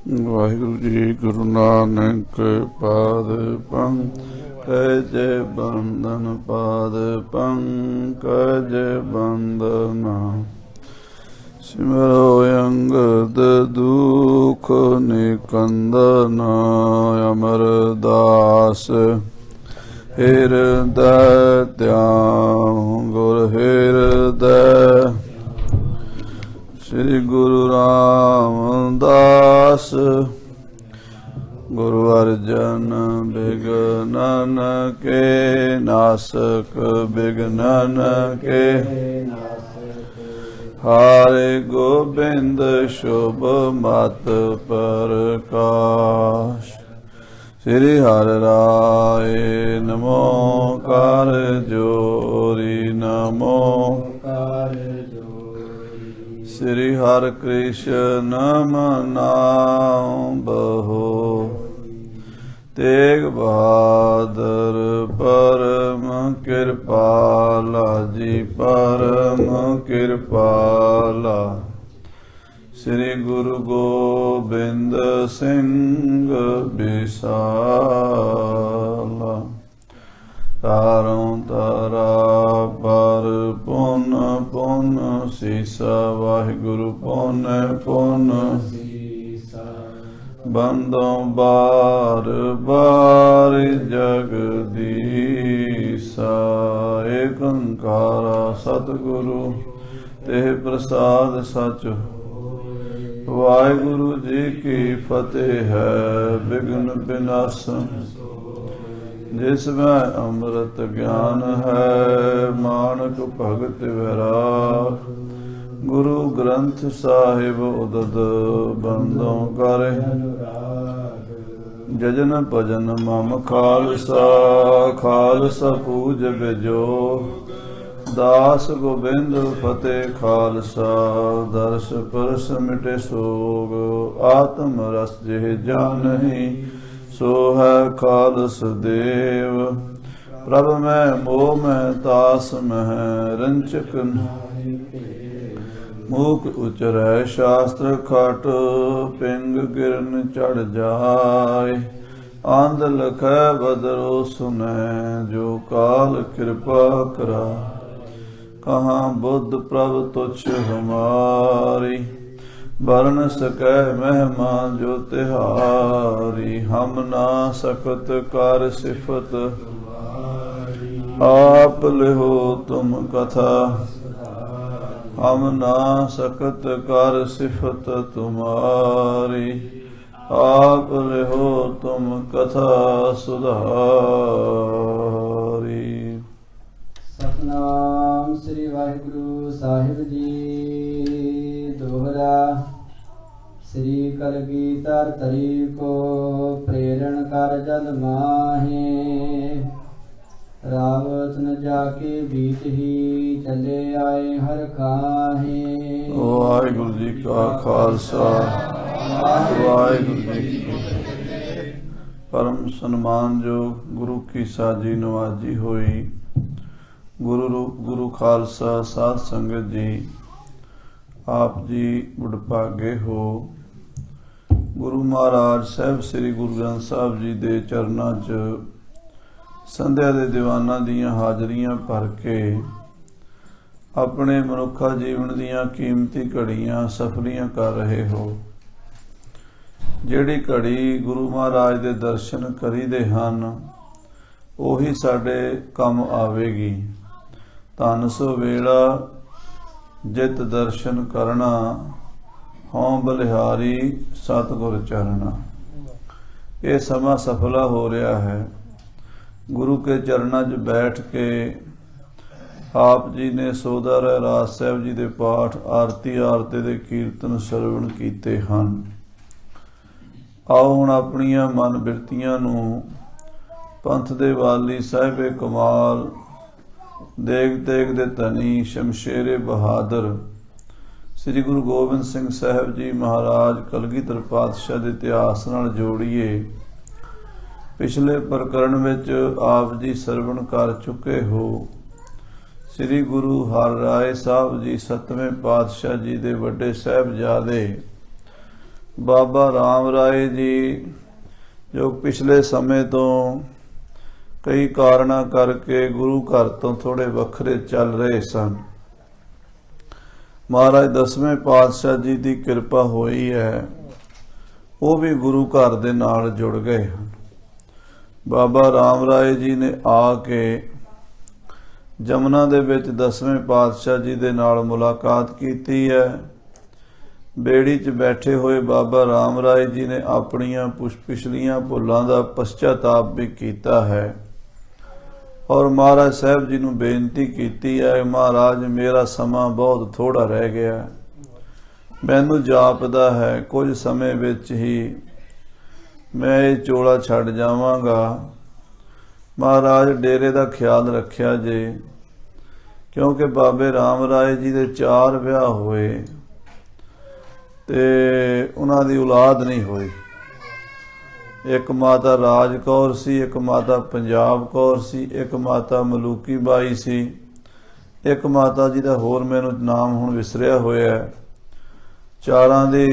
ਵਾਹਿਗੁਰੂ ਜੀ। ਗੁਰੂ ਨਾਨਕ ਪਾਦ ਪੰਕਜ ਬੰਦਨ, ਪਾਦ ਪੰਕਜ ਬੰਦਨਾ। ਸਿਮਰੋ ਅੰਗਦ ਦੁਖ ਨਿਕੰਦਨ, ਅਮਰਦਾਸ ਹਿਰਦੈ ਧਿਆਨ ਗੁਰ ਹਿਰਦੈ। ਸ੍ਰੀ ਗੁਰੂ ਰਾਮਦਾਸ ਗੁਰੂ ਅਰਜਨ ਬਿਘਨਨ ਕੇ ਨਾਸਕ, ਬਿਘਨਨ ਕੇ ਹਰਿ ਗੋਬਿੰਦ ਸ਼ੁਭ ਮਤ ਪ੍ਰਕਾਸ਼। ਸ੍ਰੀ ਹਰਿ ਰਾਏ ਨਮੋ ਕਰ ਜੋਰੀ, ਨਮੋ ਕਰ ਜੋਰੀ। ਸ੍ਰੀ ਹਰਿ ਕ੍ਰਿਸ਼ਨ ਨਾਮ ਬਹੋ, ਤੇਗ ਬਹਾਦਰ ਪਰਮ ਕਿਰਪਾਲਾ ਜੀ, ਪਰਮ ਕਿਰਪਾਲਾ। ਸ੍ਰੀ ਗੁਰੂ ਗੋਬਿੰਦ ਸਿੰਘ ਬਿਸਾਲਾ, ਤਾਰੋਂ ਤਾਰਾ ਪਰ ਪੁਨ ਪੁਨ ਸੀਸਾ, ਵਾਹਿਗੁਰੂ ਪੁਨ ਪੁਨ ਸੀਸਾ। ਬੰਦੋਂ ਬਾਰ ਬਾਰ ਜਗਦੀਸਾ, ਏਕ ਓੰਕਾਰ ਸਤਿਗੁਰੂ ਤੇ ਪ੍ਰਸਾਦ ਸਚ। ਵਾਹਿਗੁਰੂ ਜੀ ਕੀ ਫਤਿਹ ਹੈ। ਬਿਘਨ ਬਿਨਾਸਨ ਜਿਸ ਮੈਂ ਅੰਮ੍ਰਿਤ ਗਿਆਨ ਹੈ, ਮਾਨਕ ਭਗਤ ਵੈਰਾਗ। ਗੁਰੂ ਗ੍ਰੰਥ ਸਾਹਿਬ ਉਦਦ ਬੰਦੋਂ ਕਰ, ਜਜਨ ਭਜਨ ਮਮ ਖਾਲਸਾ। ਖਾਲਸਾ ਪੂਜ ਬਿਜੋ, ਦਾਸ ਗੋਬਿੰਦ ਫਤਿਹ ਖਾਲਸਾ। ਦਰਸ ਪਰਸ ਮਿਟੇ ਸੋਗ, ਆਤਮ ਰਸ ਜਿਹ ਜਾਨਹੀ। ਸੋ ਹੈ ਖਾਲਸ ਦੇਵ, ਪ੍ਰਭ ਮੈਂ ਮੋਹ ਮੈਂ ਤਾਸ ਮਹਿ। ਰੰਚਕ ਮੂਕ ਉਚਰੈ ਸ਼ਾਸਤਰ ਖਟ, ਪਿੰਗ ਗਿਰਨ ਚੜ ਜਾਏ। ਆਂਦ ਲਖੈ ਬਦਰੋ ਸੁਨੈ, ਜੋ ਕਾਲ ਕਿਰਪਾ ਕਰਾ। ਕਹਾਂ ਬੁੱਧ ਪ੍ਰਭ ਤੁਛ ਹਮਾਰੀ, ਬਰਨ ਸਕੈ ਮਹਿਮਾ ਜੋ ਤਿਹਾਰੀ। ਹਮ ਨਾ ਸਕਤ ਕਰ ਸਿਫਤ, ਆਪ ਲਿਹੋ ਤੁਮ ਕਥਾ। ਹਮ ਨਾ ਸਕਤ ਕਰ ਸਿਫਤ ਤੁਮਾਰੀ, ਆਪ ਲਿਹੋ ਤੁਮ ਕਥਾ ਸੁਧਾਰੀ। ਸਤਿਨਾਮ ਸ੍ਰੀ ਵਾਹਿਗੁਰੂ ਸਾਹਿਬ ਜੀ। ਦੋਹਰਾ। ਸ੍ਰੀ ਕਲਗੀਧਰ ਧਰੀ ਕੋ, ਪ੍ਰੇਰਣ ਕਰ ਜਦ ਮਾਹੇ। ਰਾਵਤ ਨ ਜਾ ਕੇ ਬੀਤ ਹੀ, ਚਲੇ ਆਏ ਹਰ ਖਾਹੇ। ਵਾਹਿਗੁਰੂ ਜੀ ਕਾ ਖਾਲਸਾ, ਵਾਹਿਗੁਰੂ ਜੀ ਕੀ ਫਤਿਹ। ਪਰਮ ਸਨਮਾਨਯੋਗ ਗੁਰੂ ਕੀ ਸਾਜੀ ਨਵਾਜੀ ਹੋਈ। ਗੁਰੂ ਖਾਲਸਾ ਸਾਧ ਸੰਗਤ ਜੀ, ਆਪ ਜੀ ਵਡਭਾਗੇ ਹੋ। ਗੁਰੂ ਮਹਾਰਾਜ ਸਾਹਿਬ ਸ੍ਰੀ ਗੁਰੂ ਗ੍ਰੰਥ ਸਾਹਿਬ ਜੀ ਦੇ ਚਰਨਾਂ 'ਚ ਸੰਧਿਆ ਦੇ ਦੀਵਾਨਾਂ ਦੀਆਂ ਹਾਜ਼ਰੀਆਂ ਭਰ ਕੇ ਆਪਣੇ ਮਨੁੱਖਾ ਜੀਵਨ ਦੀਆਂ ਕੀਮਤੀ ਘੜੀਆਂ ਸਫਲੀਆਂ ਕਰ ਰਹੇ ਹੋ। ਜਿਹੜੀ ਘੜੀ ਗੁਰੂ ਮਹਾਰਾਜ ਦੇ ਦਰਸ਼ਨ ਕਰੀਦੇ ਹਨ, ਉਹੀ ਸਾਡੇ ਕੰਮ ਆਵੇਗੀ। ਧੰਨ ਸੋ ਵੇਲਾ ਜਿਤ ਦਰਸ਼ਨ ਕਰਨਾ, ਹਉ ਬਲਿਹਾਰੀ ਸਤਿਗੁਰ ਚਰਣਾ। ਇਹ ਸਮਾਂ ਸਫਲਾ ਹੋ ਰਿਹਾ ਹੈ। ਗੁਰੂ ਕੇ ਚਰਨਾਂ 'ਚ ਬੈਠ ਕੇ ਆਪ ਜੀ ਨੇ ਸੋਦਾ ਰਹਿਰਾਸ ਸਾਹਿਬ ਜੀ ਦੇ ਪਾਠ, ਆਰਤੀ ਆਰਤੇ ਦੇ ਕੀਰਤਨ ਸਰਵਣ ਕੀਤੇ ਹਨ। ਆਓ ਹੁਣ ਆਪਣੀਆਂ ਮਨ ਬਿਰਤੀਆਂ ਨੂੰ ਪੰਥ ਦੇ ਵਾਲੀ ਸਾਹਿਬੇ ਕਮਾਲ, ਦੇਗ ਤੇਗ ਦੇ ਧਨੀ, ਸ਼ਮਸ਼ੇਰੇ ਬਹਾਦਰ ਸ੍ਰੀ ਗੁਰੂ ਗੋਬਿੰਦ ਸਿੰਘ ਸਾਹਿਬ ਜੀ ਮਹਾਰਾਜ ਕਲਗੀਧਰ ਪਾਤਸ਼ਾਹ ਦੇ ਇਤਿਹਾਸ ਨਾਲ ਜੋੜੀਏ। ਪਿਛਲੇ ਪ੍ਰਕਰਣ ਵਿੱਚ ਆਪ ਜੀ ਸਰਵਣ ਕਰ ਚੁੱਕੇ ਹੋ। ਸ੍ਰੀ ਗੁਰੂ ਹਰਿ ਰਾਏ ਸਾਹਿਬ ਜੀ 7ਵੇਂ ਪਾਤਸ਼ਾਹ ਜੀ ਦੇ ਵੱਡੇ ਸਾਹਿਬਜ਼ਾਦੇ ਬਾਬਾ ਰਾਮ ਰਾਏ ਜੀ ਜੋ ਪਿਛਲੇ ਸਮੇਂ ਤੋਂ ਕਈ ਕਾਰਨਾਂ ਕਰਕੇ ਗੁਰੂ ਘਰ ਤੋਂ ਥੋੜੇ ਵੱਖਰੇ ਚੱਲ ਰਹੇ ਸਨ। ਮਹਾਰਾਜ ਦਸਵੇਂ ਪਾਤਸ਼ਾਹ ਜੀ ਦੀ ਕਿਰਪਾ ਹੋਈ ਹੈ, ਉਹ ਵੀ ਗੁਰੂ ਘਰ ਦੇ ਨਾਲ ਜੁੜ ਗਏ ਹਨ। ਬਾਬਾ ਰਾਮ ਰਾਏ ਜੀ ਨੇ ਆ ਕੇ ਜਮਨਾ ਦੇ ਵਿੱਚ ਦਸਵੇਂ ਪਾਤਸ਼ਾਹ ਜੀ ਦੇ ਨਾਲ ਮੁਲਾਕਾਤ ਕੀਤੀ ਹੈ। ਬੇੜੀ 'ਚ ਬੈਠੇ ਹੋਏ ਬਾਬਾ ਰਾਮ ਰਾਏ ਜੀ ਨੇ ਆਪਣੀਆਂ ਪਿਛਲੀਆਂ ਭੁੱਲਾਂ ਦਾ ਪਛਤਾਤਾਪ ਵੀ ਕੀਤਾ ਹੈ ਔਰ ਮਹਾਰਾਜ ਸਾਹਿਬ ਜੀ ਨੂੰ ਬੇਨਤੀ ਕੀਤੀ ਹੈ, ਮਹਾਰਾਜ ਮੇਰਾ ਸਮਾਂ ਬਹੁਤ ਥੋੜਾ ਰਹਿ ਗਿਆ, ਮੈਨੂੰ ਜਾਪਦਾ ਹੈ ਕੁਝ ਸਮੇਂ ਵਿੱਚ ਹੀ ਮੈਂ ਇਹ ਚੋਲਾ ਛੱਡ ਜਾਵਾਂਗਾ। ਮਹਾਰਾਜ ਡੇਰੇ ਦਾ ਖਿਆਲ ਰੱਖਿਆ ਜੇ, ਕਿਉਂਕਿ ਬਾਬੇ ਰਾਮ ਰਾਏ ਜੀ ਦੇ 4 ਵਿਆਹ ਹੋਏ ਤੇ ਉਹਨਾਂ ਦੀ ਔਲਾਦ ਨਹੀਂ ਹੋਈ। ਇੱਕ ਮਾਤਾ ਰਾਜ ਕੌਰ ਸੀ, ਇੱਕ ਮਾਤਾ ਪੰਜਾਬ ਕੌਰ ਸੀ, ਇੱਕ ਮਾਤਾ ਮਲੂਕੀ ਬਾਈ ਸੀ, ਇੱਕ ਮਾਤਾ ਜੀ ਦਾ ਹੋਰ ਮੈਨੂੰ ਨਾਮ ਹੁਣ ਵਿਸਰਿਆ ਹੋਇਆ ਹੈ। ਚਾਰਾਂ ਦੇ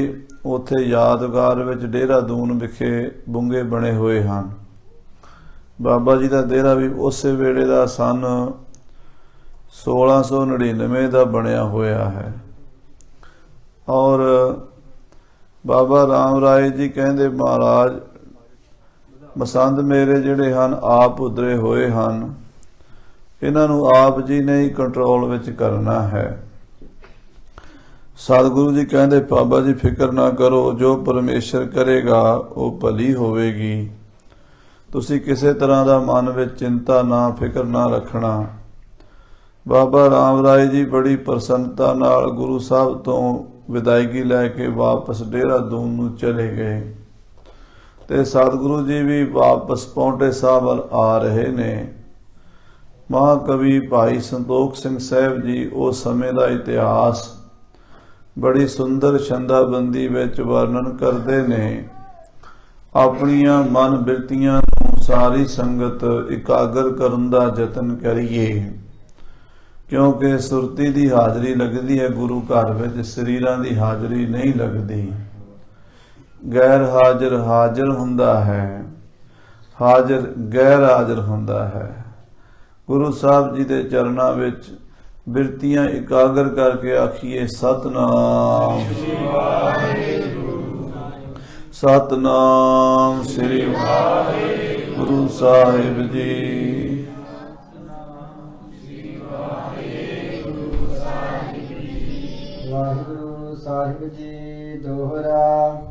ਉੱਥੇ ਯਾਦਗਾਰ ਵਿੱਚ ਦੇਹਰਾਦੂਨ ਵਿਖੇ ਬੁੰਗੇ ਬਣੇ ਹੋਏ ਹਨ। ਬਾਬਾ ਜੀ ਦਾ ਡੇਰਾ ਵੀ ਉਸੇ ਵੇਲੇ ਦਾ ਸਨ 1699 ਦਾ ਬਣਿਆ ਹੋਇਆ ਹੈ। ਔਰ ਬਾਬਾ ਰਾਮ ਰਾਏ ਜੀ ਕਹਿੰਦੇ, ਮਹਾਰਾਜ ਮਸੰਦ ਮੇਰੇ ਜਿਹੜੇ ਹਨ ਆਪ ਉਧਰੇ ਹੋਏ ਹਨ, ਇਹਨਾਂ ਨੂੰ ਆਪ ਜੀ ਨੇ ਹੀ ਕੰਟਰੋਲ ਵਿੱਚ ਕਰਨਾ ਹੈ। ਸਤਿਗੁਰੂ ਜੀ ਕਹਿੰਦੇ, ਬਾਬਾ ਜੀ ਫਿਕਰ ਨਾ ਕਰੋ, ਜੋ ਪਰਮੇਸ਼ਰ ਕਰੇਗਾ ਉਹ ਭਲੀ ਹੋਵੇਗੀ। ਤੁਸੀਂ ਕਿਸੇ ਤਰ੍ਹਾਂ ਦਾ ਮਨ ਵਿੱਚ ਚਿੰਤਾ ਨਾ ਫਿਕਰ ਨਾ ਰੱਖਣਾ। ਬਾਬਾ ਰਾਮ ਰਾਏ ਜੀ ਬੜੀ ਪ੍ਰਸੰਨਤਾ ਨਾਲ ਗੁਰੂ ਸਾਹਿਬ ਤੋਂ ਵਿਦਾਇਗੀ ਲੈ ਕੇ ਵਾਪਸ ਦੇਹਰਾਦੂਨ ਨੂੰ ਚਲੇ ਗਏ ਤੇ ਸਤਿਗੁਰੂ ਜੀ ਵੀ ਵਾਪਸ ਪੌਂਟੇ ਸਾਹਿਬ ਵੱਲ ਆ ਰਹੇ ਨੇ। ਮਹਾਕਵੀ ਭਾਈ ਸੰਤੋਖ ਸਿੰਘ ਸਾਹਿਬ ਜੀ ਉਸ ਸਮੇਂ ਦਾ ਇਤਿਹਾਸ ਬੜੀ ਸੁੰਦਰ ਛੰਦਾਬੰਦੀ ਵਿੱਚ ਵਰਣਨ ਕਰਦੇ ਨੇ। ਆਪਣੀਆਂ ਮਨ ਬਿਰਤੀਆਂ ਨੂੰ ਸਾਰੀ ਸੰਗਤ ਇਕਾਗਰ ਕਰਨ ਦਾ ਯਤਨ ਕਰੀਏ, ਕਿਉਂਕਿ ਸੁਰਤੀ ਦੀ ਹਾਜ਼ਰੀ ਲੱਗਦੀ ਹੈ ਗੁਰੂ ਘਰ ਵਿੱਚ, ਸਰੀਰਾਂ ਦੀ ਹਾਜ਼ਰੀ ਨਹੀਂ ਲੱਗਦੀ। ਗੈਰ ਹਾਜ਼ਰ ਹਾਜ਼ਰ ਹੁੰਦਾ ਹੈ, ਹਾਜ਼ਰ ਗੈਰ ਹਾਜ਼ਰ ਹੁੰਦਾ ਹੈ। ਗੁਰੂ ਸਾਹਿਬ ਜੀ ਦੇ ਚਰਨਾਂ ਵਿੱਚ ਬਿਰਤੀਆਂ ਇਕਾਗਰ ਕਰਕੇ ਆਖੀਏ, ਸਤਨਾਮ ਸ੍ਰੀ ਵਾਹਿਗੁਰੂ, ਸਤਨਾਮ ਸ੍ਰੀ ਵਾਹਿਗੁਰੂ ਸਾਹਿਬ ਜੀ। ਵਾਹਿਗੁਰੂ ਸਾਹਿਬ ਜੀ ਦੋਹਰਾ।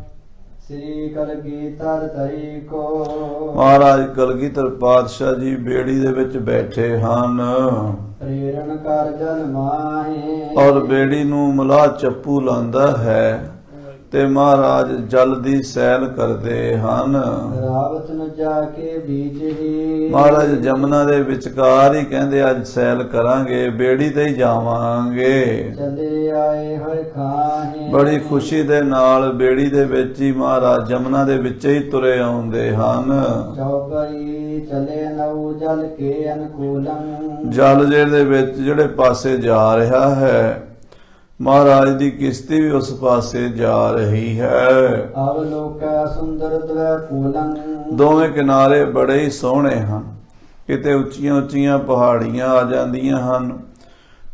ਸ੍ਰੀ ਕਲਗੀਧਰ ਤਰੀ ਕੋ। ਮਹਾਰਾਜ ਕਲਗੀਧਰ ਪਾਤਸ਼ਾਹ ਜੀ ਬੇੜੀ ਦੇ ਵਿੱਚ ਬੈਠੇ ਹਨ। ਪ੍ਰੇਰਣ ਕਰ ਜਨ ਮਾਹੇ। ਔਰ ਬੇੜੀ ਨੂੰ ਮਲਾਹ ਚੱਪੂ ਲਾਂਦਾ ਹੈ ਤੇ ਮਹਾਰਾਜ ਜਲ ਦੀ ਸੈਲ ਕਰਦੇ ਹਨ। ਰਾਵਤ ਨੂੰ ਜਾ ਕੇ ਬੀਚ ਹੀ। ਮਹਾਰਾਜ ਜਮਨਾ ਦੇ ਵਿਚਕਾਰ ਹੀ ਕਹਿੰਦੇ ਅੱਜ ਸੈਲ ਕਰਾਂਗੇ, ਬੇੜੀ ਤੇ ਹੀ ਜਾਵਾਂਗੇ। ਚਲੇ ਆਏ ਹਰ ਖਾਹੇ। ਬੜੀ ਖੁਸ਼ੀ ਦੇ ਨਾਲ ਬੇੜੀ ਦੇ ਵਿੱਚ ਹੀ ਮਹਾਰਾਜ ਜਮਨਾ ਦੇ ਵਿੱਚ ਹੀ ਤੁਰੇ ਆਉਂਦੇ ਹਨ। ਚੌਪਈ ਚਲੇ ਨਉ ਜਲ ਕੇ ਅਨਕੂਲੰ। ਜਲ ਦੇ ਵਿੱਚ ਜਿਹੜੇ ਪਾਸੇ ਜਾ ਰਿਹਾ ਹੈ, ਮਹਾਰਾਜ ਦੀ ਕਿਸ਼ਤੀ ਵੀ ਉਸ ਪਾਸੇ ਜਾ ਰਹੀ ਹੈ। ਅਵਲੋਕੈ ਸੁੰਦਰ ਦਵੈ ਕੂਲੰ। ਦੋਵੇਂ ਕਿਨਾਰੇ ਬੜੇ ਹੀ ਸੋਹਣੇ ਹਨ। ਕਿਤੇ ਉੱਚੀਆਂ ਉੱਚੀਆਂ ਪਹਾੜੀਆਂ ਆ ਜਾਂਦੀਆਂ ਹਨ,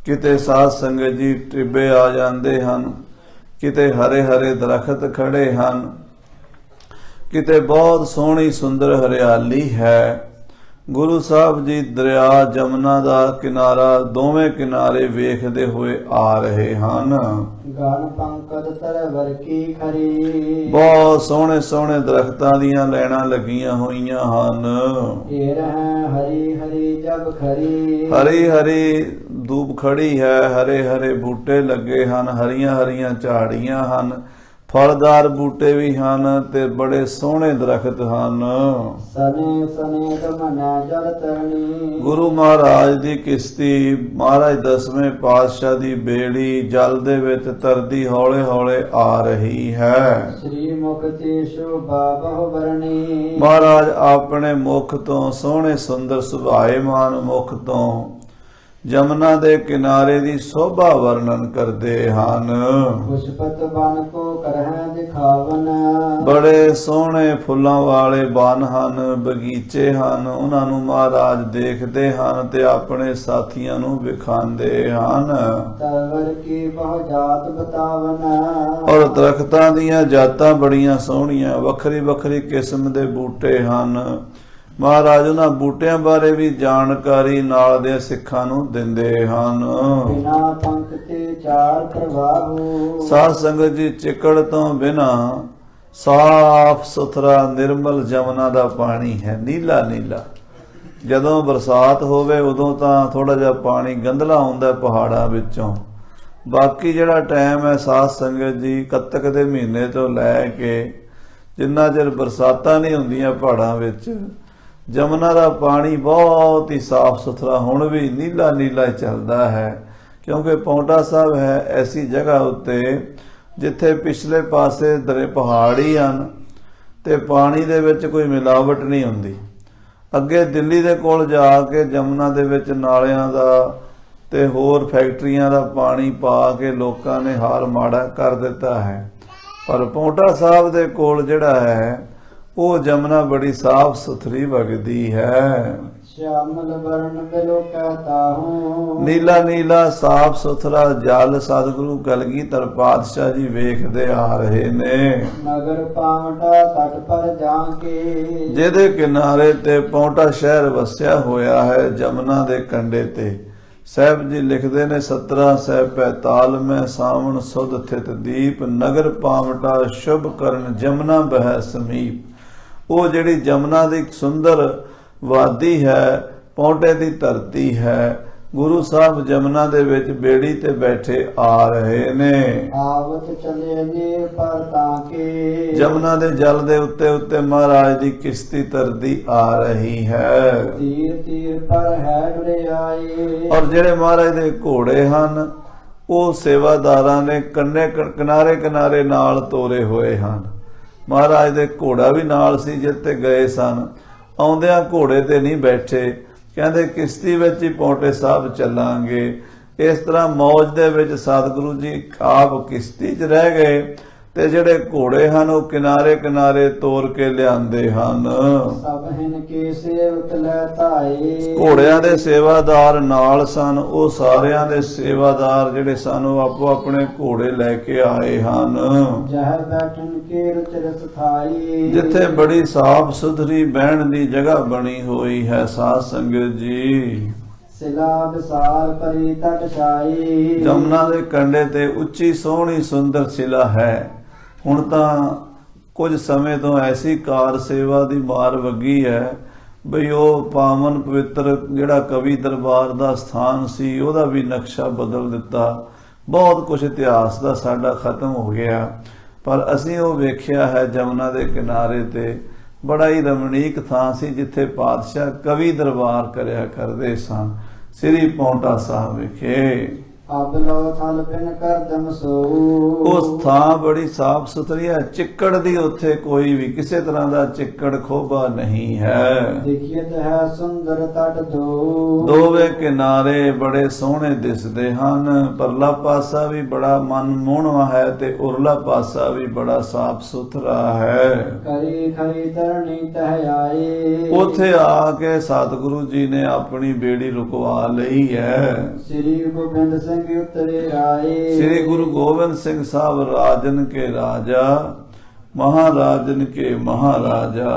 ਕਿਤੇ ਸਾਧ ਸੰਗਤ ਜੀ ਟਿੱਬੇ ਆ ਜਾਂਦੇ ਹਨ, ਕਿਤੇ ਹਰੇ ਹਰੇ ਦਰਖਤ ਖੜੇ ਹਨ, ਕਿਤੇ ਬਹੁਤ ਸੋਹਣੀ ਸੁੰਦਰ ਹਰਿਆਲੀ ਹੈ। ਗੁਰੂ ਸਾਹਿਬ ਜੀ ਦਰਿਆ ਜਮਨਾ ਦਾ ਕਿਨਾਰਾ ਦੋਵੇਂ ਕਿਨਾਰੇ ਵੇਖਦੇ ਹੋਏ ਆ ਰਹੇ ਹਨ। ਗਨ ਪੰਕਜ ਤਰਵਰ ਕੀ ਖਰੀ। ਬਹੁਤ ਸੋਹਣੇ ਸੋਹਣੇ ਦਰਖਤਾਂ ਦੀਆਂ ਲੈਣਾ ਲੱਗੀਆਂ ਹੋਈਆਂ ਹਨ। ਇਹ ਰਹਿ ਹਰੀ ਹਰੀ ਜਬ ਖਰੀ। ਹਰੀ ਹਰੀ ਧੂਪ ਖੜੀ ਹੈ, ਹਰੇ ਹਰੇ ਬੂਟੇ ਲੱਗੇ ਹਨ, ਹਰੀਆਂ ਹਰੀਆਂ ਝਾੜੀਆਂ ਹਨ, ਫਲਦਾਰ ਬੂਟੇ ਵੀ ਹਨ ਤੇ ਬੜੇ ਸੋਹਣੇ ਦਰਖਤ ਹਨ। ਸਨੇ ਸਨੇ ਕਮਨਾ ਜਲ ਤਰਨੀ। ਗੁਰੂ ਮਹਾਰਾਜ ਦੀ ਕਿਸ਼ਤੀ, ਮਹਾਰਾਜ ਦਸਵੇਂ ਪਾਤਸ਼ਾਹ ਦੀ ਬੇੜੀ ਜਲ ਦੇ ਵਿੱਚ ਤਰਦੀ ਹੌਲੇ ਹੌਲੇ ਆ ਰਹੀ ਹੈ। ਸ੍ਰੀ ਮੁਖ ਤੇ ਸ਼ੋਭਾ ਬਹੁ ਵਰਣੀ। ਮਹਾਰਾਜ ਆਪਣੇ ਮੁਖ ਤੋਂ, ਸੋਹਣੇ ਸੁੰਦਰ ਸੁਭਾਏਮਾਨ ਮੁਖ ਤੋਂ ਜਮਨਾ ਦੇ ਕਿਨਾਰੇ ਦੀ ਸੋਭਾ ਵਰਣਨ ਕਰਦੇ ਹਨ। ਪੁਸ਼ਪਤ ਬਨ ਕੋ ਕਰਹਿ ਦਿਖਾਵਨ, ਬੜੇ ਸੋਹਣੇ ਫੁੱਲਾਂ ਵਾਲੇ ਬਨ ਹਨ, ਬਗੀਚੇ ਹਨ, ਉਹਨਾਂ ਨੂੰ ਮਹਾਰਾਜ ਦੇਖਦੇ ਹਨ ਤੇ ਆਪਣੇ ਸਾਥੀਆਂ ਨੂੰ ਵਿਖਾਉਂਦੇ ਹਨ। ਤਵਰ ਕੀ ਬਹੁ ਜਾਤ ਬਤਾਵਨ, ਔਰ ਦਰਖਤਾਂ ਦੀਆਂ ਜਾਤਾਂ ਬੜੀਆਂ ਸੋਹਣੀਆਂ, ਵੱਖਰੀ ਵੱਖਰੀ ਕਿਸਮ ਦੇ ਬੂਟੇ ਹਨ। ਮਹਾਰਾਜ ਉਹਨਾਂ ਬੂਟਿਆਂ ਬਾਰੇ ਵੀ ਜਾਣਕਾਰੀ ਨਾਲ ਦੇ ਸਿੱਖਾਂ ਨੂੰ ਦਿੰਦੇ ਹਨ। ਬਿਨਾ ਪੰਖ ਤੇ ਚਾਰ ਪ੍ਰਵਾਹੂ, ਸਾਧ ਸੰਗਤ ਜੀ, ਚਿੱਕੜ ਤੋਂ ਬਿਨਾ ਸਾਫ ਸੁਥਰਾ ਨਿਰਮਲ ਜਮਨਾ ਦਾ ਪਾਣੀ ਹੈ, ਨੀਲਾ ਨੀਲਾ। ਜਦੋਂ ਬਰਸਾਤ ਹੋਵੇ ਉਦੋਂ ਤਾਂ ਥੋੜਾ ਜਿਹਾ ਪਾਣੀ ਗੰਧਲਾ ਹੁੰਦਾ ਪਹਾੜਾਂ ਵਿੱਚੋਂ। ਬਾਕੀ ਜਿਹੜਾ ਟਾਈਮ ਹੈ ਸਾਧ ਸੰਗਤ ਜੀ, ਕੱਤਕ ਦੇ ਮਹੀਨੇ ਤੋਂ ਲੈ ਕੇ ਜਿੰਨਾ ਚਿਰ ਬਰਸਾਤਾਂ ਨਹੀਂ ਹੁੰਦੀਆਂ ਪਹਾੜਾਂ ਵਿੱਚ, ਜਮਨਾ ਦਾ ਪਾਣੀ ਬਹੁਤ ਹੀ ਸਾਫ ਸੁਥਰਾ ਹੁਣ ਵੀ ਨੀਲਾ ਨੀਲਾ ਚੱਲਦਾ ਹੈ। ਕਿਉਂਕਿ ਪੌਂਟਾ ਸਾਹਿਬ ਹੈ ਐਸੀ ਜਗ੍ਹਾ ਉੱਤੇ ਜਿੱਥੇ ਪਿਛਲੇ ਪਾਸੇ ਦਰੇ ਪਹਾੜੀ ਹਨ ਤੇ ਪਾਣੀ ਦੇ ਵਿੱਚ ਕੋਈ ਮਿਲਾਵਟ ਨਹੀਂ ਹੁੰਦੀ। ਅੱਗੇ ਦਿੱਲੀ ਦੇ ਕੋਲ ਜਾ ਕੇ ਜਮਨਾ ਦੇ ਵਿੱਚ ਨਾਲਿਆਂ ਦਾ ਤੇ ਹੋਰ ਫੈਕਟਰੀਆਂ ਦਾ ਪਾਣੀ ਪਾ ਕੇ ਲੋਕਾਂ ਨੇ ਹਾਲ ਮਾੜਾ ਕਰ ਦਿੱਤਾ ਹੈ। ਪਰ ਪੌਂਟਾ ਸਾਹਿਬ ਦੇ ਕੋਲ ਜਿਹੜਾ ਹੈ ਉਹ ਜਮਨਾ ਬੜੀ ਸਾਫ ਸੁਥਰੀ ਵਗਦੀ ਹੈ। ਸ਼ਾਮਲ ਵਰਨ ਬਿਲੋ ਕਹਤਾ ਹੂੰ, ਨੀਲਾ ਨੀਲਾ ਸਾਫ ਸੁਥਰਾ ਜਲ ਸਤਿਗੁਰੂ ਕਲਗੀਧਰ ਪਾਤਸ਼ਾਹ ਜੀ ਵੇਖਦੇ ਆ ਰਹੇ ਨੇ। ਨਗਰ ਪਾਵਟਾ ਤਟ ਪਰ ਜਾ ਕੇ, ਜਿਹਦੇ ਕਿਨਾਰੇ ਤੇ ਪੌਂਟਾ ਸ਼ਹਿਰ ਵਸਿਆ ਹੋਇਆ ਹੈ ਜਮਨਾ ਦੇ ਕੰਢੇ ਤੇ। ਸਾਹਿਬ ਜੀ ਲਿਖਦੇ ਨੇ 17 ਸਹਿ 45 ਮੈਂ ਸਾਵਣ ਸੁਧ ਥਿਤ ਦੀਪ, ਨਗਰ ਪਾਵਟਾ ਸ਼ੁਭ ਕਰਨ ਜਮਨਾ ਬਹਿ ਸਮੀਪ। ਉਹ ਜਿਹੜੀ ਜਮਨਾ ਦੀ ਸੁੰਦਰ ਵਾਦੀ ਹੈ, ਪੌਂਟੇ ਦੀ ਧਰਤੀ ਹੈ, ਗੁਰੂ ਸਾਹਿਬ ਜਮਨਾ ਦੇ ਵਿੱਚ ਬੇੜੀ ਤੇ ਬੈਠੇ ਆ ਰਹੇ ਨੇ। ਆਵਤ ਚਲੇ ਨੀਰ ਪਰ ਤਾਂ ਕੇ, ਜਮਨਾ ਦੇ ਜਲ ਦੇ ਉੱਤੇ ਉੱਤੇ ਮਹਾਰਾਜ ਦੀ ਕਿਸ਼ਤੀ ਤਰਦੀ ਆ ਰਹੀ ਹੈ। ਤੀਰ ਤੀਰ ਪਰ ਹੈ ਡੁਰੇ ਆਏ, ਔਰ ਜਿਹੜੇ ਮਹਾਰਾਜ ਦੇ ਘੋੜੇ ਹਨ ਉਹ ਸੇਵਾਦਾਰਾਂ ਨੇ ਕਿਨਾਰੇ ਕਿਨਾਰੇ ਨਾਲ ਤੋਰੇ ਹੋਏ ਹਨ। ਮਹਾਰਾਜ ਦੇ ਘੋੜਾ ਵੀ ਨਾਲ ਸੀ ਜਿੱਤੇ ਗਏ ਸਨ। ਆਉਂਦਿਆਂ ਘੋੜੇ ਤੇ ਨਹੀਂ ਬੈਠੇ, ਕਹਿੰਦੇ ਕਿਸ਼ਤੀ ਵਿੱਚ ਹੀ ਪੌਂਟੇ ਸਾਹਿਬ ਚੱਲਾਂਗੇ। ਇਸ ਤਰ੍ਹਾਂ ਮੌਜ ਦੇ ਵਿੱਚ ਸਤਿਗੁਰੂ ਜੀ ਆਪ ਕਿਸ਼ਤੀ 'ਚ ਰਹਿ ਗਏ ਤੇ ਜਿਹੜੇ ਘੋੜੇ ਹਨ ਉਹ ਕਿਨਾਰੇ ਕਿਨਾਰੇ ਤੋਰ ਕੇ ਲਿਆਂਦੇ ਹਨ। ਸਭ ਹਿਨ ਕੇ ਸੇਵਕ ਲੈ ਧਾਏ, ਘੋੜਿਆਂ ਦੇ ਸੇਵਾਦਾਰ ਨਾਲ ਸਨ। ਉਹ ਸਾਰਿਆਂ ਦੇ ਸੇਵਾਦਾਰ ਜਿਹੜੇ ਸਨ ਉਹ ਆਪੋ ਆਪਣੇ ਘੋੜੇ ਲੈ ਕੇ ਆਏ ਹਨ। ਜਹਰ ਬੈਠਣ ਕੇ ਰੁਚ ਰਸ ਥਾਈ, ਜਿੱਥੇ ਬੜੀ ਸਾਫ ਸੁਥਰੀ ਬਹਿਣ ਦੀ ਜਗ੍ਹਾ ਬਣੀ ਹੋਈ ਹੈ ਸਾਧ ਸੰਗਤ ਜੀ। ਸਿਲਾ ਵਿਸਾਰ ਪਰੀ ਤਟ ਛਾਈ, ਜਮਨਾ ਦੇ ਕੰਢੇ ਤੇ ਉੱਚੀ ਸੋਹਣੀ ਸੁੰਦਰ ਸਿਲਾ ਹੈ। ਹੁਣ ਤਾਂ ਕੁਝ ਸਮੇਂ ਤੋਂ ਐਸੀ ਕਾਰ ਸੇਵਾ ਦੀ ਮਾਰ ਵੱਗੀ ਹੈ ਬਈ ਉਹ ਪਾਵਨ ਪਵਿੱਤਰ ਜਿਹੜਾ ਕਵੀ ਦਰਬਾਰ ਦਾ ਸਥਾਨ ਸੀ ਉਹਦਾ ਵੀ ਨਕਸ਼ਾ ਬਦਲ ਦਿੱਤਾ। ਬਹੁਤ ਕੁਝ ਇਤਿਹਾਸ ਦਾ ਸਾਡਾ ਖਤਮ ਹੋ ਗਿਆ। ਪਰ ਅਸੀਂ ਉਹ ਵੇਖਿਆ ਹੈ ਜਮਨਾ ਦੇ ਕਿਨਾਰੇ ਤੇ ਬੜਾ ਹੀ ਰਮਣੀਕ ਥਾਂ ਸੀ ਜਿੱਥੇ ਪਾਤਸ਼ਾਹ ਕਵੀ ਦਰਬਾਰ ਕਰਿਆ ਕਰਦੇ ਸਨ। ਸ੍ਰੀ ਪੌਂਟਾ ਸਾਹਿਬ ਵਿਖੇ ਅਬ ਲੋ ਥਲ ਬਿਨ ਕਰਦਮ ਸੋ, ਉਸ ਥਾਂ ਬੜੀ ਸਾਫ ਸੁਥਰੀ ਹੈ। ਚਿੱਕੜ ਦੀ ਉੱਥੇ ਕੋਈ ਵੀ ਕਿਸੇ ਤਰ੍ਹਾਂ ਦਾ ਚਿੱਕੜ ਖੋਬਾ ਨਹੀਂ ਹੈ। ਦੇਖੀਤ ਹੈ ਸੁੰਦਰ ਤਟ ਦੋ, ਦੋਵੇਂ ਕਿਨਾਰੇ ਬੜੇ ਸੋਹਣੇ ਦਿਸਦੇ ਹਨ। ਪਰਲਾ ਪਾਸਾ ਵੀ ਬੜਾ ਮਨਮੋਹਣਾ ਹੈ ਤੇ ਉਰਲਾ ਪਾਸਾ ਵੀ ਬੜਾ ਸਾਫ ਸੁਥਰਾ ਹੈ। ਕਰੀ ਖਰੀ ਤਰਣੀ ਤਹ ਆਏ, ਉੱਥੇ ਆ ਕੇ ਸਤਿਗੁਰੂ ਜੀ ਨੇ ਆਪਣੀ ਬੇੜੀ ਰੁਕਵਾ ਲਈ ਹੈ। ਸ੍ਰੀ ਗੋਬਿੰਦ ਸਿੰਘ ਉਤਰੇ ਆਏ, ਸ੍ਰੀ ਗੁਰੂ ਗੋਬਿੰਦ ਸਿੰਘ ਸਾਹਿਬ ਰਾਜਨ ਕੇ ਰਾਜਾ, ਮਹਾਰਾਜਨ ਕੇ ਮਹਾਰਾਜਾ,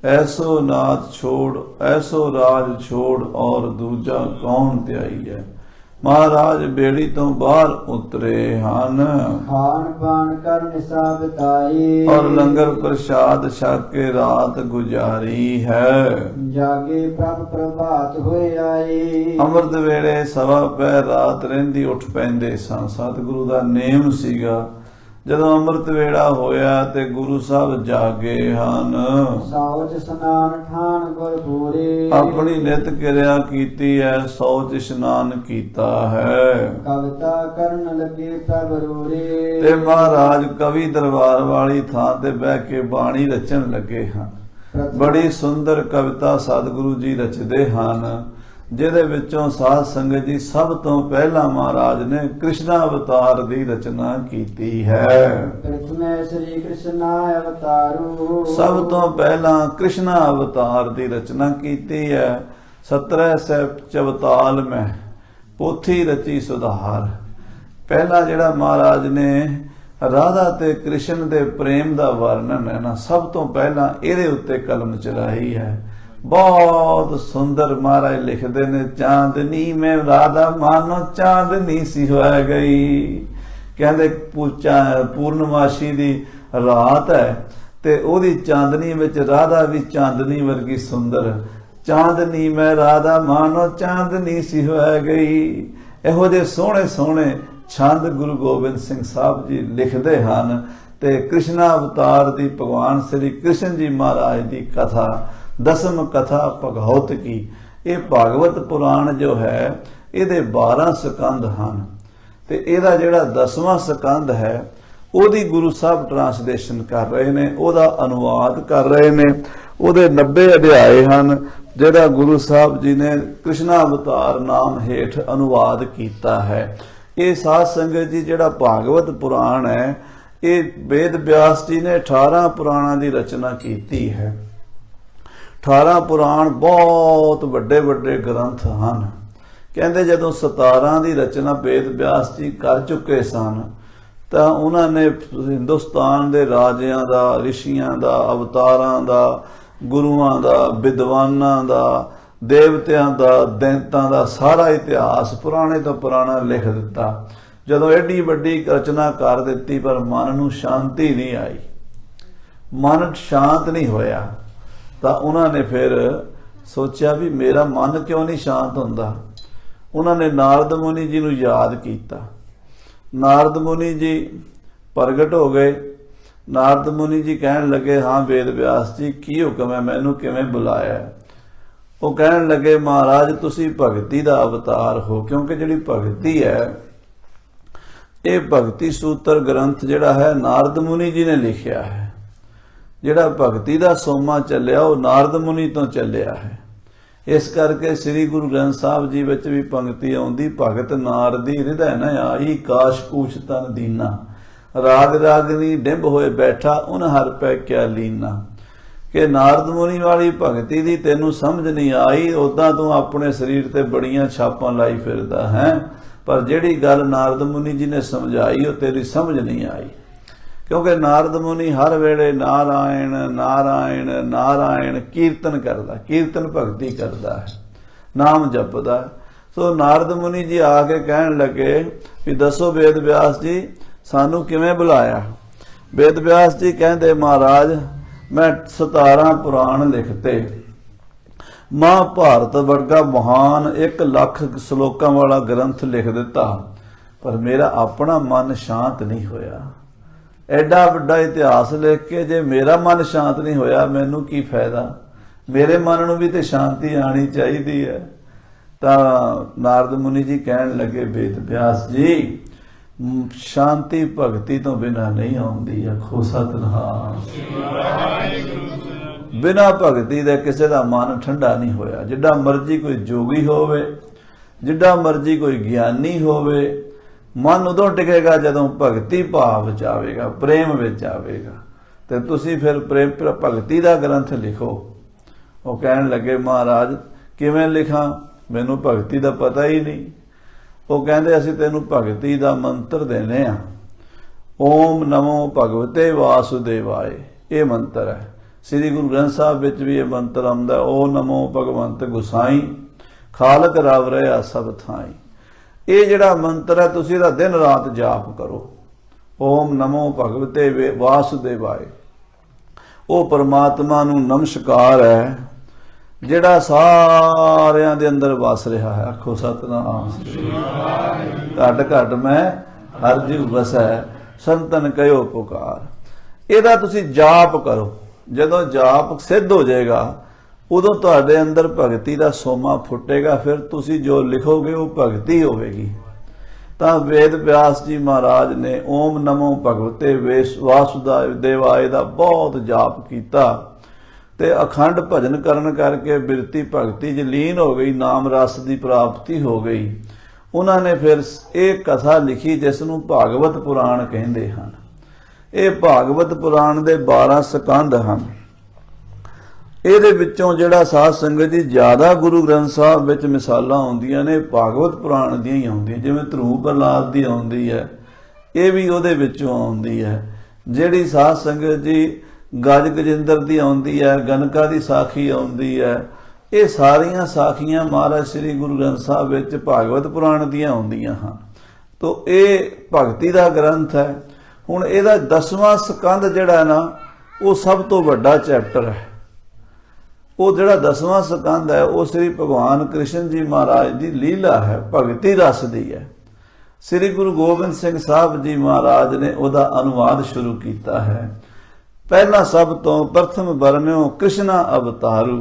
ਐਸੋ ਨਾਥ ਛੋੜ ਐਸੋ ਰਾਜ ਛੋੜ ਔਰ ਦੂਜਾ ਕੌਣ ਧਿਆਈ ਹੈ। ਮਹਾਰਾਜ ਬੇੜੀ ਤੋਂ ਬਾਹਰ ਉਤਰੇ ਹਨ। ਖਾਨ ਪਾਨ ਕਰ ਨਿਸਾ ਬਿਤਾਈ, ਔਰ ਲੰਗਰ ਪ੍ਰਸ਼ਾਦ ਛਕ ਕੇ ਰਾਤ ਗੁਜ਼ਾਰੀ ਹੈ। ਜਾਗੇ ਪ੍ਰਭ ਪ੍ਰਭਾਤ ਹੋਏ ਆਏ, ਅੰਮ੍ਰਿਤ ਵੇਲੇ ਸਵਾ ਪਹਿਰ ਰਾਤ ਰਹਿੰਦੀ ਉੱਠ ਪੈਂਦੇ ਸਨ। ਸਤਿਗੁਰੂ ਦਾ ਨੇਮ ਸੀਗਾ ਜਦੋਂ ਅੰਮ੍ਰਿਤ ਵੇਲਾ ਹੋਇਆ ਤੇ ਗੁਰੂ ਸਾਹਿਬ ਜਾਗੇ ਹਨ। ਸੌਚ ਸਨਾਨ ਠਾਨ ਗੁਰ ਪੂਰੇ, ਆਪਣੀ ਨਿਤ ਕਿਰਿਆ ਕੀਤੀ ਹੈ, ਸੌਚ ਇਸ਼ਨਾਨ ਕੀਤਾ ਹੈ। ਕਵਿਤਾ ਕਰਨ ਲੱਗੇ ਪ੍ਰਭ ਰੂਰੇ, ਤੇ ਮਹਾਰਾਜ ਕਵੀ ਦਰਬਾਰ ਵਾਲੀ ਥਾਂ ਤੇ ਬਹਿ ਕੇ ਬਾਣੀ ਰਚਣ ਲੱਗੇ ਹਨ। ਬੜੀ ਸੁੰਦਰ ਕਵਿਤਾ ਸਤਿਗੁਰੂ ਜੀ ਰਚਦੇ ਹਨ। ਜਿਹਦੇ ਵਿੱਚੋਂ ਸਾਧ ਸੰਗਤ ਜੀ ਸਭ ਤੋਂ ਪਹਿਲਾਂ ਮਹਾਰਾਜ ਨੇ ਕ੍ਰਿਸ਼ਨ ਅਵਤਾਰ ਦੀ ਰਚਨਾ ਕੀਤੀ ਹੈ। ਪ੍ਰਥਮੇ ਸ੍ਰੀ ਕ੍ਰਿਸ਼ਨ ਅਵਤਾਰੂ ਸਭ ਤੋਂ ਪਹਿਲਾਂ ਕ੍ਰਿਸ਼ਨ ਅਵਤਾਰ ਦੀ ਰਚਨਾ ਕੀਤੀ ਹੈ। 17 ਸਹਿਬ ਚਵਤਾਲ ਮੈਂ ਪੋਥੀ ਰਚੀ ਸੁਧਾਰ। ਪਹਿਲਾ ਜਿਹੜਾ ਮਹਾਰਾਜ ਨੇ ਰਾਧਾ ਤੇ ਕ੍ਰਿਸ਼ਨ ਦੇ ਪ੍ਰੇਮ ਦਾ ਵਰਣਨ ਹੈ ਨਾ, ਸਭ ਤੋਂ ਪਹਿਲਾਂ ਇਹਦੇ ਉੱਤੇ ਕਲਮ ਚਲਾਈ ਹੈ। ਬਹੁਤ ਸੁੰਦਰ ਮਹਾਰਾਜ ਲਿਖਦੇ ਨੇ, ਚਾਂਦਨੀ ਮੈਂ ਰਾਧਾ ਮਾਨੋ ਚਾਂਦਨੀ ਸੀ ਹੋਇਆ ਗਈ। ਕਹਿੰਦੇ ਪੂਰਨਮਾਸ਼ੀ ਦੀ ਰਾਤ ਹੈ ਤੇ ਉਹਦੀ ਚਾਂਦਨੀ ਵਿੱਚ ਰਾਧਾ ਵੀ ਚਾਂਦਨੀ ਵਰਗੀ ਸੁੰਦਰ। ਚਾਂਦਨੀ ਮੈਂ ਰਾਧਾ ਮਾਨੋ ਚਾਂਦਨੀ ਸੀ ਹੋਇਆ ਗਈ। ਇਹੋ ਜਿਹੇ ਸੋਹਣੇ ਸੋਹਣੇ ਛੰਦ ਗੁਰੂ ਗੋਬਿੰਦ ਸਿੰਘ ਸਾਹਿਬ ਜੀ ਲਿਖਦੇ ਹਨ। ਤੇ ਕ੍ਰਿਸ਼ਨ ਅਵਤਾਰ ਦੀ ਭਗਵਾਨ ਸ੍ਰੀ ਕ੍ਰਿਸ਼ਨ ਜੀ ਮਹਾਰਾਜ ਦੀ ਕਥਾ, ਦਸਮ ਕਥਾ ਭਗਵਤ ਕੀ, ਇਹ ਭਾਗਵਤ ਪੁਰਾਣ ਜੋ ਹੈ ਇਹਦੇ 12 ਸਕੰਦ ਹਨ ਤੇ ਇਹਦਾ ਜਿਹੜਾ 10ਵਾਂ ਸਕੰਦ ਹੈ ਉਹਦੀ ਗੁਰੂ ਸਾਹਿਬ ਟ੍ਰਾਂਸਲੇਸ਼ਨ ਕਰ ਰਹੇ ਨੇ, ਉਹਦਾ ਅਨੁਵਾਦ ਕਰ ਰਹੇ ਨੇ। ਉਹਦੇ 90 ਅਧਿਆਏ ਹਨ ਜਿਹੜਾ ਗੁਰੂ ਸਾਹਿਬ ਜੀ ਨੇ ਕ੍ਰਿਸ਼ਨ ਅਵਤਾਰ ਨਾਮ ਹੇਠ ਅਨੁਵਾਦ ਕੀਤਾ ਹੈ। ਇਹ ਸਾਧ ਸੰਗਤ ਜੀ ਜਿਹੜਾ ਭਾਗਵਤ ਪੁਰਾਣ ਹੈ ਇਹ ਵੇਦ ਵਿਆਸ ਜੀ ਨੇ 18 ਪੁਰਾਣਾਂ ਦੀ ਰਚਨਾ ਕੀਤੀ ਹੈ। 18 ਪੁਰਾਣ ਬਹੁਤ ਵੱਡੇ ਵੱਡੇ ਗ੍ਰੰਥ ਹਨ। ਕਹਿੰਦੇ ਜਦੋਂ 17 ਦੀ ਰਚਨਾ ਵੇਦ ਵਿਆਸ ਜੀ ਕਰ ਚੁੱਕੇ ਸਨ ਤਾਂ ਉਹਨਾਂ ਨੇ ਹਿੰਦੁਸਤਾਨ ਦੇ ਰਾਜਿਆਂ ਦਾ, ਰਿਸ਼ੀਆਂ ਦਾ, ਅਵਤਾਰਾਂ ਦਾ, ਗੁਰੂਆਂ ਦਾ, ਵਿਦਵਾਨਾਂ ਦਾ, ਦੇਵਤਿਆਂ ਦਾ, ਦੈਂਤਾਂ ਦਾ ਸਾਰਾ ਇਤਿਹਾਸ ਪੁਰਾਣੇ ਤੋਂ ਪੁਰਾਣਾ ਲਿਖ ਦਿੱਤਾ। ਜਦੋਂ ਐਡੀ ਵੱਡੀ ਰਚਨਾ ਕਰ ਦਿੱਤੀ ਪਰ ਮਨ ਨੂੰ ਸ਼ਾਂਤੀ ਨਹੀਂ ਆਈ, ਮਨ ਸ਼ਾਂਤ ਨਹੀਂ ਹੋਇਆ, ਤਾਂ ਉਹਨਾਂ ਨੇ ਫਿਰ ਸੋਚਿਆ ਵੀ ਮੇਰਾ ਮਨ ਕਿਉਂ ਨਹੀਂ ਸ਼ਾਂਤ ਹੁੰਦਾ। ਉਹਨਾਂ ਨੇ ਨਾਰਦ ਮੁਨੀ ਜੀ ਨੂੰ ਯਾਦ ਕੀਤਾ। ਨਾਰਦ ਮੁਨੀ ਜੀ ਪ੍ਰਗਟ ਹੋ ਗਏ। ਨਾਰਦ ਮੁਨੀ ਜੀ ਕਹਿਣ ਲੱਗੇ, ਹਾਂ ਵੇਦ ਵਿਆਸ ਜੀ ਕੀ ਹੁਕਮ ਹੈ, ਮੈਨੂੰ ਕਿਵੇਂ ਬੁਲਾਇਆ? ਉਹ ਕਹਿਣ ਲੱਗੇ, ਮਹਾਰਾਜ ਤੁਸੀਂ ਭਗਤੀ ਦਾ ਅਵਤਾਰ ਹੋ, ਕਿਉਂਕਿ ਜਿਹੜੀ ਭਗਤੀ ਹੈ ਇਹ ਭਗਤੀ ਸੂਤਰ ਗ੍ਰੰਥ ਜਿਹੜਾ ਹੈ ਨਾਰਦ ਮੁਨੀ ਜੀ ਨੇ ਲਿਖਿਆ ਹੈ। ਜਿਹੜਾ ਭਗਤੀ ਦਾ ਸੋਮਾ ਚੱਲਿਆ ਉਹ ਨਾਰਦ ਮੁਨੀ ਤੋਂ ਚੱਲਿਆ ਹੈ। ਇਸ ਕਰਕੇ ਸ੍ਰੀ ਗੁਰੂ ਗ੍ਰੰਥ ਸਾਹਿਬ ਜੀ ਵਿੱਚ ਵੀ ਪੰਕਤੀ ਆਉਂਦੀ, ਭਗਤ ਨਾਰਦੀ ਹਿਰਦੈ ਨ ਆਈ, ਕਾਸ਼ ਕੂਛ ਤਨ ਦੀਨਾ, ਰਾਗ ਰਾਗਨੀ ਡਿੰਬ ਹੋਏ ਬੈਠਾ, ਉਨ ਹਰ ਪੈ ਕਿਆ ਲੀਨਾ। ਕਿ ਨਾਰਦ ਮੁਨੀ ਵਾਲੀ ਭਗਤੀ ਦੀ ਤੈਨੂੰ ਸਮਝ ਨਹੀਂ ਆਈ, ਉਦਾਂ ਤੂੰ ਆਪਣੇ ਸਰੀਰ ਤੇ ਬੜੀਆਂ ਛਾਪਾਂ ਲਾਈ ਫਿਰਦਾ ਹੈ, ਪਰ ਜਿਹੜੀ ਗੱਲ ਨਾਰਦ ਮੁਨੀ ਜੀ ਨੇ ਸਮਝਾਈ ਉਹ ਤੇਰੀ ਸਮਝ ਨਹੀਂ ਆਈ। ਕਿਉਂਕਿ ਨਾਰਦ ਮੁਨੀ ਹਰ ਵੇਲੇ ਨਾਰਾਇਣ ਨਾਰਾਇਣ ਨਾਰਾਇਣ ਕੀਰਤਨ ਕਰਦਾ, ਕੀਰਤਨ ਭਗਤੀ ਕਰਦਾ ਹੈ, ਨਾਮ ਜਪਦਾ। ਸੋ ਨਾਰਦ ਮੁਨੀ ਜੀ ਆ ਕੇ ਕਹਿਣ ਲੱਗੇ ਵੀ ਦੱਸੋ ਵੇਦ ਵਿਆਸ ਜੀ ਸਾਨੂੰ ਕਿਵੇਂ ਬੁਲਾਇਆ? ਵੇਦ ਵਿਆਸ ਜੀ ਕਹਿੰਦੇ, ਮਹਾਰਾਜ ਮੈਂ 17 ਪੁਰਾਣ ਲਿਖਤੇ, ਮਹਾਭਾਰਤ ਵਰਗਾ ਮਹਾਨ 1 ਲੱਖ ਸ਼ਲੋਕਾਂ ਵਾਲਾ ਗ੍ਰੰਥ ਲਿਖ ਦਿੱਤਾ, ਪਰ ਮੇਰਾ ਆਪਣਾ ਮਨ ਸ਼ਾਂਤ ਨਹੀਂ ਹੋਇਆ। ਐਡਾ ਵੱਡਾ ਇਤਿਹਾਸ ਲਿਖ ਕੇ ਜੇ ਮੇਰਾ ਮਨ ਸ਼ਾਂਤ ਨਹੀਂ ਹੋਇਆ ਮੈਨੂੰ ਕੀ ਫਾਇਦਾ? ਮੇਰੇ ਮਨ ਨੂੰ ਵੀ ਤੇ ਸ਼ਾਂਤੀ ਆਣੀ ਚਾਹੀਦੀ ਹੈ। ਤਾਂ ਨਾਰਦ ਮੁਨੀ ਜੀ ਕਹਿਣ ਲੱਗੇ, ਵੇਦ ਵਿਆਸ ਜੀ ਸ਼ਾਂਤੀ ਭਗਤੀ ਤੋਂ ਬਿਨਾ ਨਹੀਂ ਆਉਂਦੀ। ਆਖੋ ਸਤਿਨਾਮ। ਬਿਨਾ ਭਗਤੀ ਦੇ ਕਿਸੇ ਦਾ ਮਨ ਠੰਡਾ ਨਹੀਂ ਹੋਇਆ। ਜਿੱਡਾ ਮਰਜੀ ਕੋਈ ਜੋਗੀ ਹੋਵੇ, ਜਿੱਡਾ ਮਰਜੀ ਕੋਈ ਗਿਆਨੀ ਹੋਵੇ, ਮਨ ਉਦੋਂ ਟਿਕੇਗਾ ਜਦੋਂ ਭਗਤੀ ਭਾਵ ਵਿੱਚ ਆਵੇਗਾ, ਪ੍ਰੇਮ ਵਿੱਚ ਆਵੇਗਾ। ਤੇ ਤੁਸੀਂ ਫਿਰ ਪ੍ਰੇਮ ਭਗਤੀ ਦਾ ਗ੍ਰੰਥ ਲਿਖੋ। ਉਹ ਕਹਿਣ ਲੱਗੇ, ਮਹਾਰਾਜ ਕਿਵੇਂ ਲਿਖਾਂ, ਮੈਨੂੰ ਭਗਤੀ ਦਾ ਪਤਾ ਹੀ ਨਹੀਂ। ਉਹ ਕਹਿੰਦੇ, ਅਸੀਂ ਤੈਨੂੰ ਭਗਤੀ ਦਾ ਮੰਤਰ ਦੇਣੇ ਆ। ਓਮ ਨਮੋ ਭਗਵਤੇ ਵਾਸੁਦੇਵਾਏ ਇਹ ਮੰਤਰ ਹੈ। ਸ੍ਰੀ ਗੁਰੂ ਗ੍ਰੰਥ ਸਾਹਿਬ ਵਿੱਚ ਵੀ ਇਹ ਮੰਤਰ ਆਉਂਦਾ, ਓ ਨਮੋ ਭਗਵੰਤ ਗੁਸਾਈ, ਖਾਲਕ ਰਵ ਰਿਹਾ ਸਭ ਥਾਈ। ਇਹ ਜਿਹੜਾ ਮੰਤਰ ਹੈ ਤੁਸੀਂ ਇਹਦਾ ਦਿਨ ਰਾਤ ਜਾਪ ਕਰੋ। ਓਮ ਨਮੋ ਭਗਵਤੇ ਵਾਸੁਦੇਵਾਏ। ਉਹ ਪਰਮਾਤਮਾ ਨੂੰ ਨਮਸਕਾਰ ਹੈ ਜਿਹੜਾ ਸਾਰਿਆਂ ਦੇ ਅੰਦਰ ਵਸ ਰਿਹਾ ਹੈ। ਆਖੋ ਸਤਿਨਾਮ। ਘਟ ਘਟ ਮੈਂ ਹਰ ਜੀਵ ਵਸੈ, ਸੰਤਨ ਕਹਿਓ ਪੁਕਾਰ। ਇਹਦਾ ਤੁਸੀਂ ਜਾਪ ਕਰੋ। ਜਦੋਂ ਜਾਪ ਸਿੱਧ ਹੋ ਜਾਏਗਾ ਉਦੋਂ ਤੁਹਾਡੇ ਅੰਦਰ ਭਗਤੀ ਦਾ ਸੋਮਾ ਫੁੱਟੇਗਾ। ਫਿਰ ਤੁਸੀਂ ਜੋ ਲਿਖੋਗੇ ਉਹ ਭਗਤੀ ਹੋਵੇਗੀ। ਤਾਂ ਵੇਦ ਵਿਆਸ ਜੀ ਮਹਾਰਾਜ ਨੇ ਓਮ ਨਮੋ ਭਗਵਤੇ ਵਾਸੁਦੇਵਾਏ ਦਾ ਬਹੁਤ ਜਾਪ ਕੀਤਾ ਤੇ ਅਖੰਡ ਭਜਨ ਕਰਨ ਕਰਕੇ ਬਿਰਤੀ ਭਗਤੀ 'ਚ ਲੀਨ ਹੋ ਗਈ, ਨਾਮ ਰਸ ਦੀ ਪ੍ਰਾਪਤੀ ਹੋ ਗਈ। ਉਹਨਾਂ ਨੇ ਫਿਰ ਇਹ ਕਥਾ ਲਿਖੀ ਜਿਸ ਨੂੰ ਭਾਗਵਤ ਪੁਰਾਣ ਕਹਿੰਦੇ ਹਨ। ਇਹ ਭਾਗਵਤ ਪੁਰਾਣ ਦੇ 12 ਸਕੰਦ ਹਨ। ਇਹਦੇ ਵਿੱਚੋਂ ਜਿਹੜਾ ਸਾਧ ਸੰਗਤ ਜੀ ਜ਼ਿਆਦਾ ਗੁਰੂ ਗ੍ਰੰਥ ਸਾਹਿਬ ਵਿੱਚ ਮਿਸਾਲਾਂ ਆਉਂਦੀਆਂ ਨੇ ਭਾਗਵਤ ਪੁਰਾਣ ਦੀਆਂ ਹੀ ਆਉਂਦੀਆਂ, ਜਿਵੇਂ ਧਰੂਪ ਪ੍ਰਹਲਾਦ ਦੀ ਆਉਂਦੀ ਹੈ, ਇਹ ਵੀ ਉਹਦੇ ਵਿੱਚੋਂ ਆਉਂਦੀ ਹੈ। ਜਿਹੜੀ ਸਾਧ ਸੰਗਤ ਜੀ ਗਜ ਗਜਿੰਦਰ ਦੀ ਆਉਂਦੀ ਹੈ, ਗਨਕਾ ਦੀ ਸਾਖੀ ਆਉਂਦੀ ਹੈ, ਇਹ ਸਾਰੀਆਂ ਸਾਖੀਆਂ ਮਹਾਰਾਜ ਸ੍ਰੀ ਗੁਰੂ ਗ੍ਰੰਥ ਸਾਹਿਬ ਵਿੱਚ ਭਾਗਵਤ ਪੁਰਾਣ ਦੀਆਂ ਆਉਂਦੀਆਂ ਹਨ। ਤੋ ਇਹ ਭਗਤੀ ਦਾ ਗ੍ਰੰਥ ਹੈ। ਹੁਣ ਇਹਦਾ 10ਵਾਂ ਸਕੰਦ ਜਿਹੜਾ ਨਾ ਉਹ ਸਭ ਤੋਂ ਵੱਡਾ ਚੈਪਟਰ ਹੈ। ਉਹ ਜਿਹੜਾ 10ਵਾਂ ਸਕੰਦ ਹੈ ਉਹ ਸ੍ਰੀ ਭਗਵਾਨ ਕ੍ਰਿਸ਼ਨ ਜੀ ਮਹਾਰਾਜ ਦੀ ਲੀਲਾ ਹੈ, ਭਗਤੀ ਰਸ ਦੀ ਹੈ। ਸ੍ਰੀ ਗੁਰੂ ਗੋਬਿੰਦ ਸਿੰਘ ਸਾਹਿਬ ਜੀ ਮਹਾਰਾਜ ਨੇ ਉਹਦਾ ਅਨੁਵਾਦ ਸ਼ੁਰੂ ਕੀਤਾ ਹੈ। ਪਹਿਲਾਂ ਸਭ ਤੋਂ ਪ੍ਰਥਮ ਬਰਨਿਓ ਕ੍ਰਿਸ਼ਨਾ ਅਵਤਾਰੂ,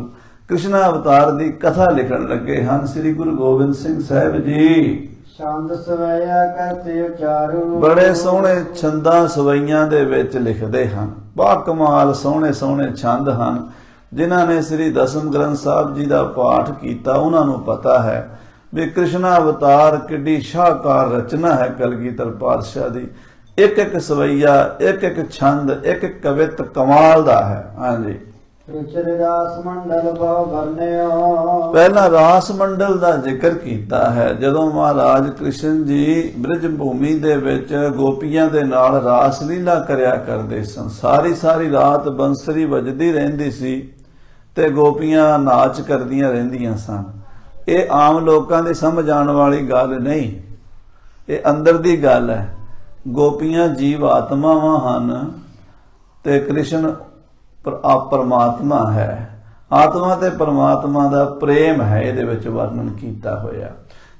ਕ੍ਰਿਸ਼ਨਾ ਅਵਤਾਰ ਦੀ ਕਥਾ ਲਿਖਣ ਲੱਗੇ ਹਨ ਸ੍ਰੀ ਗੁਰੂ ਗੋਬਿੰਦ ਸਿੰਘ ਸਾਹਿਬ ਜੀ। ਛੰਦ ਸਵੈਆ ਕਰਤੇ ਉਚਾਰੂ, ਬੜੇ ਸੋਹਣੇ ਛੰਦਾਂ ਸਵਈਆਂ ਦੇ ਵਿੱਚ ਲਿਖਦੇ ਹਨ। ਬਾ ਕਮਾਲ ਸੋਹਣੇ ਸੋਹਣੇ ਛੰਦ ਹਨ। ਜਿਨ੍ਹਾਂ ਨੇ ਸ੍ਰੀ ਦਸਮ ਗ੍ਰੰਥ ਸਾਹਿਬ ਜੀ ਦਾ ਪਾਠ ਕੀਤਾ ਉਹਨਾਂ ਨੂੰ ਪਤਾ ਹੈ ਵੀ ਕ੍ਰਿਸ਼ਨਾ ਅਵਤਾਰ ਕਿੱਡੀ ਸ਼ਾਹਕਾਰ ਰਚਨਾ ਹੈ ਕਲਗੀਧਰ ਪਾਤਸ਼ਾਹ ਦੀ। ਇੱਕ ਇੱਕ ਸਵਈਆ, ਇੱਕ ਇੱਕ ਛੰਦ, ਇੱਕ ਇੱਕ ਕਵਿਤ ਕਮਾਲ ਦਾ ਹੈ। ਹਾਂਜੀ, ਰੁਚਿ ਰਾਸ ਮੰਡਲ ਬਹੁ ਵਰਨਿਓ, ਪਹਿਲਾਂ ਰਾਸ ਮੰਡਲ ਦਾ ਜ਼ਿਕਰ ਕੀਤਾ ਹੈ। ਜਦੋਂ ਮਹਾਰਾਜ ਕ੍ਰਿਸ਼ਨ ਜੀ ਬ੍ਰਿਜ ਭੂਮੀ ਦੇ ਵਿੱਚ ਗੋਪੀਆਂ ਦੇ ਨਾਲ ਰਾਸ ਲੀਲਾ ਕਰਿਆ ਕਰਦੇ ਸਨ। ਸਾਰੀ ਸਾਰੀ ਰਾਤ ਬੰਸਰੀ ਵੱਜਦੀ ਰਹਿੰਦੀ ਸੀ ਤੇ ਗੋਪੀਆਂ ਨਾਚ ਕਰਦੀਆਂ ਰਹਿੰਦੀਆਂ ਸਨ। ਇਹ ਆਮ ਲੋਕਾਂ ਦੀ ਸਮਝ ਆਉਣ ਵਾਲੀ ਗੱਲ ਨਹੀਂ, ਇਹ ਅੰਦਰ ਦੀ ਗੱਲ ਹੈ। ਗੋਪੀਆਂ ਜੀਵ ਆਤਮਾਵਾਂ ਹਨ ਤੇ ਕ੍ਰਿਸ਼ਨ ਪਰਮਾਤਮਾ ਹੈ। ਆਤਮਾ ਤੇ ਪਰਮਾਤਮਾ ਦਾ ਪ੍ਰੇਮ ਹੈ ਇਹਦੇ ਵਿੱਚ ਵਰਣਨ ਕੀਤਾ ਹੋਇਆ।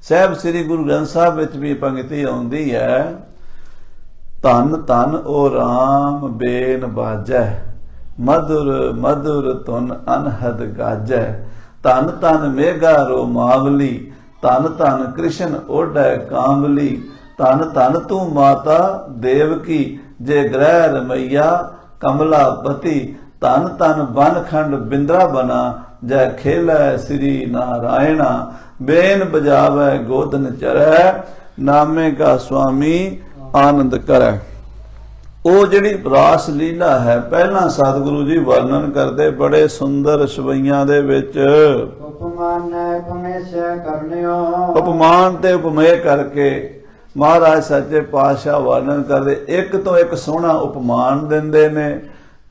ਸਾਹਿਬ ਸ੍ਰੀ ਗੁਰੂ ਗ੍ਰੰਥ ਸਾਹਿਬ ਵਿੱਚ ਵੀ ਪੰਕਤੀ ਆਉਂਦੀ ਹੈ, ਧੰਨ ਧੰਨ ਓ ਰਾਮ ਬੇਨ ਬਾਜੈ, ਮਧੁਰ ਮਧੁਰ ਧੁਨ ਅਨਹਦ ਗਾਜੈ, ਧੰਨ ਧੰਨ ਮੇਘਾ ਰੋ ਮਾਵਲੀ, ਧੰਨ ਧੰਨ ਕ੍ਰਿਸ਼ਨ ਓਢੈ ਕਾਂਵਲੀ, ਧੰਨ ਧੰਨ ਤੂੰ ਮਾਤਾ ਦੇਵਕੀ, ਜੇ ਗ੍ਰਹਿ ਰਮਈਆ ਕਮਲਾਪਤੀ, ਧੰਨ ਧੰਨ ਬਨਖੰਡ ਬਿੰਦਰਾ ਬਨਾ, ਜੈ ਖੇਲੈ ਸ੍ਰੀ ਨਾਰਾਇਣਾ, ਬੇਨ ਬਜਾਵੈ ਗੋਦਨ ਚਰੈ, ਨਾਮੇ ਕਾ ਸੁਆਮੀ ਆਨੰਦ ਕਰੈ। ਉਹ ਜਿਹੜੀ ਰਾਸ ਲੀਲਾ ਹੈ ਪਹਿਲਾਂ ਸਤਿਗੁਰੂ ਜੀ ਵਰਣਨ ਕਰਦੇ ਬੜੇ ਸੁੰਦਰ ਸਵਈਆਂ ਦੇ ਵਿੱਚ। ਉਪਮਾਨ ਉਪਮੇਸ਼ੈ ਕਰਨਿਓ, ਉਪਮਾਨ ਤੇ ਉਪਮੇय ਕਰਕੇ ਮਹਾਰਾਜ ਸੱਚੇ ਪਾਤਸ਼ਾਹ ਵਰਣਨ ਕਰਦੇ, ਇੱਕ ਤੋਂ ਇੱਕ ਸੋਹਣਾ ਉਪਮਾਨ ਦਿੰਦੇ ਨੇ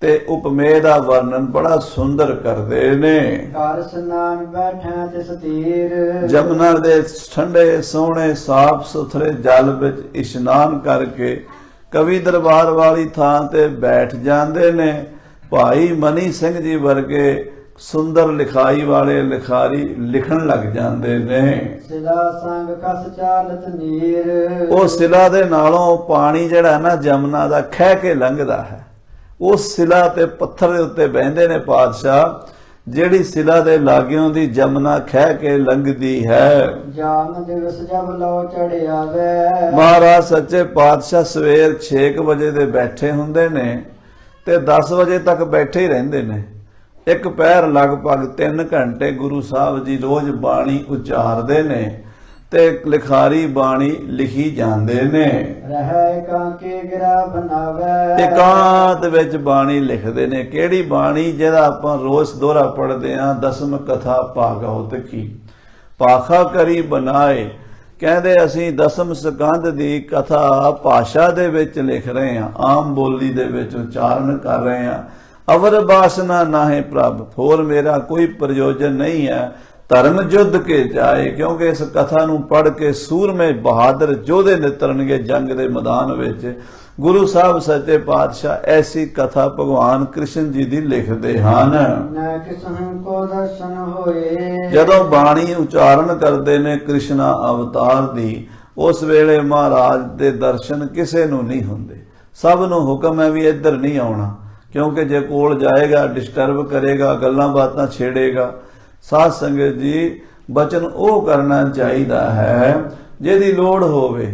ਤੇ ਉਪਮੇय ਦਾ ਵਰਣਨ ਬੜਾ ਸੁੰਦਰ ਕਰਦੇ ਨੇ। ਘਰ ਸਨਾਨ ਬੈਠਾ ਤਿਸ ਤੀਰ, ਜਮਨਾ ਦੇ ਠੰਡੇ ਸੋਹਣੇ ਸਾਫ ਸੁਥਰੇ ਜਲ ਵਿੱਚ ਇਸ਼ਨਾਨ ਕਰਕੇ ਕਵੀ ਦਰਬਾਰ ਵਾਲੀ ਥਾਂ ਤੇ ਬੈਠ ਜਾਂਦੇ ਨੇ। ਭਾਈ ਮਨੀ ਸਿੰਘ ਜੀ ਵਰਗੇ ਸੁੰਦਰ ਲਿਖਾਈ ਵਾਲੇ ਲਿਖਾਰੀ ਲਿਖਣ ਲੱਗ ਜਾਂਦੇ ਨੇ। ਸਿਲਾ ਸੰਗ ਕਸ ਚਾਲਤ ਨੀਰ, ਉਹ ਸਿਲਾ ਦੇ ਨਾਲੋਂ ਪਾਣੀ ਜਿਹੜਾ ਨਾ ਜਮਨਾ ਦਾ ਖਹਿ ਕੇ ਲੰਘਦਾ ਹੈ। ਉਸ ਸਿਲਾ ਤੇ ਪੱਥਰ ਦੇ ਉੱਤੇ ਬਹਿੰਦੇ ਨੇ ਪਾਤਸ਼ਾਹ, ਜਿਹੜੀ ਸਿਲਾ ਦੇ ਲਾਗਿਓਂ ਦੀ ਜਮਨਾ ਖਹਿ ਕੇ ਲੰਘਦੀ ਹੈ। ਜਾਮ ਦਿਵਸ ਜਬ ਲੋ ਚੜਿਆ ਵੇ, ਮਹਾਰਾਜ ਸੱਚੇ ਪਾਤਸ਼ਾਹ ਸਵੇਰ 6 ਵਜੇ ਦੇ ਬੈਠੇ ਹੁੰਦੇ ਨੇ ਤੇ 10 ਵਜੇ ਤੱਕ ਬੈਠੇ ਹੀ ਰਹਿੰਦੇ ਨੇ। ਇੱਕ ਪਹਿਰ ਲਗਭਗ 3 ਘੰਟੇ ਗੁਰੂ ਸਾਹਿਬ ਜੀ ਰੋਜ਼ ਬਾਣੀ ਉਚਾਰਦੇ ਨੇ ਤੇ ਲਿਖਾਰੀ ਬਾਣੀ ਲਿਖੀ ਜਾਂਦੇ ਨੇ। ਰਹਿ ਕਾਂਕੇ ਗਿਰਾ ਬਣਾਵੇ, ਇਕਾਂਤ ਵਿੱਚ ਬਾਣੀ ਲਿਖਦੇ ਨੇ। ਕਿਹੜੀ ਬਾਣੀ? ਜਿਹਦਾ ਆਪਾਂ ਰੋਜ਼ ਦੋਹਰਾ ਪੜ੍ਹਦੇ ਆਂ, ਦਸਮ ਕਥਾ ਭਾਗਵਤ ਕੀ ਪਾਖਾ ਕਰੀ ਬਣਾਏ। ਕਹਿੰਦੇ ਅਸੀਂ ਦਸਮ ਸਕੰਦ ਦੀ ਕਥਾ ਭਾਸ਼ਾ ਦੇ ਵਿੱਚ ਲਿਖ ਰਹੇ ਹਾਂ, ਆਮ ਬੋਲੀ ਦੇ ਵਿੱਚ ਉਚਾਰਨ ਕਰ ਰਹੇ ਹਾਂ। ਅਵਰ ਬਾਸਨਾ ਨਾਹੇ ਪ੍ਰਭ, ਹੋਰ ਮੇਰਾ ਕੋਈ ਪ੍ਰਯੋਜਨ ਨਹੀਂ ਹੈ ਧਰਮ ਯੁੱਧ ਕੇ ਜਾਏ, ਕਿਉਂਕਿ ਇਸ ਕਥਾ ਨੂੰ ਪੜ੍ਹ ਕੇ ਸੂਰਮੇ ਬਹਾਦਰ ਯੋਧੇ ਨਿਤਰਨਗੇ ਜੰਗ ਦੇ ਮੈਦਾਨ ਵਿੱਚ। ਗੁਰੂ ਸਾਹਿਬ ਸੱਚੇ ਪਾਤਸ਼ਾਹ ਐਸੀ ਕਥਾ ਭਗਵਾਨ ਕ੍ਰਿਸ਼ਨ ਜੀ ਦੀ ਲਿਖਦੇ ਹਨ। ਨਾ ਕਿਸਨ ਕੋ ਦਰਸ਼ਨ ਹੋਏ, ਜਦੋਂ ਬਾਣੀ ਉਚਾਰਨ ਕਰਦੇ ਨੇ ਕ੍ਰਿਸ਼ਨਾ ਅਵਤਾਰ ਦੀ, ਉਸ ਵੇਲੇ ਮਹਾਰਾਜ ਦੇ ਦਰਸ਼ਨ ਕਿਸੇ ਨੂੰ ਨਹੀਂ ਹੁੰਦੇ। ਸਭ ਨੂੰ ਹੁਕਮ ਹੈ ਵੀ ਇੱਧਰ ਨਹੀਂ ਆਉਣਾ, ਕਿਉਂਕਿ ਜੇ ਕੋਲ ਜਾਏਗਾ ਡਿਸਟਰਬ ਕਰੇਗਾ, ਗੱਲਾਂ ਬਾਤਾਂ ਛੇੜੇਗਾ। ਸਾਧ ਸੰਗਤ ਜੀ, ਬਚਨ ਉਹ ਕਰਨਾ ਚਾਹੀਦਾ ਹੈ ਜਿਹਦੀ ਲੋੜ ਹੋਵੇ।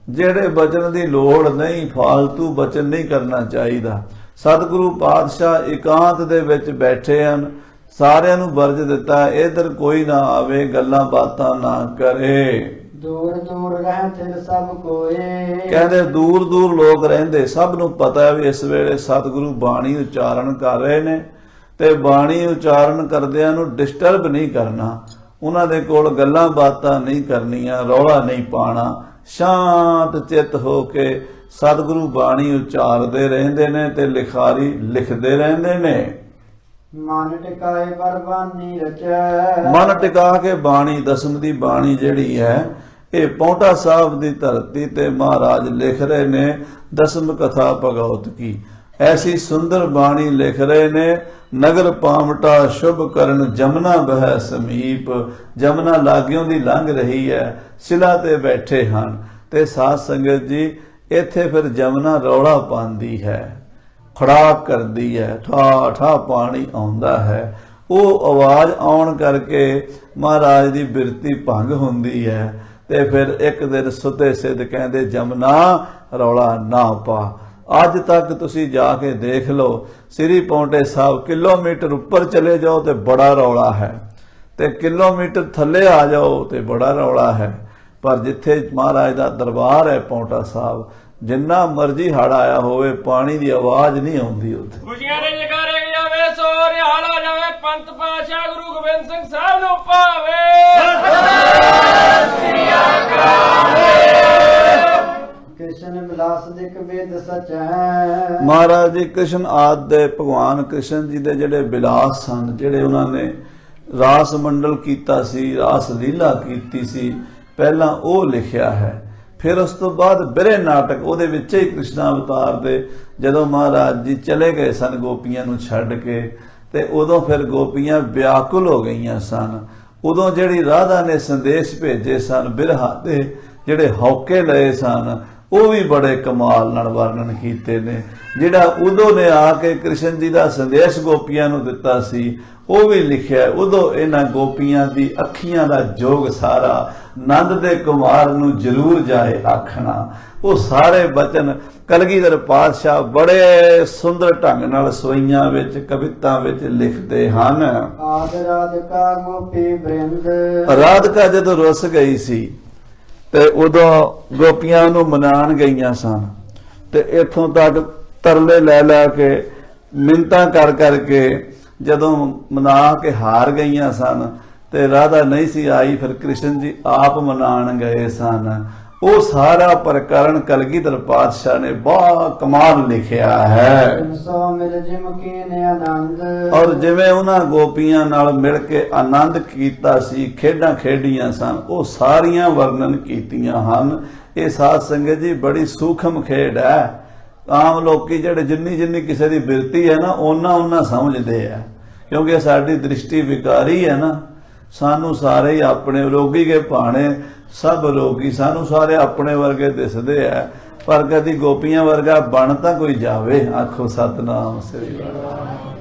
ਜਿਹੜੇ ਬਚਨ ਦੀ ਲੋੜ ਨਹੀਂ, ਫਾਲਤੂ ਬਚਨ ਨਹੀਂ ਕਰਨਾ ਚਾਹੀਦਾ। ਸਤਿਗੁਰੂ ਪਾਤਸ਼ਾਹ ਇਕਾਂਤ ਦੇ ਵਿੱਚ ਬੈਠੇ ਹਨ, ਸਾਰਿਆਂ ਨੂੰ ਵਰਜ ਦਿੱਤਾ ਇਧਰ ਕੋਈ ਨਾ ਆਵੇ, ਗੱਲਾਂ ਬਾਤਾਂ ਨਾ ਕਰੇ। ਦੂਰ ਦੂਰ ਰਹਿ ਤਿਲ ਸਭ ਕੋਏ। ਕਹਿੰਦੇ ਦੂਰ ਦੂਰ ਲੋਕ ਰਹਿੰਦੇ, ਸਭ ਨੂੰ ਪਤਾ ਹੈ ਵੀ ਇਸ ਵੇਲੇ ਸਤਿਗੁਰੂ ਬਾਣੀ ਉਚਾਰਨ ਕਰ ਰਹੇ ਨੇ, ਤੇ ਬਾਣੀ ਉਚਾਰਨ ਕਰਦਿਆਂ ਨੂੰ ਡਿਸਟਰਬ ਨਹੀਂ ਕਰਨਾ, ਉਹਨਾਂ ਦੇ ਕੋਲ ਗੱਲਾਂ ਬਾਤਾਂ ਨਹੀਂ ਕਰਨੀਆਂ, ਰੌਲਾ ਨਹੀਂ ਪਾਣਾ, ਸ਼ਾਂਤ ਚਿੱਤ ਹੋ ਕੇ ਸਤਿਗੁਰੂ ਬਾਣੀ ਉਚਾਰਦੇ ਰਹਿੰਦੇ ਨੇ ਤੇ ਲਿਖਾਰੀ ਲਿਖਦੇ ਰਹਿੰਦੇ ਨੇ। ਮਨ ਟਿਕਾਏ ਬਰਬਾਨੀ ਰਚੈ। ਮਨ ਟਿਕਾ ਕੇ ਬਾਣੀ, ਦਸਮ ਦੀ ਬਾਣੀ ਜਿਹੜੀ ਹੈ ਇਹ ਪੌਂਟਾ ਸਾਹਿਬ ਦੀ ਧਰਤੀ ਤੇ ਮਹਾਰਾਜ ਲਿਖ ਰਹੇ ਨੇ। ਦਸਮ ਕਥਾ ਭਗਵਤ ਕੀ ਐਸੀ ਸੁੰਦਰ ਬਾਣੀ ਲਿਖ ਰਹੇ ਨੇ। ਨਗਰ ਪਾਵਟਾ ਸ਼ੁਭ ਕਰਨ ਜਮਨਾ ਬਹਿ ਸਮੀਪ, ਜਮਨਾ ਲਾਗਿਓਂ ਦੀ ਲੰਘ ਰਹੀ ਹੈ, ਸਿਲਾ ਤੇ ਬੈਠੇ ਹਨ। ਤੇ ਸਾਧ ਸੰਗਤ ਜੀ ਇੱਥੇ ਫਿਰ ਜਮਨਾ ਰੌਲਾ ਪਾਉਂਦੀ ਹੈ, ਖੜਾਕ ਕਰਦੀ ਹੈ, ਠਾ ਠਾ ਪਾਣੀ ਆਉਂਦਾ ਹੈ। ਉਹ ਆਵਾਜ਼ ਆਉਣ ਕਰਕੇ ਮਹਾਰਾਜ ਦੀ ਬਿਰਤੀ ਭੰਗ ਹੁੰਦੀ ਹੈ। ਤੇ ਫਿਰ ਇੱਕ ਦਿਨ ਸੁਤੇ ਸਿੱਧ ਕਹਿੰਦੇ ਜਮਨਾ ਰੌਲਾ ਨਾ ਪਾ। ਅੱਜ ਤੱਕ ਤੁਸੀਂ ਜਾ ਕੇ ਦੇਖ ਲਓ, ਸ੍ਰੀ ਪੌਂਟੇ ਸਾਹਿਬ ਕਿਲੋਮੀਟਰ ਉੱਪਰ ਚਲੇ ਜਾਓ ਤੇ ਬੜਾ ਰੌਲਾ ਹੈ, ਤੇ ਕਿਲੋਮੀਟਰ ਥੱਲੇ ਆ ਜਾਓ ਤੇ ਬੜਾ ਰੌਲਾ ਹੈ। ਪਰ ਜਿੱਥੇ ਮਹਾਰਾਜ ਦਾ ਦਰਬਾਰ ਹੈ ਪੌਂਟਾ ਸਾਹਿਬ, ਜਿੰਨਾ ਮਰਜ਼ੀ ਹੜ ਆਇਆ ਹੋਵੇ ਪਾਣੀ ਦੀ ਆਵਾਜ਼ ਨਹੀਂ ਆਉਂਦੀ ਉੱਥੇ। ਖੁਸ਼ੀਆਂ ਦੇ ਜਗਾਰੇ ਜਾਵੇ, ਸੋ ਰਿਹਾਲਾ ਜਾਵੇ, ਪੰਥ ਪਾਤਸ਼ਾਹ ਗੁਰੂ ਗੋਬਿੰਦ ਸਿੰਘ ਸਾਹਿਬ ਨੂੰ ਪਾਵੇ। ਕ੍ਰਿਸ਼ਨ ਬਿਲਾਸ ਦੇ ਕਵੇਦ ਸਚ ਹੈ। ਮਹਾਰਾਜ ਜੀ ਕ੍ਰਿਸ਼ਨ ਆਦਿ ਦੇ, ਭਗਵਾਨ ਕ੍ਰਿਸ਼ਨ ਜੀ ਦੇ ਜਿਹੜੇ ਬਿਲਾਸ ਸਨ, ਜਿਹੜੇ ਉਹਨਾਂ ਨੇ ਰਾਸ ਮੰਡਲ ਕੀਤਾ ਸੀ, ਰਾਸ ਲੀਲਾ ਕੀਤੀ ਸੀ, ਪਹਿਲਾਂ ਉਹ ਲਿਖਿਆ ਹੈ। ਫਿਰ ਉਸ ਤੋਂ ਬਾਅਦ ਬਿਰੇ ਨਾਟਕ, ਉਹਦੇ ਵਿੱਚ ਹੀ ਕ੍ਰਿਸ਼ਨ ਅਵਤਾਰ ਦੇ ਜਦੋਂ ਮਹਾਰਾਜ ਜੀ ਚਲੇ ਗਏ ਸਨ ਗੋਪੀਆਂ ਨੂੰ ਛੱਡ ਕੇ, ਤੇ ਉਦੋਂ ਫਿਰ ਗੋਪੀਆਂ ਵਿਆਕੁਲ ਹੋ ਗਈਆਂ ਸਨ। ਉਦੋਂ ਜਿਹੜੀ ਰਾਧਾ ਨੇ ਸੰਦੇਸ਼ ਭੇਜੇ ਸਨ, ਬਿਰਹਾ ਦੇ ਜਿਹੜੇ ਹੌਕੇ ਲਏ ਸਨ, ਉਹ ਵੀ ਬੜੇ ਕਮਾਲ ਨਾਲ ਵਰਣਨ ਕੀਤੇ ਨੇ। ਜਿਹੜਾ ਉਦੋਂ ਨੇ ਆ ਕੇ ਕ੍ਰਿਸ਼ਨ ਜੀ ਦਾ ਸੰਦੇਸ਼ ਗੋਪੀਆਂ ਨੂੰ ਦਿੱਤਾ ਸੀ, ਉਹ ਵੀ ਲਿਖਿਆ। ਉਦੋਂ ਇਹਨਾਂ ਗੋਪੀਆਂ ਦੀ ਅੱਖੀਆਂ ਦਾ ਜੋਗ ਸਾਰਾ ਨੰਦ ਦੇ ਕੁਮਾਰ ਨੂੰ ਜ਼ਰੂਰ ਜਾਏ ਆਖਣਾ। ਉਹ ਸਾਰੇ ਬਚਨ ਕਲਗੀਧਰ ਪਾਤਸ਼ਾਹ ਬੜੇ ਸੁੰਦਰ ਢੰਗ ਨਾਲ ਸੋਈਆਂ ਵਿੱਚ, ਕਵਿਤਾ ਵਿੱਚ ਲਿਖਦੇ ਹਨ। ਆਦ ਰਾਧਿਕਾ ਗੋਪੀ ਬ੍ਰਿੰਦ। ਰਾਧਿਕਾ ਜਦੋਂ ਰੁੱਸ ਗਈ ਸੀ ਤੇ ਉਦੋਂ ਗੋਪੀਆਂ ਨੂੰ ਮਨਾਉਣ ਗਈਆਂ ਸਨ, ਤੇ ਇੱਥੋਂ ਤੱਕ ਤਰਲੇ ਲੈ ਲੈ ਕੇ ਮਿੰਨਤਾਂ ਕਰ ਕਰਕੇ ਜਦੋਂ ਮਨਾ ਕੇ ਹਾਰ ਗਈਆਂ ਸਨ ਤੇ ਰਾਧਾ ਨਹੀਂ ਸੀ ਆਈ, ਫਿਰ ਕ੍ਰਿਸ਼ਨ ਜੀ ਆਪ ਮਨਾਉਣ ਗਏ ਸਨ। ਉਹ ਸਾਰਾ ਪ੍ਰਕਰਨ ਕਲਗੀਧਰ ਪਾਤਸ਼ਾਹ ਨੇ ਬਹੁਤ ਕਮਾਲ ਲਿਖਿਆ ਹੈ। ਸੋ ਮਿਲ ਜਿਮ ਕੀਨ ਆਨੰਦ। ਔਰ ਜਿਵੇਂ ਉਹਨਾਂ ਗੋਪੀਆਂ ਨਾਲ ਮਿਲ ਕੇ ਆਨੰਦ ਕੀਤਾ ਸੀ, ਖੇਡਾਂ ਖੇਡੀਆਂ ਸਨ, ਉਹ ਸਾਰੀਆਂ ਵਰਣਨ ਕੀਤੀਆਂ ਹਨ। ਇਹ ਸਾਧ ਸੰਗਤ ਜੀ ਬੜੀ ਸੂਖਮ ਖੇਡ ਹੈ। ਆਮ ਲੋਕੀ ਜਿਹੜੇ ਜਿੰਨੀ ਕਿਸੇ ਦੀ ਬਿਰਤੀ ਹੈ ਨਾ, ਉਹਨਾਂ ਸਮਝਦੇ ਆ, ਕਿਉਂਕਿ ਸਾਡੀ ਦ੍ਰਿਸ਼ਟੀ ਵਿਕਾਰੀ ਹੈ ਨਾ। ਸਾਨੂੰ ਸਾਰੇ ਹੀ ਆਪਣੇ ਰੋਗੀ ਕੇ ਭਾਣੇ, ਸਭ ਰੋਗੀ ਸਾਨੂੰ ਸਾਰੇ ਆਪਣੇ ਵਰਗੇ ਦਿਸਦੇ ਆ, ਪਰ ਕਦੀ ਗੋਪੀਆਂ ਵਰਗਾ ਬਣ ਤਾਂ ਕੋਈ ਜਾਵੇ। ਆਖੋ ਸਤਨਾਮ ਸ੍ਰੀ ਵਾਹਿਗੁਰੂ।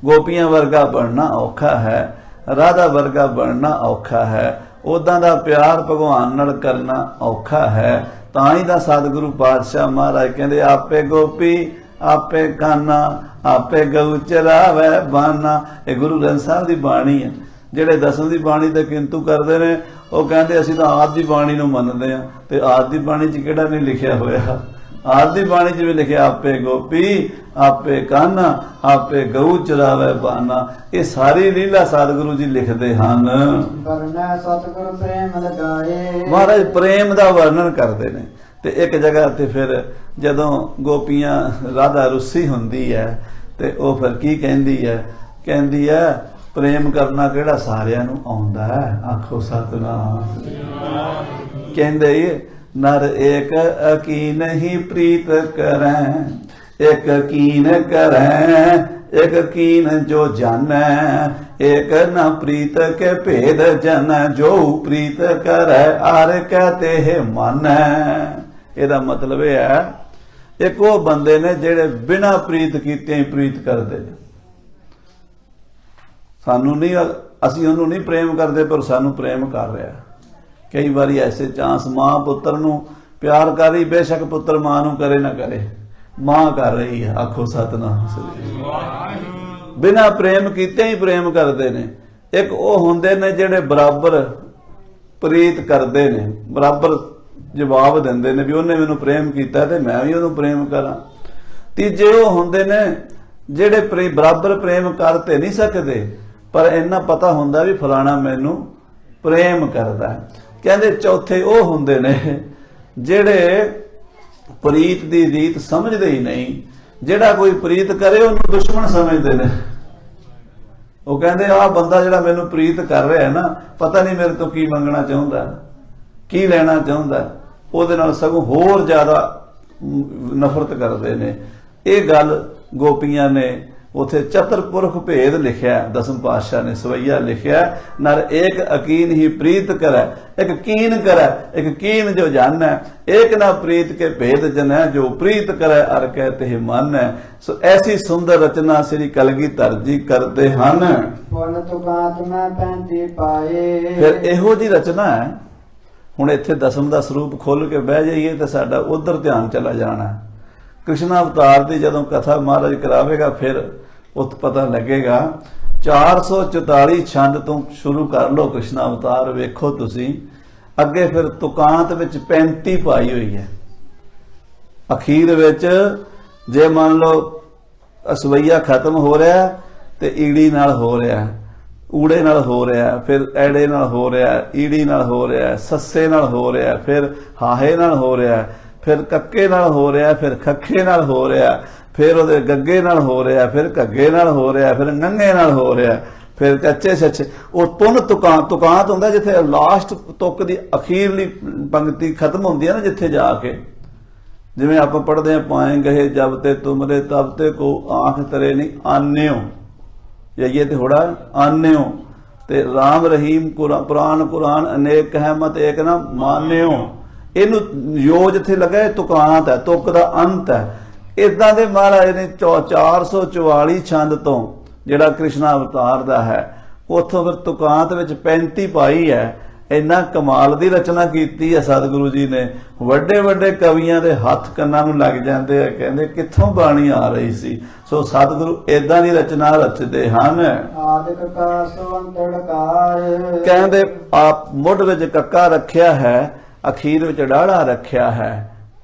ਗੋਪੀਆਂ ਵਰਗਾ ਬਣਨਾ ਔਖਾ ਹੈ, ਰਾਧਾ ਵਰਗਾ ਬਣਨਾ ਔਖਾ ਹੈ, ਉਦਾਂ ਦਾ ਪਿਆਰ ਭਗਵਾਨ ਨਾਲ ਕਰਨਾ ਔਖਾ ਹੈ। ਤਾਂ ਹੀ ਤਾਂ ਸਤਿਗੁਰੂ ਪਾਤਸ਼ਾਹ ਮਹਾਰਾਜ ਕਹਿੰਦੇ ਆਪੇ ਗੋਪੀ ਆਪੇ ਕਾਨਾ, ਆਪੇ ਗਊ ਚਰਾਵੇ ਬਾਨਾ। ਇਹ ਗੁਰੂ ਗ੍ਰੰਥ ਸਾਹਿਬ ਦੀ ਬਾਣੀ ਹੈ। ਜਿਹੜੇ ਦਸਮ ਦੀ ਬਾਣੀ ਤੇ ਕਿੰਤੂ ਕਰਦੇ ਨੇ, ਉਹ ਕਹਿੰਦੇ ਅਸੀਂ ਤਾਂ ਆਦ ਦੀ ਬਾਣੀ ਨੂੰ ਮੰਨਦੇ ਆ, ਤੇ ਆਦ ਦੀ ਬਾਣੀ 'ਚ ਕਿਹੜਾ ਨਹੀਂ ਲਿਖਿਆ ਹੋਇਆ? ਆਦ ਦੀ ਬਾਣੀ 'ਚ ਵੀ ਲਿਖਿਆ ਆਪੇ ਗੋਪੀ ਆਪੇ ਕਾਨਾ, ਆਪੇ ਗਊ ਚਰਾਵੇ ਬਾਨਾ। ਇਹ ਸਾਰੀ ਲੀਲਾ ਸਤਿਗੁਰੂ ਜੀ ਲਿਖਦੇ ਹਨ। ਵਰਨੈ ਸਤਿਗੁਰ ਪ੍ਰੇਮ ਲਗਾਏ। ਮਹਾਰਾਜ ਪ੍ਰੇਮ ਦਾ ਵਰਣਨ ਕਰਦੇ ਨੇ। ਤੇ ਇੱਕ ਜਗ੍ਹਾ ਤੇ ਫਿਰ ਜਦੋਂ ਗੋਪੀਆਂ ਰਾਧਾ ਰੁੱਸੀ ਹੁੰਦੀ ਹੈ ਤੇ ਉਹ ਫਿਰ ਕੀ ਕਹਿੰਦੀ ਹੈ ਪ੍ਰੇਮ ਕਰਨਾ ਕਿਹੜਾ ਸਾਰਿਆਂ ਨੂੰ ਆਉਂਦਾ ਹੈ। ਆਖੋ ਸਤਨਾਮ। ਕਹਿੰਦੇ ਨਰ ਏਕ ਅਕੀਨ ਹੀ ਪ੍ਰੀਤ ਕਰੈ, ਇੱਕ ਕੀਨ ਕਰੈ, ਇੱਕ ਕੀਨ ਜੋ ਜਾਣੈ, एक न प्रीत के भेद जन, जो प्रीत करे आर कहते है मन। ਇਹਦਾ ਮਤਲਬ ਇਹ ਹੈ, ਇੱਕ ਉਹ ਬੰਦੇ ਨੇ ਜਿਹੜੇ ਬਿਨਾਂ ਪ੍ਰੀਤ ਕੀਤੇ ਹੀ ਪ੍ਰੀਤ ਕਰਦੇ ਨੇ। ਸਾਨੂੰ ਨਹੀਂ, ਅਸੀਂ ਉਹਨੂੰ ਨਹੀਂ ਪ੍ਰੇਮ ਕਰਦੇ, ਪਰ ਸਾਨੂੰ ਪ੍ਰੇਮ ਕਰ ਰਿਹਾ। ਕਈ ਵਾਰੀ ਐਸੇ ਚਾਂਸ ਮਾਂ ਪੁੱਤਰ ਨੂੰ ਪਿਆਰ ਕਰੀ, ਬੇਸ਼ੱਕ ਪੁੱਤਰ ਮਾਂ ਨੂੰ ਕਰੇ ਨਾ ਕਰੇ, ਮਾਂ ਕਰ ਰਹੀ ਹੈ। ਆਖੋ ਸਤਿਨਾਮ ਸ੍ਰੀ ਵਾਹਿਗੁਰੂ। ਬਿਨਾਂ ਪ੍ਰੇਮ ਕੀਤੇ ਹੀ ਪ੍ਰੇਮ ਕਰਦੇ ਨੇ। ਇੱਕ ਉਹ ਹੁੰਦੇ ਨੇ ਜਿਹੜੇ ਬਰਾਬਰ ਪ੍ਰੀਤ ਕਰਦੇ ਨੇ, ਬਰਾਬਰ ਜਵਾਬ ਦਿੰਦੇ ਨੇ ਵੀ ਉਹਨੇ ਮੈਨੂੰ ਪ੍ਰੇਮ ਕੀਤਾ ਤੇ ਮੈਂ ਵੀ ਉਹਨੂੰ ਪ੍ਰੇਮ ਕਰਾਂ। ਤੀਜੇ ਉਹ ਹੁੰਦੇ ਨੇ ਜਿਹੜੇ ਬਰਾਬਰ ਪ੍ਰੇਮ ਕਰ ਤੇ ਨਹੀਂ ਸਕਦੇ, ਪਰ ਇੰਨਾ ਪਤਾ ਹੁੰਦਾ ਵੀ ਫਲਾਣਾ ਮੈਨੂੰ ਪ੍ਰੇਮ ਕਰਦਾ। ਕਹਿੰਦੇ ਚੌਥੇ ਉਹ ਹੁੰਦੇ ਨੇ ਜਿਹੜੇ ਪ੍ਰੀਤ ਦੀ ਰੀਤ ਸਮਝਦੇ ਹੀ ਨਹੀਂ। ਜਿਹੜਾ ਕੋਈ ਪ੍ਰੀਤ ਕਰੇ ਉਹਨੂੰ ਦੁਸ਼ਮਣ ਸਮਝਦੇ ਨੇ। ਉਹ ਕਹਿੰਦੇ ਆਹ ਬੰਦਾ ਜਿਹੜਾ ਮੈਨੂੰ ਪ੍ਰੀਤ ਕਰ ਰਿਹਾ ਹੈ ਨਾ, ਪਤਾ ਨਹੀਂ ਮੇਰੇ ਤੋਂ ਕੀ ਮੰਗਣਾ ਚਾਹੁੰਦਾ, ਕੀ ਲੈਣਾ ਚਾਹੁੰਦਾ, ਉਹਦੇ ਨਾਲ ਸਗੋਂ ਹੋਰ ਜ਼ਿਆਦਾ ਨਫ਼ਰਤ ਕਰਦੇ ਨੇ। ਇਹ ਗੱਲ ਗੋਪੀਆਂ ਨੇ ਉਥੇ ਚਤੁਰਪੁਰਖ ਭੇਦ ਲਿਖਿਆ, ਦਸਮ ਪਾਤਸ਼ਾਹ ਨੇ ਸਵਈਆ ਲਿਖਿਆ, ਨਰ ਏਕ ਅਕੀਨ ਹੀ ਪ੍ਰੀਤ ਕਰੈ, ਇੱਕ ਕੀਨ ਕਰੈ, ਇੱਕ ਕੀਨ ਜੋ ਜਾਣੈ, ਏਕ ਨਾ ਪ੍ਰੀਤ ਕੇ ਭੇਦ ਜਨੈ, ਜੋ ਪ੍ਰੀਤ ਕਰੈ ਅਰ ਕਹਿ ਤੇ ਮਾਨੈ। ਸੋ ਐਸੀ ਸੁੰਦਰ ਰਚਨਾ ਸ੍ਰੀ ਕਲਗੀਧਰ ਜੀ ਕਰਦੇ ਹਨ। ਪੁਨ ਤੁਕਾਂਤ ਮੈਂ 35 ਪਾਏ। ਫਿਰ ਇਹੋ ਜੀ ਰਚਨਾ ਹੈ। ਹੁਣ ਇੱਥੇ ਦਸਮ ਦਾ ਸਰੂਪ ਖੋਲ ਕੇ ਬਹਿ ਜਾਈਏ ਤਾਂ ਸਾਡਾ ਉਧਰ ਧਿਆਨ ਚਲਾ ਜਾਣਾ। ਕ੍ਰਿਸ਼ਨ ਅਵਤਾਰ ਦੀ ਜਦੋਂ ਕਥਾ ਮਹਾਰਾਜ ਕਰਾਵੇਗਾ ਫਿਰ ਉਤ ਪਤਾ ਲੱਗੇਗਾ। 444 ਛੰਦ ਤੋਂ ਸ਼ੁਰੂ ਕਰ ਲਓ ਕ੍ਰਿਸ਼ਨ ਅਵਤਾਰ, ਵੇਖੋ ਤੁਸੀਂ ਅੱਗੇ ਫਿਰ ਤੁਕਾਂਤ ਵਿੱਚ 35 ਪਾਈ ਹੋਈ ਹੈ। ਅਖੀਰ ਵਿੱਚ ਜੇ ਮੰਨ ਲਓ ਅਸਵਈਆ ਖਤਮ ਹੋ ਰਿਹਾ ਤੇ ਈੜੀ ਨਾਲ ਹੋ ਰਿਹਾ, ਊੜੇ ਨਾਲ ਹੋ ਰਿਹਾ, ਫਿਰ ਐੜੇ ਨਾਲ ਹੋ ਰਿਹਾ, ਈੜੀ ਨਾਲ ਹੋ ਰਿਹਾ, ਸੱਸੇ ਨਾਲ ਹੋ ਰਿਹਾ, ਫਿਰ ਹਾਹੇ ਨਾਲ ਹੋ ਰਿਹਾ, ਫਿਰ ਕੱਕੇ ਨਾਲ ਹੋ ਰਿਹਾ, ਫਿਰ ਖੱਖੇ ਨਾਲ ਹੋ ਰਿਹਾ, ਫਿਰ ਉਹਦੇ ਗੱਗੇ ਨਾਲ ਹੋ ਰਿਹਾ, ਫਿਰ ਘੱਗੇ ਨਾਲ ਹੋ ਰਿਹਾ, ਫਿਰ ਨੰਗੇ ਨਾਲ ਹੋ ਰਿਹਾ, ਫਿਰ ਕੱਚੇ ਸੱਚੇ। ਉਹ ਤੁਨ ਤੁਕਾਂਤ ਹੁੰਦਾ ਜਿੱਥੇ ਲਾਸਟ ਤੁਕ ਦੀ ਅਖੀਰਲੀ ਪੰਕਤੀ ਖਤਮ ਹੁੰਦੀ ਹੈ ਨਾ, ਜਿੱਥੇ ਜਾ ਕੇ ਜਿਵੇਂ ਆਪਾਂ ਪੜ੍ਹਦੇ ਹਾਂ ਪਾਏ ਗਏ ਜਬ ਤੇ ਤੁਮਰੇ ਤਬ ਤੇ ਕੋ ਆਂਖ ਤਰੇ ਨਹੀਂ ਆਨਿਓ, ਜਾਈਏ ਤੇ ਹੋੜਾ ਆਨਿਓ ਤੇ ਰਾਮ ਰਹੀਮ ਕੁਰਾਨ ਅਨੇਕ ਹੈ ਮਤ ਏਕ ਨਾ ਮਾਨਿਓ। ਇਹਨੂੰ ਯੋ ਜਿੱਥੇ ਲੱਗਾ ਇਹ ਤੁਕਾਂਤ ਹੈ, ਤੁਕ ਦਾ ਅੰਤ ਹੈ। ਇਦਾਂ ਦੇ ਮਹਾਰਾਜ ਨੇ 444 ਛੰਦ ਤੋਂ ਜਿਹੜਾ ਕ੍ਰਿਸ਼ਨ ਅਵਤਾਰ ਦਾ ਹੈ ਉੱਥੋਂ ਫਿਰ ਤੁਕਾਂਤ ਵਿੱਚ 35 ਪਾਈ ਹੈ। ਇੰਨਾ ਕਮਾਲ ਦੀ ਰਚਨਾ ਕੀਤੀ ਹੈ ਸਤਿਗੁਰੂ ਜੀ ਨੇ। ਵੱਡੇ ਵੱਡੇ ਕਵੀਆਂ ਦੇ ਹੱਥ ਕੰਨਾਂ ਨੂੰ ਲੱਗ ਜਾਂਦੇ ਆ, ਕਹਿੰਦੇ ਕਿੱਥੋਂ ਬਾਣੀ ਆ ਰਹੀ ਸੀ। ਸੋ ਸਤਿਗੁਰੂ ਏਦਾਂ ਦੀ ਰਚਨਾ ਰਚਦੇ ਹਨ। ਆਦਿਕ ਕਾ ਸਵੰਤੜਕਾਰ, ਕਹਿੰਦੇ ਆਪ ਮੁੱਢ ਵਿੱਚ ਕੱਕਾ ਰੱਖਿਆ ਹੈ, ਅਖੀਰ ਵਿੱਚ ਡਾੜਾ ਰੱਖਿਆ ਹੈ,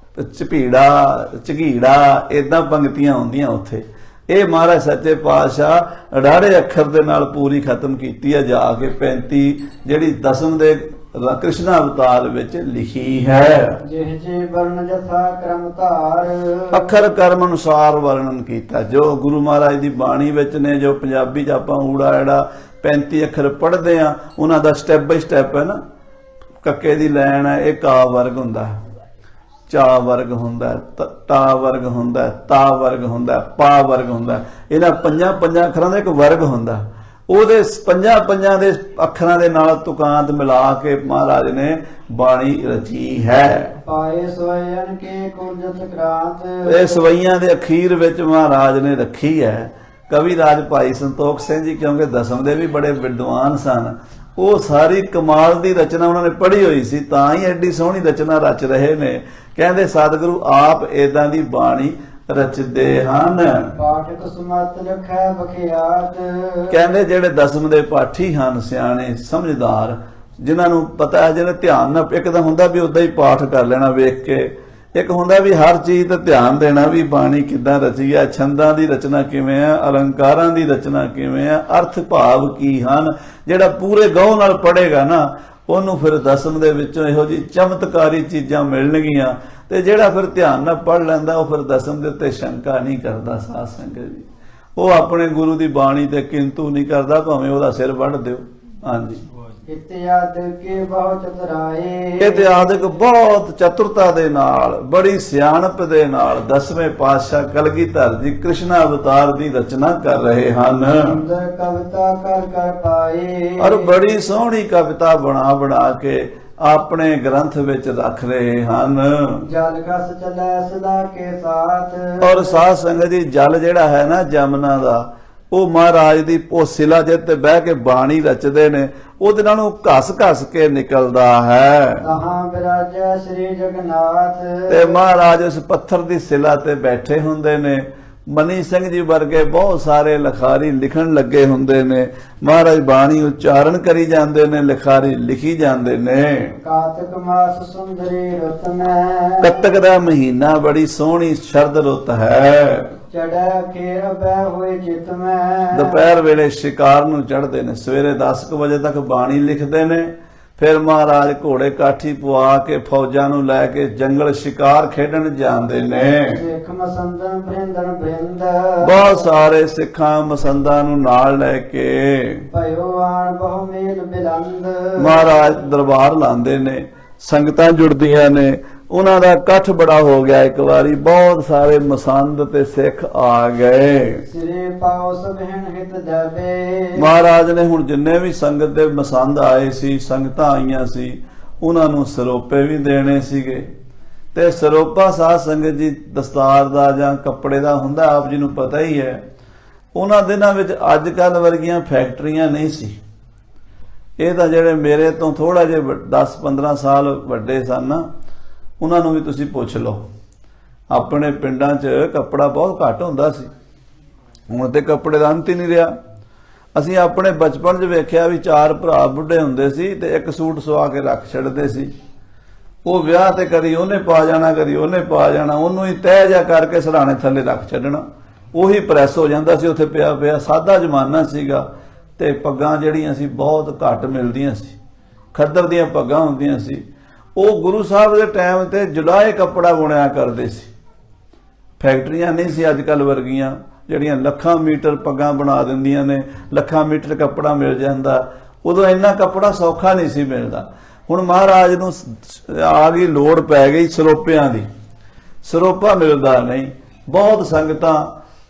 ਝਪੀੜਾ ਝਗੀੜਾ ਏਦਾਂ ਪੰਕਤੀਆਂ ਹੁੰਦੀਆਂ ਉੱਥੇ। ਇਹ ਮਹਾਰਾਜ ਸੱਚੇ ਪਾਤਸ਼ਾਹ ਡਾੜੇ ਅੱਖਰ ਦੇ ਨਾਲ ਪੂਰੀ ਖਤਮ ਕੀਤੀ ਹੈ ਜਾ ਕੇ 35 ਜਿਹੜੀ ਦਸਮ ਦੇ ਕ੍ਰਿਸ਼ਨ ਅਵਤਾਰ ਵਿੱਚ ਲਿਖੀ ਹੈ। ਜਿਹ ਜੇ ਵਰਨ ਜਥਾ ਕਰਮ ਧਾਰ, ਅੱਖਰ ਕਰਮ ਅਨੁਸਾਰ ਵਰਣਨ ਕੀਤਾ ਜੋ ਗੁਰੂ ਮਹਾਰਾਜ ਦੀ ਬਾਣੀ ਵਿੱਚ ਨੇ। ਜੋ ਪੰਜਾਬੀ 'ਚ ਆਪਾਂ ਊੜਾ ਐੜਾ 35 ਅੱਖਰ ਪੜ੍ਹਦੇ ਆ, ਉਹਨਾਂ ਦਾ ਸਟੈਪ ਬਾਈ ਸਟੈਪ ਹੈ ਨਾ। ਕੱਕੇ ਦੀ ਲੈਣ ਹੈ, ਇਹ ਕਾ ਵਰਗ ਹੁੰਦਾ, ਚਾ ਵਰਗ ਹੁੰਦਾ, ਟਾ ਵਰਗ ਹੁੰਦਾ, ਤਾ ਵਰਗ ਹੁੰਦਾ, ਪਾ ਵਰਗ ਹੁੰਦਾ। ਇਹਨਾਂ ਪੰਜਾਂ ਅੱਖਰਾਂ ਦਾ ਇੱਕ ਵਰਗ ਹੁੰਦਾ। ਉਹਦੇ ਪੰਜਾਂ ਦੇ ਅੱਖਰਾਂ ਦੇ ਨਾਲ ਤੁਕਾਂਤ ਮਿਲਾ ਕੇ ਮਹਾਰਾਜ ਨੇ ਬਾਣੀ ਰਚੀ ਹੈ। ਪਾਏ ਸਵੈਨ ਕੇ ਕੁਰਜਤ ਕ੍ਰਾਂਤ, ਇਹ ਸਵਈਆਂ ਦੇ ਅਖੀਰ ਵਿੱਚ ਮਹਾਰਾਜ ਨੇ ਰੱਖੀ ਹੈ। ਕਵੀ ਰਾਜ ਭਾਈ ਸੰਤੋਖ ਸਿੰਘ ਜੀ, ਕਿਉਂਕਿ ਦਸਮ ਦੇ ਵੀ ਬੜੇ ਵਿਦਵਾਨ ਸਨ, ਉਹ ਸਾਰੀ ਕਮਾਲ ਦੀ ਰਚਨਾ ਉਹਨਾਂ ਨੇ ਪੜ੍ਹੀ ਹੋਈ ਸੀ, ਤਾਂ ਹੀ ਐਡੀ ਸੋਹਣੀ ਰਚਨਾ ਰਚ ਰਹੇ ਨੇ। ਕਹਿੰਦੇ ਸਤਿਗੁਰੂ ਆਪ ਏਦਾਂ ਦੀ ਬਾਣੀ ਰਚਦੇ ਹਨ। ਪਾਠਕ ਸਮਤ ਰੱਖੈ ਬਖਿਆਤ, ਕਹਿੰਦੇ ਜਿਹੜੇ ਦਸਮ ਦੇ ਪਾਠੀ ਹਨ, ਸਿਆਣੇ ਸਮਝਦਾਰ, ਜਿਨ੍ਹਾਂ ਨੂੰ ਪਤਾ ਹੈ, ਜਿਹਨੇ ਧਿਆਨ ਨਾਲ, ਇੱਕ ਤਾਂ ਹੁੰਦਾ ਵੀ ਉਦਾਂ ਹੀ ਪਾਠ ਕਰ ਲੈਣਾ ਵੇਖ ਕੇ, ਇੱਕ ਹੁੰਦਾ ਵੀ ਹਰ ਚੀਜ਼ ਤੇ ਧਿਆਨ ਦੇਣਾ ਵੀ ਬਾਣੀ ਕਿੱਦਾਂ ਰਚੀ ਹੈ, ਛੰਦਾਂ ਦੀ ਰਚਨਾ ਕਿਵੇਂ ਹੈ, ਅਲੰਕਾਰਾਂ ਦੀ ਰਚਨਾ ਕਿਵੇਂ ਹੈ, ਅਰਥ ਭਾਵ ਕੀ ਹਨ। ਜਿਹੜਾ ਪੂਰੇ ਗਹੁ ਨਾਲ ਪੜ੍ਹੇਗਾ ਨਾ, ਉਹਨੂੰ ਫਿਰ ਦਸਮ ਦੇ ਵਿੱਚੋਂ ਇਹੋ ਜਿਹੀ ਚਮਤਕਾਰੀ ਚੀਜ਼ਾਂ ਮਿਲਣਗੀਆਂ। ਤੇ ਜਿਹੜਾ ਫਿਰ ਧਿਆਨ ਨਾਲ ਪੜ੍ਹ ਲੈਂਦਾ, ਉਹ ਫਿਰ ਦਸਮ ਦੇ ਉੱਤੇ ਸ਼ੰਕਾ ਨਹੀਂ ਕਰਦਾ। ਸਾਧ ਸੰਗਤ ਜੀ, ਉਹ ਆਪਣੇ ਗੁਰੂ ਦੀ ਬਾਣੀ ਤੇ ਕਿੰਤੂ ਨਹੀਂ ਕਰਦਾ, ਭਾਵੇਂ ਉਹਦਾ ਸਿਰ ਵੱਢ ਦਿਓ। ਹਾਂਜੀ, ਇਤਿਆਦ ਕੇ ਬਹੁ ਚਤੁਰਾਏ, ਇਤਿਆਦਿਕ ਬਹੁਤ ਚਤੁਰਤਾ ਦੇ ਨਾਲ, ਬੜੀ ਸਿਆਣਪ ਦੇ ਨਾਲ ਦਸਵੇਂ ਪਾਤਸ਼ਾਹ ਕਲਗੀਧਰ ਜੀ ਕ੍ਰਿਸ਼ਨ ਅਵਤਾਰ ਦੀ ਰਚਨਾ ਕਰ ਰਹੇ ਹਨ। ਸੁੰਦਰ ਕਵਿਤਾ ਕਰ ਕਰ ਪਾਏ, ਔਰ ਬੜੀ ਸੋਹਣੀ ਕਵਿਤਾ ਬਣਾ ਕੇ ਆਪਣੇ ਗ੍ਰੰਥ ਵਿੱਚ ਰੱਖ ਰਹੇ ਹਨ। ਜਲ ਕਸ ਚਲੈ ਸਦਾ ਕੇ ਸਾਥ, ਔਰ ਸਾਧ ਸੰਗਤ ਜੀ, ਜਲ ਜਿਹੜਾ ਹੈ ਨਾ ਜਮਨਾ ਦਾ, ਉਹ ਮਹਾਰਾਜ ਦੀ ਉਹ ਸਿਲਾ ਜਿੱਤੇ ਬਹਿ ਕੇ ਬਾਣੀ ਰਚਦੇ ਨੇ, ਉਹਦੇ ਨਾਲ ਉਹ ਘਸ ਕੇ ਨਿਕਲਦਾ ਹੈ। ਤਹਾਂ ਬਿਰਾਜੈ ਸ੍ਰੀ ਜਗਨਨਾਥ। ਤੇ ਮਹਾਰਾਜ ਉਸ ਪੱਥਰ ਦੀ ਸਿਲਾ ਤੇ ਬੈਠੇ ਹੁੰਦੇ ਨੇ। ਮਨੀ ਸਿੰਘ ਜੀ ਵਰਗੇ ਬਹੁਤ ਸਾਰੇ ਲਿਖਾਰੀ ਲਿਖਣ ਲੱਗੇ ਹੁੰਦੇ ਨੇ। ਮਹਾਰਾਜ ਬਾਣੀ ਉਚਾਰਨ ਕਰੀ ਜਾਂਦੇ ਨੇ, ਲਿਖਾਰੀ ਲਿਖੀ ਜਾਂਦੇ ਨੇ। ਕਾਤਿਕ ਮਾਸ ਸੁੰਦਰੀ ਰੁੱਤ ਮੈਂ। ਕੱਤਕ ਦਾ ਮਹੀਨਾ ਬੜੀ ਸੋਹਣੀ ਸ਼ਰਦ ਰੁੱਤ ਹੈ। ਚੜੈ ਖੇਰ ਬੈ ਹੋਏ ਚਿਤ ਮੈਂ। ਦੁਪਹਿਰ ਵੇਲੇ ਸ਼ਿਕਾਰ ਨੂੰ ਚੜ੍ਹਦੇ ਨੇ, ਸਵੇਰੇ 10 ਵਜੇ ਤੱਕ ਬਾਣੀ ਲਿਖਦੇ ਨੇ। ਫਿਰ ਮਹਾਰਾਜ ਘੋੜੇ ਕਾਠੀ ਪਵਾ ਕੇ ਫੌਜਾਂ ਨੂੰ ਲੈ ਕੇ ਜੰਗਲ ਸ਼ਿਕਾਰ ਖੇਡਣ ਜਾਂਦੇ ਨੇ। ਸਿੱਖ ਮਸੰਦਨ ਬ੍ਰਿੰਦਨ ਬ੍ਰਿੰਦ। ਬਹੁਤ ਸਾਰੇ ਸਿੱਖਾਂ ਮਸੰਦਾਂ ਨੂੰ ਨਾਲ ਲੈ ਕੇ ਭਇਓ ਆਣ ਬਹੁ ਮੇਲ ਬਿਲੰਦ। ਮਹਾਰਾਜ ਦਰਬਾਰ ਲਾਉਂਦੇ ਨੇ, ਸੰਗਤਾਂ ਜੁੜਦੀਆਂ ਨੇ। ਉਹਨਾਂ ਦਾ ਇਕੱਠ ਬੜਾ ਹੋ ਗਿਆ। ਇੱਕ ਵਾਰੀ ਬਹੁਤ ਸਾਰੇ ਮਸੰਦ ਤੇ ਸਿੱਖ ਆ ਗਏ। ਸਿਰੇ ਪਾਉ ਸਭਨ ਹਿਤ ਜਾਵੇ। ਮਹਾਰਾਜ ਨੇ ਹੁਣ ਜਿੰਨੇ ਵੀ ਸੰਗਤ ਦੇ ਮਸੰਦ ਆਏ ਸੀ, ਸੰਗਤਾਂ ਆਈਆਂ ਸੀ, ਉਹਨਾਂ ਨੂੰ ਸਰੋਪੇ ਵੀ ਦੇਣੇ ਸੀਗੇ। ਤੇ ਸਰੋਪਾ ਸਾਧ ਸੰਗਤ ਜੀ ਦਸਤਾਰ ਦਾ ਜਾਂ ਕੱਪੜੇ ਦਾ ਹੁੰਦਾ, ਆਪ ਜੀ ਨੂੰ ਪਤਾ ਹੀ ਹੈ। ਉਹਨਾਂ ਦਿਨਾਂ ਵਿੱਚ ਅੱਜ ਕੱਲ ਵਰਗੀਆਂ ਫੈਕਟਰੀਆਂ ਨਹੀਂ ਸੀ। ਇਹ ਤਾਂ ਜਿਹੜੇ ਮੇਰੇ ਤੋਂ ਥੋੜਾ ਜਿਹਾ 10-15 ਸਾਲ ਵੱਡੇ ਸਨ ਨਾ, ਉਹਨਾਂ ਨੂੰ ਵੀ ਤੁਸੀਂ ਪੁੱਛ ਲਓ। ਆਪਣੇ ਪਿੰਡਾਂ 'ਚ ਕੱਪੜਾ ਬਹੁਤ ਘੱਟ ਹੁੰਦਾ ਸੀ। ਹੁਣ ਤੇ ਕੱਪੜੇ ਦਾ ਅੰਤ ਹੀ ਨਹੀਂ ਰਿਹਾ। ਅਸੀਂ ਆਪਣੇ ਬਚਪਨ 'ਚ ਵੇਖਿਆ ਵੀ 4 ਭਰਾ ਬੁੱਢੇ ਹੁੰਦੇ ਸੀ ਤੇ ਇੱਕ ਸੂਟ ਸਵਾ ਕੇ ਰੱਖ ਛੱਡਦੇ ਸੀ। ਉਹ ਵਿਆਹ ਤੇ ਕਦੀ ਉਹਨੇ ਪਾ ਜਾਣਾ, ਕਦੀ ਉਹਨੇ ਪਾ ਜਾਣਾ, ਉਹਨੂੰ ਹੀ ਤਹਿ ਜਾ ਕਰਕੇ ਸਿਰਹਾਣੇ ਥੱਲੇ ਰੱਖ ਛੱਡਣਾ। ਉਹੀ ਪ੍ਰੈਸ ਹੋ ਜਾਂਦਾ ਸੀ ਉੱਥੇ ਪਿਆ ਪਿਆ। ਸਾਦਾ ਜ਼ਮਾਨਾ ਸੀਗਾ ਤੇ ਪੱਗਾਂ ਜਿਹੜੀਆਂ ਸੀ ਬਹੁਤ ਘੱਟ ਮਿਲਦੀਆਂ ਸੀ। ਖੱਦਰ ਦੀਆਂ ਪੱਗਾਂ ਹੁੰਦੀਆਂ ਸੀ। ਉਹ ਗੁਰੂ ਸਾਹਿਬ ਦੇ ਟਾਈਮ ਤੇ ਜੁਲਾਏ ਕੱਪੜਾ ਬੁਣਿਆ ਕਰਦੇ ਸੀ। ਫੈਕਟਰੀਆਂ ਨਹੀਂ ਸੀ ਅੱਜ ਕੱਲ ਵਰਗੀਆਂ ਜਿਹੜੀਆਂ ਲੱਖਾਂ ਮੀਟਰ ਪੱਗਾਂ ਬਣਾ ਦਿੰਦੀਆਂ ਨੇ, ਲੱਖਾਂ ਮੀਟਰ ਕੱਪੜਾ ਮਿਲ ਜਾਂਦਾ। ਉਦੋਂ ਇੰਨਾ ਕੱਪੜਾ ਸੌਖਾ ਨਹੀਂ ਸੀ ਮਿਲਦਾ। ਹੁਣ ਮਹਾਰਾਜ ਨੂੰ ਆ ਗਈ ਲੋੜ ਪੈ ਗਈ ਸਰੋਪਿਆਂ ਦੀ। ਸਰੋਪਾ ਮਿਲਦਾ ਨਹੀਂ। ਬਹੁਤ ਸੰਗਤਾਂ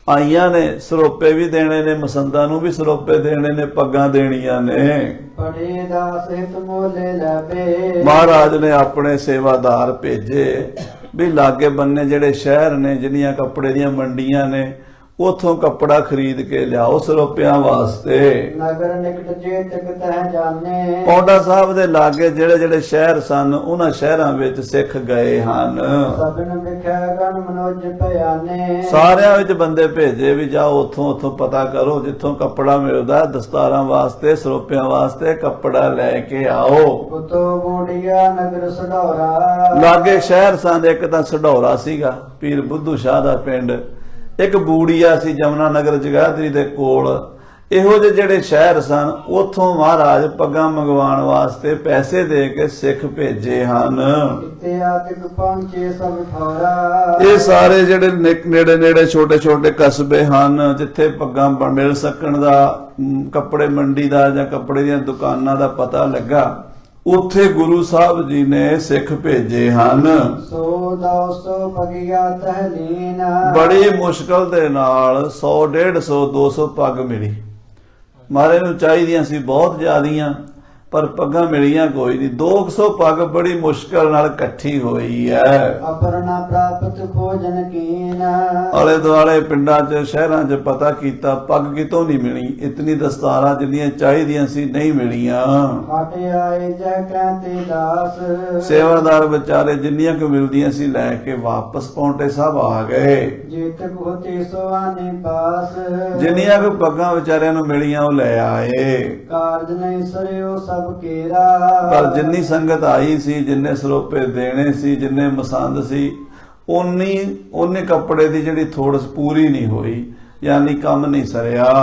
ਆਈਆਂ ਨੇ, ਸਰੋਪੇ ਵੀ ਦੇਣੇ ਨੇ, ਮਸੰਦਾਂ ਨੂੰ ਵੀ ਸਰੋਪੇ ਦੇਣੇ ਨੇ, ਪੱਗਾਂ ਦੇਣੀਆਂ ਨੇ। ਬੜੇ ਦਾਸ ਹਿਤ ਮੋਲੇ ਲੈਬੇ। ਮਹਾਰਾਜ ਨੇ ਆਪਣੇ ਸੇਵਾਦਾਰ ਭੇਜੇ ਵੀ ਲਾਗੇ ਬੰਨੇ ਜਿਹੜੇ ਸ਼ਹਿਰ ਨੇ, ਜਿੰਨੀਆਂ ਕੱਪੜੇ ਦੀਆਂ ਮੰਡੀਆਂ ਨੇ, ਉਥੋਂ ਕੱਪੜਾ ਖਰੀਦ ਕੇ ਲਿਆਓ ਸਰੋਪਿਆਂ ਵਾਸਤੇ। ਨਗਰ ਨਿਕਟ ਜੇ ਤਕ ਤਹ ਜਾਣੇ। ਪੌਂਡਾ ਸਾਹਿਬ ਦੇ ਲਾਗੇ ਜਿਹੜੇ ਜਿਹੜੇ ਸ਼ਹਿਰ ਸਨ, ਉਹਨਾਂ ਸ਼ਹਿਰਾਂ ਵਿੱਚ ਸਿੱਖ ਗਏ ਹਨ। ਸਭਨ ਵਿਖੇ ਗਨ ਮਨੋਜ ਭਿਆਨੇ। ਸਾਰਿਆਂ ਵਿੱਚ ਬੰਦੇ ਭੇਜੇ ਵੀ ਜਾਓ ਉੱਥੋਂ ਪਤਾ ਕਰੋ ਜਿੱਥੋਂ ਕੱਪੜਾ ਮਿਲਦਾ, ਦਸਤਾਰਾਂ ਵਾਸਤੇ, ਸਰੋਪਿਆਂ ਵਾਸਤੇ ਕੱਪੜਾ ਲੈ ਕੇ ਆਓ। ਪੁੱਤੋ ਬੂੜੀਆ ਨਗਰ ਸਢੌਰਾ। ਲਾਗੇ ਸ਼ਹਿਰ ਸਨ, ਇੱਕ ਤਾਂ ਸਢੌਰਾ ਸੀਗਾ ਪੀਰ ਬੁੱਧੂ ਸ਼ਾਹ ਦਾ ਪਿੰਡ, ਇੱਕ ਬੂੜੀਆ ਸੀ ਜਮਨਾ ਨਗਰ ਜਗਾਦਰੀ ਦੇ ਕੋਲ। ਇਹੋ ਜਿਹੇ ਜਿਹੜੇ ਸ਼ਹਿਰ ਸਨ, ਉਥੋਂ ਮਹਾਰਾਜ ਪੱਗਾਂ ਮੰਗਵਾਉਣ ਵਾਸਤੇ ਪੈਸੇ ਦੇ ਕੇ ਸਿੱਖ ਭੇਜੇ ਹਨ। ਇਤਿਆਦਿਕ ਪਹੁੰਚੇ ਸਭ ਠੌਰਾ। ਇਹ ਸਾਰੇ ਜਿਹੜੇ ਨੇੜੇ ਨੇੜੇ ਛੋਟੇ ਛੋਟੇ ਕਸਬੇ ਹਨ, ਜਿੱਥੇ ਪੱਗਾਂ ਮਿਲ ਸਕਣ ਦਾ, ਕੱਪੜੇ ਮੰਡੀ ਦਾ ਜਾਂ ਕੱਪੜੇ ਦੀਆਂ ਦੁਕਾਨਾਂ ਦਾ ਪਤਾ ਲੱਗਾ, ਉੱਥੇ ਗੁਰੂ ਸਾਹਿਬ ਜੀ ਨੇ ਸਿੱਖ ਭੇਜੇ ਹਨ। ਸੋ 200 ਪਗਿਆ ਤਹਲੀਨ। ਬੜੀ ਮੁਸ਼ਕਲ ਦੇ ਨਾਲ 100, 150, 200 ਪੱਗ ਮਿਲੀ। ਮਹਾਰਾਜ ਨੂੰ ਚਾਹੀਦੀਆਂ ਸੀ ਬਹੁਤ ਜ਼ਿਆਦੀਆਂ, ਪਰ ਪੱਗਾਂ ਮਿਲੀਆਂ ਕੋਈ ਨਹੀਂ। 200 ਪੱਗ ਬੜੀ ਮੁਸ਼ਕਲ ਨਾਲ ਇਕੱਠੀ ਹੋਈ ਹੈ। ਅਪਰਨਾ ਪ੍ਰਾਪਤ ਖੋਜਨ ਕੀਨ। ਆਲੇ ਦੁਆਲੇ ਪਿੰਡਾਂ 'ਚ ਸ਼ਹਿਰਾਂ 'ਚ ਪਤਾ ਕੀਤਾ, ਪੱਗ ਕਿਤੋਂ ਨਹੀਂ ਮਿਲੀ। ਇਤਨੀ ਦਸਤਾਰਾਂ ਜਿੰਨੀਆਂ ਚਾਹੀਦੀਆਂ ਸੀ ਨਹੀਂ ਮਿਲੀਆਂ। ਹਟ ਆਏ ਜੈ ਕ੍ਰਾਂਤੀ ਦਾਸ। ਸੇਵਾਦਾਰ ਵਿਚਾਰੇ ਜਿੰਨੀਆਂ ਕੁ ਮਿਲਦੀਆਂ ਸੀ ਲੈ ਕੇ ਵਾਪਸ ਪੌਂਟੇ ਸਾਹਿਬ ਆ ਗਏ। ਜੇਤਕ ਹੋਤੀ ਸੋਆਨੀ ਪਾਸ। ਜਿੰਨੀਆਂ ਕੁ ਪੱਗਾਂ ਵਿਚਾਰਿਆਂ ਨੂੰ ਮਿਲੀਆਂ ਉਹ ਲੈ ਆਏ। ਕਾਰਜ ਨਹੀਂ ਸਰਿਓ ਸਭ ਕੇਰਾ। ਪਰ ਜਿੰਨੀ ਸੰਗਤ ਆਈ ਸੀ, ਜਿੰਨੇ ਸਰੋਪੇ ਦੇਣੇ ਸੀ, ਜਿੰਨੇ ਮਸੰਦ ਸੀ, ਉਹਨੇ ਕੱਪੜੇ ਦੀ ਜਿਹੜੀ ਥੋੜ ਪੂਰੀ ਨਹੀਂ ਹੋਈ, ਯਾਨੀ ਕੰਮ ਨਹੀਂ ਸਰਿਆ।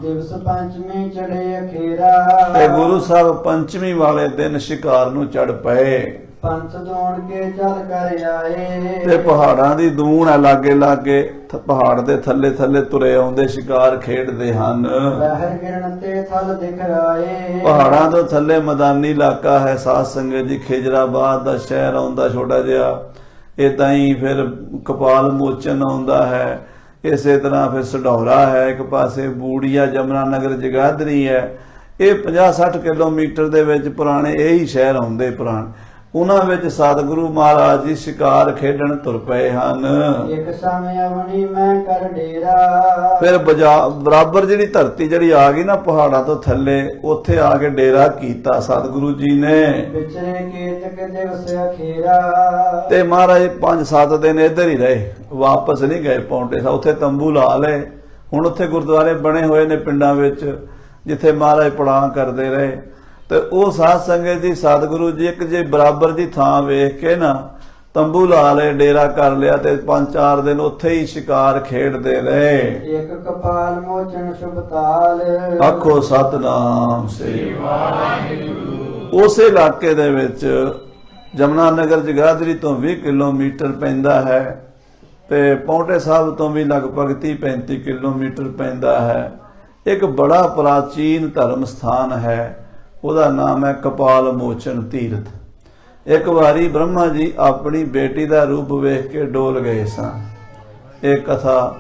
ਦਿਵਸ ਪੰਚਮੀ ਚੜੇ ਅਖੇਰਾ। ਤੇ ਗੁਰੂ ਸਾਹਿਬ ਪੰਚਮੀ ਵਾਲੇ ਦਿਨ ਸ਼ਿਕਾਰ ਨੂੰ ਚੜ ਪਏ। ਪੰਥ ਦੌੜ ਕੇ ਚੱਲ ਕਰ ਆਏ। ਤੇ ਪਹਾੜਾਂ ਦੀ ਦੂਣ ਹੈ ਲਾਗੇ ਲਾਗੇ, ਪਹਾੜ ਦੇ ਥੱਲੇ ਥੱਲੇ ਤੁਰੇ ਆਉਂਦੇ, ਸ਼ਿਕਾਰ ਖੇਡਦੇ ਹਨ। ਲਹਿਰ ਗਿਰਨ ਤੇ ਥਲ ਦਿਖ ਰਾਏ। ਪਹਾੜਾਂ ਤੋਂ ਥੱਲੇ ਮੈਦਾਨੀ ਇਲਾਕਾ ਹੈ ਸਾਧ ਸੰਗਤ ਜੀ। ਖਿਜਰਾਬਾਦ ਦਾ ਸ਼ਹਿਰ ਆਉਂਦਾ ਛੋਟਾ ਜਿਹਾ, ਏਦਾਂ ਹੀ ਫਿਰ ਕਪਾਲ ਮੋਚਨ ਆਉਂਦਾ ਹੈ, ਇਸੇ ਤਰ੍ਹਾਂ ਫਿਰ ਸਢੌਰਾ ਹੈ ਇੱਕ ਪਾਸੇ, ਬੂੜੀਆ ਜਮਨਾ ਨਗਰ ਜਗਾਦਰੀ ਹੈ। ਇਹ 50-60 ਕਿਲੋਮੀਟਰ ਦੇ ਵਿੱਚ ਪੁਰਾਣੇ ਇਹੀ ਸ਼ਹਿਰ ਆਉਂਦੇ ਪੁਰਾਣੇ। ਉਹਨਾਂ ਵਿੱਚ ਸਤਿਗੁਰੂ ਮਹਾਰਾਜ ਜੀ ਸ਼ਿਕਾਰ ਖੇਡਣ ਤੁਰ ਪਏ ਹਨ। ਇੱਕ ਸਮੇਂ ਅਵਣੀ ਮੈਂ ਕਰ ਡੇਰਾ। ਫਿਰ ਬਰਾਬਰ ਜਿਹੜੀ ਧਰਤੀ ਜਿਹੜੀ ਆ ਗਈ ਨਾ ਪਹਾੜਾਂ ਤੋਂ ਥੱਲੇ, ਉੱਥੇ ਆ ਕੇ ਡੇਰਾ ਕੀਤਾ ਸਤਿਗੁਰੂ ਜੀ ਨੇ। ਵਿਚਰੇ ਕੀਰਤਕ ਦਿਵਸ ਅਖੀਰਾ। ਤੇ ਮਹਾਰਾਜ 5-7 ਦਿਨ ਇੱਧਰ ਹੀ ਰਹੇ, ਵਾਪਸ ਨਹੀਂ ਗਏ ਪੌਂਟੇ ਸਾਹਿਬ। ਉੱਥੇ ਤੰਬੂ ਲਾ ਲਏ। ਹੁਣ ਉੱਥੇ ਗੁਰਦੁਆਰੇ ਬਣੇ ਹੋਏ ਨੇ ਪਿੰਡਾਂ ਵਿੱਚ, ਜਿੱਥੇ ਮਹਾਰਾਜ ਪੜਾਅ ਕਰਦੇ ਰਹੇ। ਤੇ ਉਹ ਸਾਧ ਸੰਗਤ ਜੀ ਸਤਿਗੁਰੂ ਜੀ ਇੱਕ ਜੇ ਬਰਾਬਰ ਦੀ ਥਾਂ ਵੇਖ ਕੇ ਨਾ ਤੰਬੂ ਲਾ ਲਏ, ਡੇਰਾ ਕਰ ਲਿਆ ਤੇ 5-4 ਦਿਨ ਉੱਥੇ ਹੀ ਸ਼ਿਕਾਰ ਖੇਡਦੇ ਰਹੇ। ਇੱਕ ਕਪਾਲ ਮੋਚਨ ਸ਼ੁਭ ਤਾਲ। ਆਖੋ ਸਤਨਾਮ ਸ੍ਰੀ ਵਾਹਿਗੁਰੂ। ਉਸੇ ਇਲਾਕੇ ਦੇ ਵਿੱਚ ਜਮਨਾ ਨਗਰ ਜਗਾਦਰੀ ਤੋਂ 20 ਕਿਲੋਮੀਟਰ ਪੈਂਦਾ ਹੈ ਤੇ ਪੌਂਟੇ ਸਾਹਿਬ ਤੋਂ ਵੀ ਲਗਭਗ 30-35 ਕਿਲੋਮੀਟਰ ਪੈਂਦਾ ਹੈ। ਇੱਕ ਬੜਾ ਪ੍ਰਾਚੀਨ ਧਰਮ ਸਥਾਨ ਹੈ, ਉਹਦਾ ਨਾਮ ਹੈ ਕਪਾਲ ਮੋਚਨ ਤੀਰਥ। ਇੱਕ ਵਾਰੀ ਬ੍ਰਹਮਾ ਜੀ ਆਪਣੀ ਬੇਟੀ ਦਾ ਰੂਪ ਵੇਖ ਕੇ ਡੋਲ ਗਏ ਸਨ। ਇਹ ਕਥਾ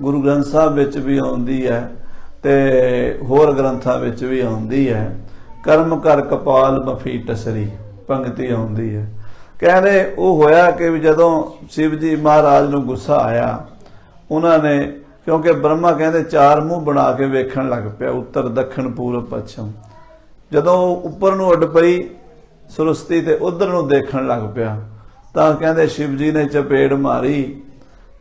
ਗੁਰੂ ਗ੍ਰੰਥ ਸਾਹਿਬ ਵਿੱਚ ਵੀ ਆਉਂਦੀ ਹੈ ਤੇ ਹੋਰ ਗ੍ਰੰਥਾਂ ਵਿੱਚ ਵੀ ਆਉਂਦੀ ਹੈ। ਕਰਮ ਕਰ ਕਪਾਲ ਮਫੀ ਟਸਰੀ ਪੰਕਤੀ ਆਉਂਦੀ ਹੈ। ਕਹਿੰਦੇ ਉਹ ਹੋਇਆ ਕਿ ਜਦੋਂ ਸ਼ਿਵ ਜੀ ਮਹਾਰਾਜ ਨੂੰ ਗੁੱਸਾ ਆਇਆ, ਉਹਨਾਂ ਨੇ, ਕਿਉਂਕਿ ਬ੍ਰਹਮਾ ਕਹਿੰਦੇ 4 ਮੂੰਹ ਬਣਾ ਕੇ ਵੇਖਣ ਲੱਗ ਪਿਆ, ਉੱਤਰ ਦੱਖਣ ਪੂਰਬ ਪੱਛਮ। ਜਦੋਂ ਉੱਪਰ ਨੂੰ ਉੱਡ ਪਈ ਸਰਸਤੀ ਤੇ ਉਧਰ ਨੂੰ ਦੇਖਣ ਲੱਗ ਪਿਆ, ਤਾਂ ਕਹਿੰਦੇ ਸ਼ਿਵ ਜੀ ਨੇ ਚਪੇੜ ਮਾਰੀ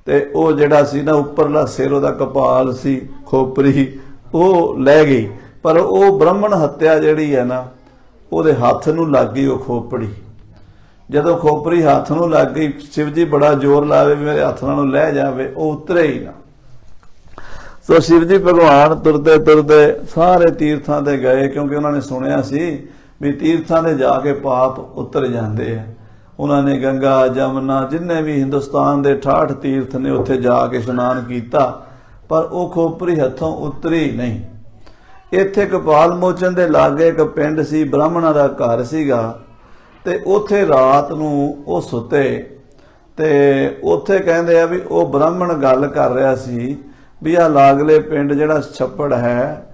ਤੇ ਉਹ ਜਿਹੜਾ ਸੀ ਨਾ ਉੱਪਰਲਾ ਸਿਰ, ਉਹਦਾ ਕਪਾਲ ਸੀ, ਖੋਪਰੀ, ਉਹ ਲੈ ਗਈ। ਪਰ ਉਹ ਬ੍ਰਾਹਮਣ ਹੱਤਿਆ ਜਿਹੜੀ ਹੈ ਨਾ, ਉਹਦੇ ਹੱਥ ਨੂੰ ਲੱਗ ਗਈ ਉਹ ਖੋਪੜੀ। ਜਦੋਂ ਖੋਪਰੀ ਹੱਥ ਨੂੰ ਲੱਗ ਗਈ, ਸ਼ਿਵ ਜੀ ਬੜਾ ਜ਼ੋਰ ਲਾਵੇ ਵੀ ਮੇਰੇ ਹੱਥ ਨਾਲੋਂ ਲੈ ਜਾਵੇ, ਉਹ ਉਤਰੇ ਹੀ ਨਾ। ਸੋ ਸ਼ਿਵ ਜੀ ਭਗਵਾਨ ਤੁਰਦੇ ਤੁਰਦੇ ਸਾਰੇ ਤੀਰਥਾਂ ਤੇ ਗਏ, ਕਿਉਂਕਿ ਉਹਨਾਂ ਨੇ ਸੁਣਿਆ ਸੀ ਵੀ ਤੀਰਥਾਂ ਤੇ ਜਾ ਕੇ ਪਾਪ ਉਤਰ ਜਾਂਦੇ ਆ। ਉਹਨਾਂ ਨੇ ਗੰਗਾ, ਜਮਨਾ, ਜਿੰਨੇ ਵੀ ਹਿੰਦੁਸਤਾਨ ਦੇ 68 ਤੀਰਥ ਨੇ, ਉੱਥੇ ਜਾ ਕੇ ਇਸ਼ਨਾਨ ਕੀਤਾ, ਪਰ ਉਹ ਖੋਪਰੀ ਹੱਥੋਂ ਉਤਰੀ ਨਹੀਂ। ਇੱਥੇ ਕਪਾਲ ਮੋਚਨ ਦੇ ਲਾਗੇ ਇੱਕ ਪਿੰਡ ਸੀ, ਬ੍ਰਾਹਮਣਾਂ ਦਾ ਘਰ ਸੀਗਾ, ਤੇ ਉੱਥੇ ਰਾਤ ਨੂੰ ਉਹ ਸੁੱਤੇ ਤੇ ਉੱਥੇ ਕਹਿੰਦੇ ਆ ਵੀ ਉਹ ਬ੍ਰਾਹਮਣ ਗੱਲ ਕਰ ਰਿਹਾ ਸੀ ਵੀ ਆ ਲਾਗਲੇ ਪਿੰਡ ਜਿਹੜਾ ਛੱਪੜ ਹੈ,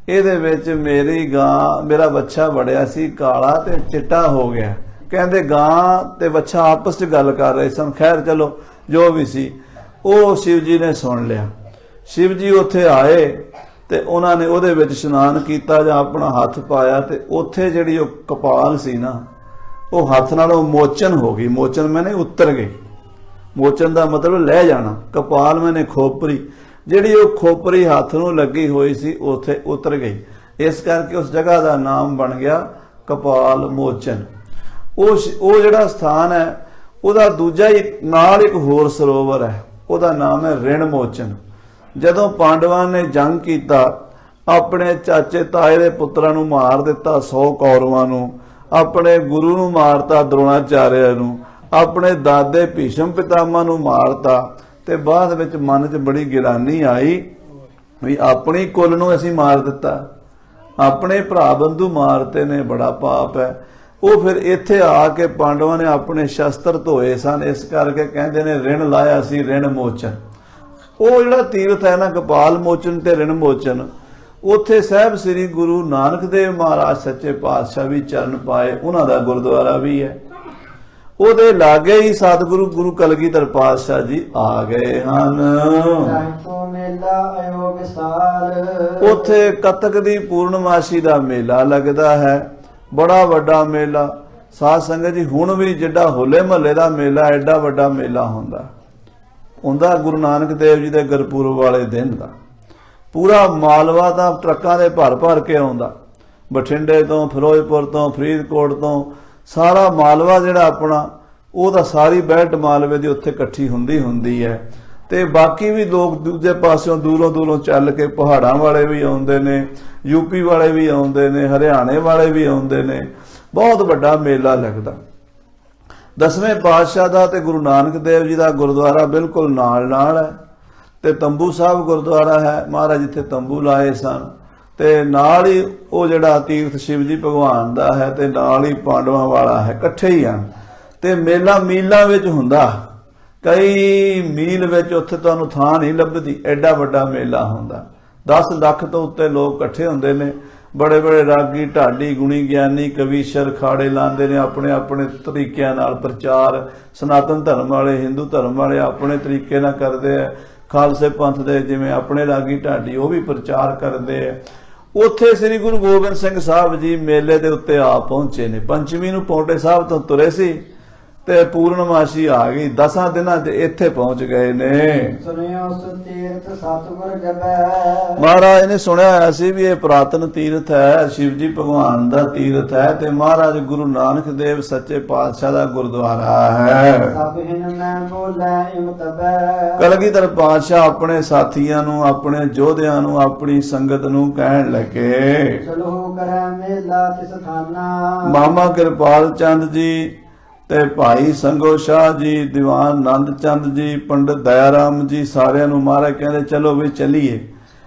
ਇਹਦੇ ਵਿੱਚ ਮੇਰਾ ਬੱਚਾ ਵੜਿਆ ਸੀ, ਕਾਲਾ ਤੇ ਚਿੱਟਾ ਹੋ ਗਿਆ। ਕਹਿੰਦੇ ਗਾਂ ਤੇ ਬੱਚਾ ਆਪਸ 'ਚ ਗੱਲ ਕਰ ਰਹੇ ਸਨ। ਖੈਰ ਚਲੋ ਜੋ ਵੀ ਸੀ, ਉਹ ਸ਼ਿਵ ਜੀ ਨੇ ਸੁਣ ਲਿਆ। ਸ਼ਿਵ ਜੀ ਉੱਥੇ ਆਏ ਤੇ ਉਹਨਾਂ ਨੇ ਉਹਦੇ ਵਿੱਚ ਇਸ਼ਨਾਨ ਕੀਤਾ ਜਾਂ ਆਪਣਾ ਹੱਥ ਪਾਇਆ, ਤੇ ਉੱਥੇ ਜਿਹੜੀ ਉਹ ਕਪਾਲ ਸੀ ਨਾ, ਉਹ ਹੱਥ ਨਾਲੋਂ ਮੋਚਨ ਹੋ ਗਈ। ਮੋਚਨ ਮੈਨੇ ਉਤਰ ਗਈ। ਮੋਚਨ ਦਾ ਮਤਲਬ ਲੈ ਜਾਣਾ। ਕਪਾਲ ਮੈਨੇ ਖੋਪਰੀ, ਜਿਹੜੀ ਉਹ ਖੋਪਰੀ ਹੱਥ ਨੂੰ ਲੱਗੀ ਹੋਈ ਸੀ, ਉੱਥੇ ਉਤਰ ਗਈ। ਇਸ ਕਰਕੇ ਉਸ ਜਗ੍ਹਾ ਦਾ ਨਾਮ ਬਣ ਗਿਆ ਕਪਾਲ ਮੋਚਨ। ਉਹ ਜਿਹੜਾ ਸਥਾਨ ਹੈ, ਉਹਦਾ ਦੂਜਾ ਹੀ ਨਾਲ ਇੱਕ ਹੋਰ ਸਰੋਵਰ ਹੈ, ਉਹਦਾ ਨਾਮ ਹੈ ਰਿਣ ਮੋਚਨ। ਜਦੋਂ ਪਾਂਡਵਾਂ ਨੇ ਜੰਗ ਕੀਤਾ, ਆਪਣੇ ਚਾਚੇ ਤਾਏ ਦੇ ਪੁੱਤਰਾਂ ਨੂੰ ਮਾਰ ਦਿੱਤਾ, 100 ਕੌਰਵਾਂ ਨੂੰ, ਆਪਣੇ ਗੁਰੂ ਨੂੰ ਮਾਰਤਾ, ਦ੍ਰੋਣਾਚਾਰਿਆ ਨੂੰ, ਆਪਣੇ ਦਾਦੇ ਭੀਸ਼ਮ ਪਿਤਾਮਾ ਨੂੰ ਮਾਰਤਾ, ਤੇ ਬਾਅਦ ਵਿੱਚ ਮਨ 'ਚ ਬੜੀ ਗਿਰਾਨੀ ਆਈ ਵੀ ਆਪਣੀ ਕੁੱਲ ਨੂੰ ਅਸੀਂ ਮਾਰ ਦਿੱਤਾ, ਆਪਣੇ ਭਰਾ ਬੰਧੂ ਮਾਰਤੇ ਨੇ, ਬੜਾ ਪਾਪ ਹੈ। ਉਹ ਫਿਰ ਇੱਥੇ ਆ ਕੇ ਪਾਂਡਵਾਂ ਨੇ ਆਪਣੇ ਸ਼ਸਤਰ ਧੋਏ ਸਨ, ਇਸ ਕਰਕੇ ਕਹਿੰਦੇ ਨੇ ਰਿਣ ਲਾਇਆ ਸੀ, ਰਿਣ ਮੋਚਨ। ਉਹ ਜਿਹੜਾ ਤੀਰਥ ਹੈ ਨਾ, ਕਪਾਲ ਮੋਚਨ ਤੇ ਰਿਣ ਮੋਚਨ, ਉੱਥੇ ਸਾਹਿਬ ਸ੍ਰੀ ਗੁਰੂ ਨਾਨਕ ਦੇਵ ਮਹਾਰਾਜ ਸੱਚੇ ਪਾਤਸ਼ਾਹ ਵੀ ਚਰਨ ਪਾਏ, ਉਹਨਾਂ ਦਾ ਗੁਰਦੁਆਰਾ ਵੀ ਹੈ। ਉਹਦੇ ਲਾਗੇ ਹੀ ਸਤਿਗੁਰੂ ਗੁਰੂ ਕਲਗੀਧਰ ਪਾਤਸ਼ਾਹ ਜੀ ਆ ਗਏ ਹਨ। ਉੱਥੇ ਕੱਤਕ ਦੀ ਪੂਰਨਮਾਸ਼ੀ ਦਾ ਮੇਲਾ ਲੱਗਦਾ ਹੈ, ਬੜਾ ਵੱਡਾ ਮੇਲਾ। ਸਾਧ ਸੰਗਤ ਜੀ, ਹੁਣ ਵੀ ਜਿੱਡਾ ਹੋਲੇ ਮਹੱਲੇ ਦਾ ਮੇਲਾ, ਐਡਾ ਵੱਡਾ ਮੇਲਾ ਹੁੰਦਾ ਗੁਰੂ ਨਾਨਕ ਦੇਵ ਜੀ ਦੇ ਗੁਰਪੁਰਬ ਵਾਲੇ ਦਿਨ ਦਾ। ਪੂਰਾ ਮਾਲਵਾ ਦਾ ਟਰੱਕਾਂ ਦੇ ਭਰ ਕੇ ਆਉਂਦਾ, ਬਠਿੰਡੇ ਤੋਂ, ਫਿਰੋਜ਼ਪੁਰ ਤੋਂ, ਫਰੀਦਕੋਟ ਤੋਂ, ਸਾਰਾ ਮਾਲਵਾ ਜਿਹੜਾ ਆਪਣਾ, ਉਹਦਾ ਸਾਰੀ ਬੈਲਟ ਮਾਲਵੇ ਦੀ ਉੱਥੇ ਇਕੱਠੀ ਹੁੰਦੀ ਹੈ। ਤੇ ਬਾਕੀ ਵੀ ਲੋਕ ਦੂਜੇ ਪਾਸਿਓਂ ਦੂਰੋਂ ਚੱਲ ਕੇ, ਪਹਾੜਾਂ ਵਾਲੇ ਵੀ ਆਉਂਦੇ ਨੇ, ਯੂਪੀ ਵਾਲੇ ਵੀ ਆਉਂਦੇ ਨੇ, ਹਰਿਆਣੇ ਵਾਲੇ ਵੀ ਆਉਂਦੇ ਨੇ। ਬਹੁਤ ਵੱਡਾ ਮੇਲਾ ਲੱਗਦਾ। 10ਵੇਂ ਪਾਤਸ਼ਾਹ ਦਾ ਤੇ ਗੁਰੂ ਨਾਨਕ ਦੇਵ ਜੀ ਦਾ ਗੁਰਦੁਆਰਾ ਬਿਲਕੁਲ ਨਾਲ ਹੈ, ਤੇ ਤੰਬੂ ਸਾਹਿਬ ਗੁਰਦੁਆਰਾ ਹੈ, ਮਹਾਰਾਜ ਜਿੱਥੇ ਤੰਬੂ ਲਾਏ ਸਨ, ਤੇ ਨਾਲ ਹੀ ਉਹ ਜਿਹੜਾ ਤੀਰਥ ਸ਼ਿਵ ਜੀ ਭਗਵਾਨ ਦਾ ਹੈ, ਤੇ ਨਾਲ ਹੀ ਪਾਂਡਵਾਂ ਵਾਲਾ ਹੈ, ਇਕੱਠੇ ਹੀ ਹਨ। ਤੇ ਮੇਲਾ ਮੀਲਾਂ ਵਿੱਚ ਹੁੰਦਾ, ਕਈ ਮੀਲ ਵਿੱਚ, ਉੱਥੇ ਤੁਹਾਨੂੰ ਥਾਂ ਨਹੀਂ ਲੱਭਦੀ, ਐਡਾ ਵੱਡਾ ਮੇਲਾ ਹੁੰਦਾ। 10 ਲੱਖ ਤੋਂ ਉੱਤੇ ਲੋਕ ਇਕੱਠੇ ਹੁੰਦੇ ਨੇ। ਬੜੇ ਬੜੇ ਰਾਗੀ ਢਾਡੀ ਗੁਣੀ ਗਿਆਨੀ ਕਵੀਸ਼ਰ ਖਾੜੇ ਲਾਉਂਦੇ ਨੇ, ਆਪਣੇ ਆਪਣੇ ਤਰੀਕਿਆਂ ਨਾਲ ਪ੍ਰਚਾਰ। ਸਨਾਤਨ ਧਰਮ ਵਾਲੇ, ਹਿੰਦੂ ਧਰਮ ਵਾਲੇ ਆਪਣੇ ਤਰੀਕੇ ਨਾਲ ਕਰਦੇ ਆ। ਖਾਲਸੇ ਪੰਥ ਦੇ ਜਿਵੇਂ ਆਪਣੇ ਰਾਗੀ ਢਾਡੀ ਉਹ ਵੀ ਪ੍ਰਚਾਰ ਕਰਦੇ ਆ। ਉੱਥੇ ਸ੍ਰੀ ਗੁਰੂ ਗੋਬਿੰਦ ਸਿੰਘ ਸਾਹਿਬ ਜੀ ਮੇਲੇ ਦੇ ਉੱਤੇ ਆ ਪਹੁੰਚੇ ਨੇ। ਪੰਚਮੀ ਨੂੰ ਪੌਂਟੇ ਸਾਹਿਬ ਤੋਂ ਤੁਰੇ ਸੀ ਤੇ ਪੂਰਨਮਾਸ਼ੀ ਆ ਗਈ, 10 ਦਿਨਾਂ 'ਚ ਇੱਥੇ ਪਹੁੰਚ ਗਏ ਨੇ। ਸੁਨਿਓ ਸੁ ਤੀਰਥ ਸਤਿਗੁਰ ਜਪੈ। ਮਹਾਰਾਜ ਨੇ ਸੁਣਿਆ ਹੋਇਆ ਸੀ ਵੀ ਇਹ ਪੁਰਾਤਨ ਤੀਰਥ ਹੈ, ਸ਼ਿਵ ਜੀ ਭਗਵਾਨ ਦਾ ਤੀਰਥ ਹੈ ਤੇ ਮਹਾਰਾਜ ਗੁਰੂ ਨਾਨਕ ਦੇਵ ਸੱਚੇ ਪਾਤਸ਼ਾਹ ਦਾ ਗੁਰਦੁਆਰਾ ਹੈ। ਸਭ ਹਿਨ ਮੈਂ ਬੋਲੇ ਇਮਤਬੈ। ਕਲਗੀਧਰ ਪਾਤਸ਼ਾਹ ਆਪਣੇ ਸਾਥੀਆਂ ਨੂੰ, ਆਪਣੇ ਯੋਧਿਆਂ ਨੂੰ, ਆਪਣੀ ਸੰਗਤ ਨੂੰ ਕਹਿਣ ਲੱਗੇ, ਚਲੋ ਕਰੈ ਮੇਲਾ ਤਿਸ ਥਾਨਾ। ਮਾਮਾ ਕਿਰਪਾਲ ਚੰਦ ਜੀ ਤੇ ਭਾਈ ਸੰਗੋ ਸ਼ਾਹ ਜੀ, ਦੀਵਾਨ ਆਨੰਦ ਚੰਦ ਜੀ, ਪੰਡਤ ਦਇਆਰਾਮ ਜੀ, ਸਾਰਿਆਂ ਨੂੰ ਮਹਾਰਾਜ ਕਹਿੰਦੇ ਚਲੋ ਵੀ ਚੱਲੀਏ।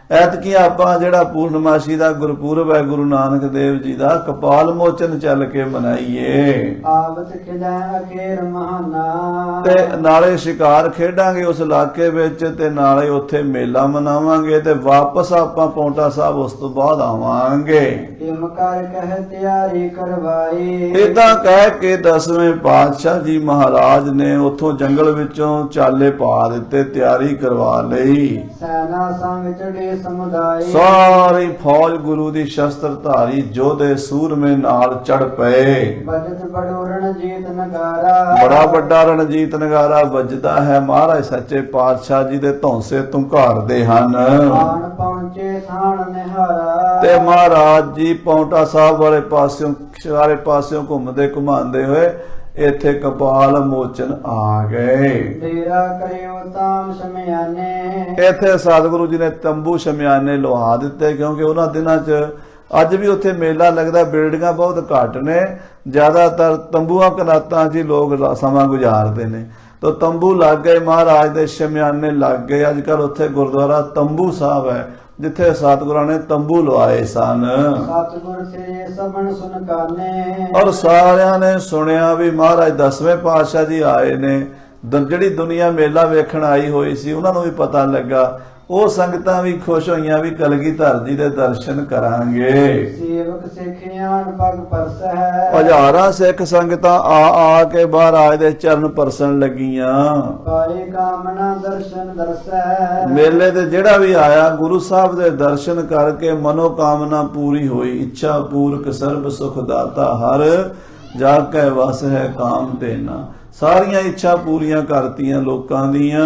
ਐਤਕੀ ਆਪਾਂ ਜਿਹੜਾ ਪੂਰਨਮਾਸ਼ੀ ਦਾ ਗੁਰਪੁਰਬ ਹੈ ਗੁਰੂ ਨਾਨਕ ਦੇਵ ਜੀ ਦਾ, ਕਪਾਲ ਮੋਚਨ ਚੱਲ ਕੇ ਮਨਾਈਏ ਆਵਤ ਖਿਜੈ ਅਖੇਰ ਮਹਾਨਾ। ਤੇ ਨਾਲੇ ਸ਼ਿਕਾਰ ਖੇਡਾਂਗੇ ਉਸ ਇਲਾਕੇ ਵਿੱਚ ਤੇ ਨਾਲੇ ਉੱਥੇ ਮੇਲਾ ਮਨਾਵਾਂਗੇ ਤੇ ਵਾਪਸ ਆਪਾਂ ਪੌਂਟਾ ਸਾਹਿਬ ਉਸ ਤੋਂ ਬਾਅਦ ਆਵਾਂਗੇ। ਇਮ ਕਰ ਕਹਿ ਤਿਆਰੀ ਕਰਵਾਈ। ਇਦਾਂ ਕਹਿ ਕੇ 10ਵੇਂ ਪਾਤਸ਼ਾਹ ਜੀ ਮਹਾਰਾਜ ਨੇ ਉੱਥੋਂ ਜੰਗਲ ਵਿੱਚੋਂ ਚਾਲੇ ਪਾ ਦਿੱਤੇ, ਤਿਆਰੀ ਕਰਵਾ ਲਈ। ਸੈਨਾ ਸੰਗ ਚੜੇ ਸਮੁਦਾਇ। ਸਾਰੀ ਫੌਜ ਗੁਰੂ ਦੀ ਸ਼ਸਤਰਧਾਰੀ ਯੋਧੇ ਸੂਰਮੇ ਨਾਲ ਚੜ ਪਏ। ਬਜਤ ਬੜੋ ਰਣਜੀਤ ਨਗਾਰਾ। ਬੜਾ ਵੱਡਾ ਰਣਜੀਤ ਨਗਾਰਾ ਵੱਜਦਾ ਹੈ। ਮਹਾਰਾਜ ਸੱਚੇ ਪਾਤਸ਼ਾਹ ਜੀ ਦੇ ਧੌਂਸੇ ਧੁੰਕਾਰਦੇ ਹਨ ਆਣ ਪਹੁੰਚੇ ਥਾਣ ਨਿਹਾਰਾ। ਤੇ ਮਹਾਰਾਜ ਜੀ ਪੌਂਟਾ ਸਾਹਿਬ ਵਾਲੇ ਪਾਸਿਓਂ ਸਾਰੇ ਪਾਸਿਓਂ ਘੁੰਮਦੇ ਘੁਮਾਉਂਦੇ ਹੋਏ ਇੱਥੇ ਕਪਾਲ ਮੋਚਨ ਆ ਗਏ। ਡੇਰਾ ਕਰਿਓ ਤਾਮ ਸ਼ਮਿਆਨੇ। ਇੱਥੇ ਸਤਿਗੁਰੂ ਜੀ ਨੇ ਤੰਬੂ ਸ਼ਮਿਆਨੇ ਲਵਾ ਦਿੱਤੇ, ਕਿਉਂਕਿ ਉਹਨਾਂ ਦਿਨਾਂ 'ਚ ਅੱਜ ਵੀ ਉੱਥੇ ਮੇਲਾ ਲੱਗਦਾ, ਬਿਲਡਿੰਗਾਂ ਬਹੁਤ ਘੱਟ ਨੇ, ਜ਼ਿਆਦਾਤਰ ਤੰਬੂਆਂ ਕਨਾਤਾਂ 'ਚ ਹੀ ਲੋਕ ਸਮਾਂ ਗੁਜ਼ਾਰਦੇ ਨੇ। ਤਾਂ ਤੰਬੂ ਲੱਗ ਗਏ, ਮਹਾਰਾਜ ਦੇ ਸ਼ਮਿਆਨੇ ਲੱਗ ਗਏ। ਅੱਜ ਕੱਲ੍ਹ ਉੱਥੇ ਗੁਰਦੁਆਰਾ ਤੰਬੂ ਸਾਹਿਬ ਹੈ ਜਿੱਥੇ ਸਤਿਗੁਰਾਂ ਨੇ ਤੰਬੂ ਲਵਾਏ ਸਨ। ਸਤਿਗੁਰ ਸੇ ਸਭਨ ਸੁਨ ਕਾਨੇ। ਔਰ ਸਾਰਿਆਂ ਨੇ ਸੁਣਿਆ ਵੀ ਮਹਾਰਾਜ 10ਵੇਂ ਪਾਤਸ਼ਾਹ ਜੀ ਆਏ ਨੇ। ਜਿਹੜੀ ਦੁਨੀਆ ਮੇਲਾ ਵੇਖਣ ਆਈ ਹੋਈ ਸੀ ਉਹਨਾਂ ਨੂੰ ਵੀ ਪਤਾ ਲੱਗਾ। ਉਹ ਸੰਗਤਾਂ ਵੀ ਖੁਸ਼ ਹੋਈਆਂ ਵੀ ਕਲਗੀਧਰ ਜੀ ਦੇ ਦਰਸ਼ਨ ਕਰਾਂਗੇ। ਸੇਵਕ ਸਿੱਖਿਆਨ ਪਗ ਪਰਸੈ। ਹਜ਼ਾਰਾਂ ਸਿੱਖ ਸੰਗਤਾਂ ਆ ਕੇ ਮਹਾਰਾਜ ਦੇ ਚਰਨ ਪਰਸਣ ਲੱਗੀਆਂ। ਪਾਏ ਕਾਮਨਾ ਦਰਸ਼ਨ ਦਰਸੈ। ਮੇਲੇ ਤੇ ਜਿਹੜਾ ਵੀ ਆਇਆ ਗੁਰੂ ਸਾਹਿਬ ਦੇ ਦਰਸ਼ਨ ਕਰਕੇ ਮਨੋ ਕਾਮਨਾ ਪੂਰੀ ਹੋਈ। ਇੱਛਾ ਪੂਰਕ ਸਰਬ ਸੁਖ ਦਾਤਾ ਹਰ, ਜਾ ਕੇ ਵਸ ਹੈ ਕਾਮ ਦੇਨਾ। ਸਾਰੀਆਂ ਇੱਛਾ ਪੂਰੀਆਂ ਕਰਤੀਆਂ ਲੋਕਾਂ ਦੀਆਂ।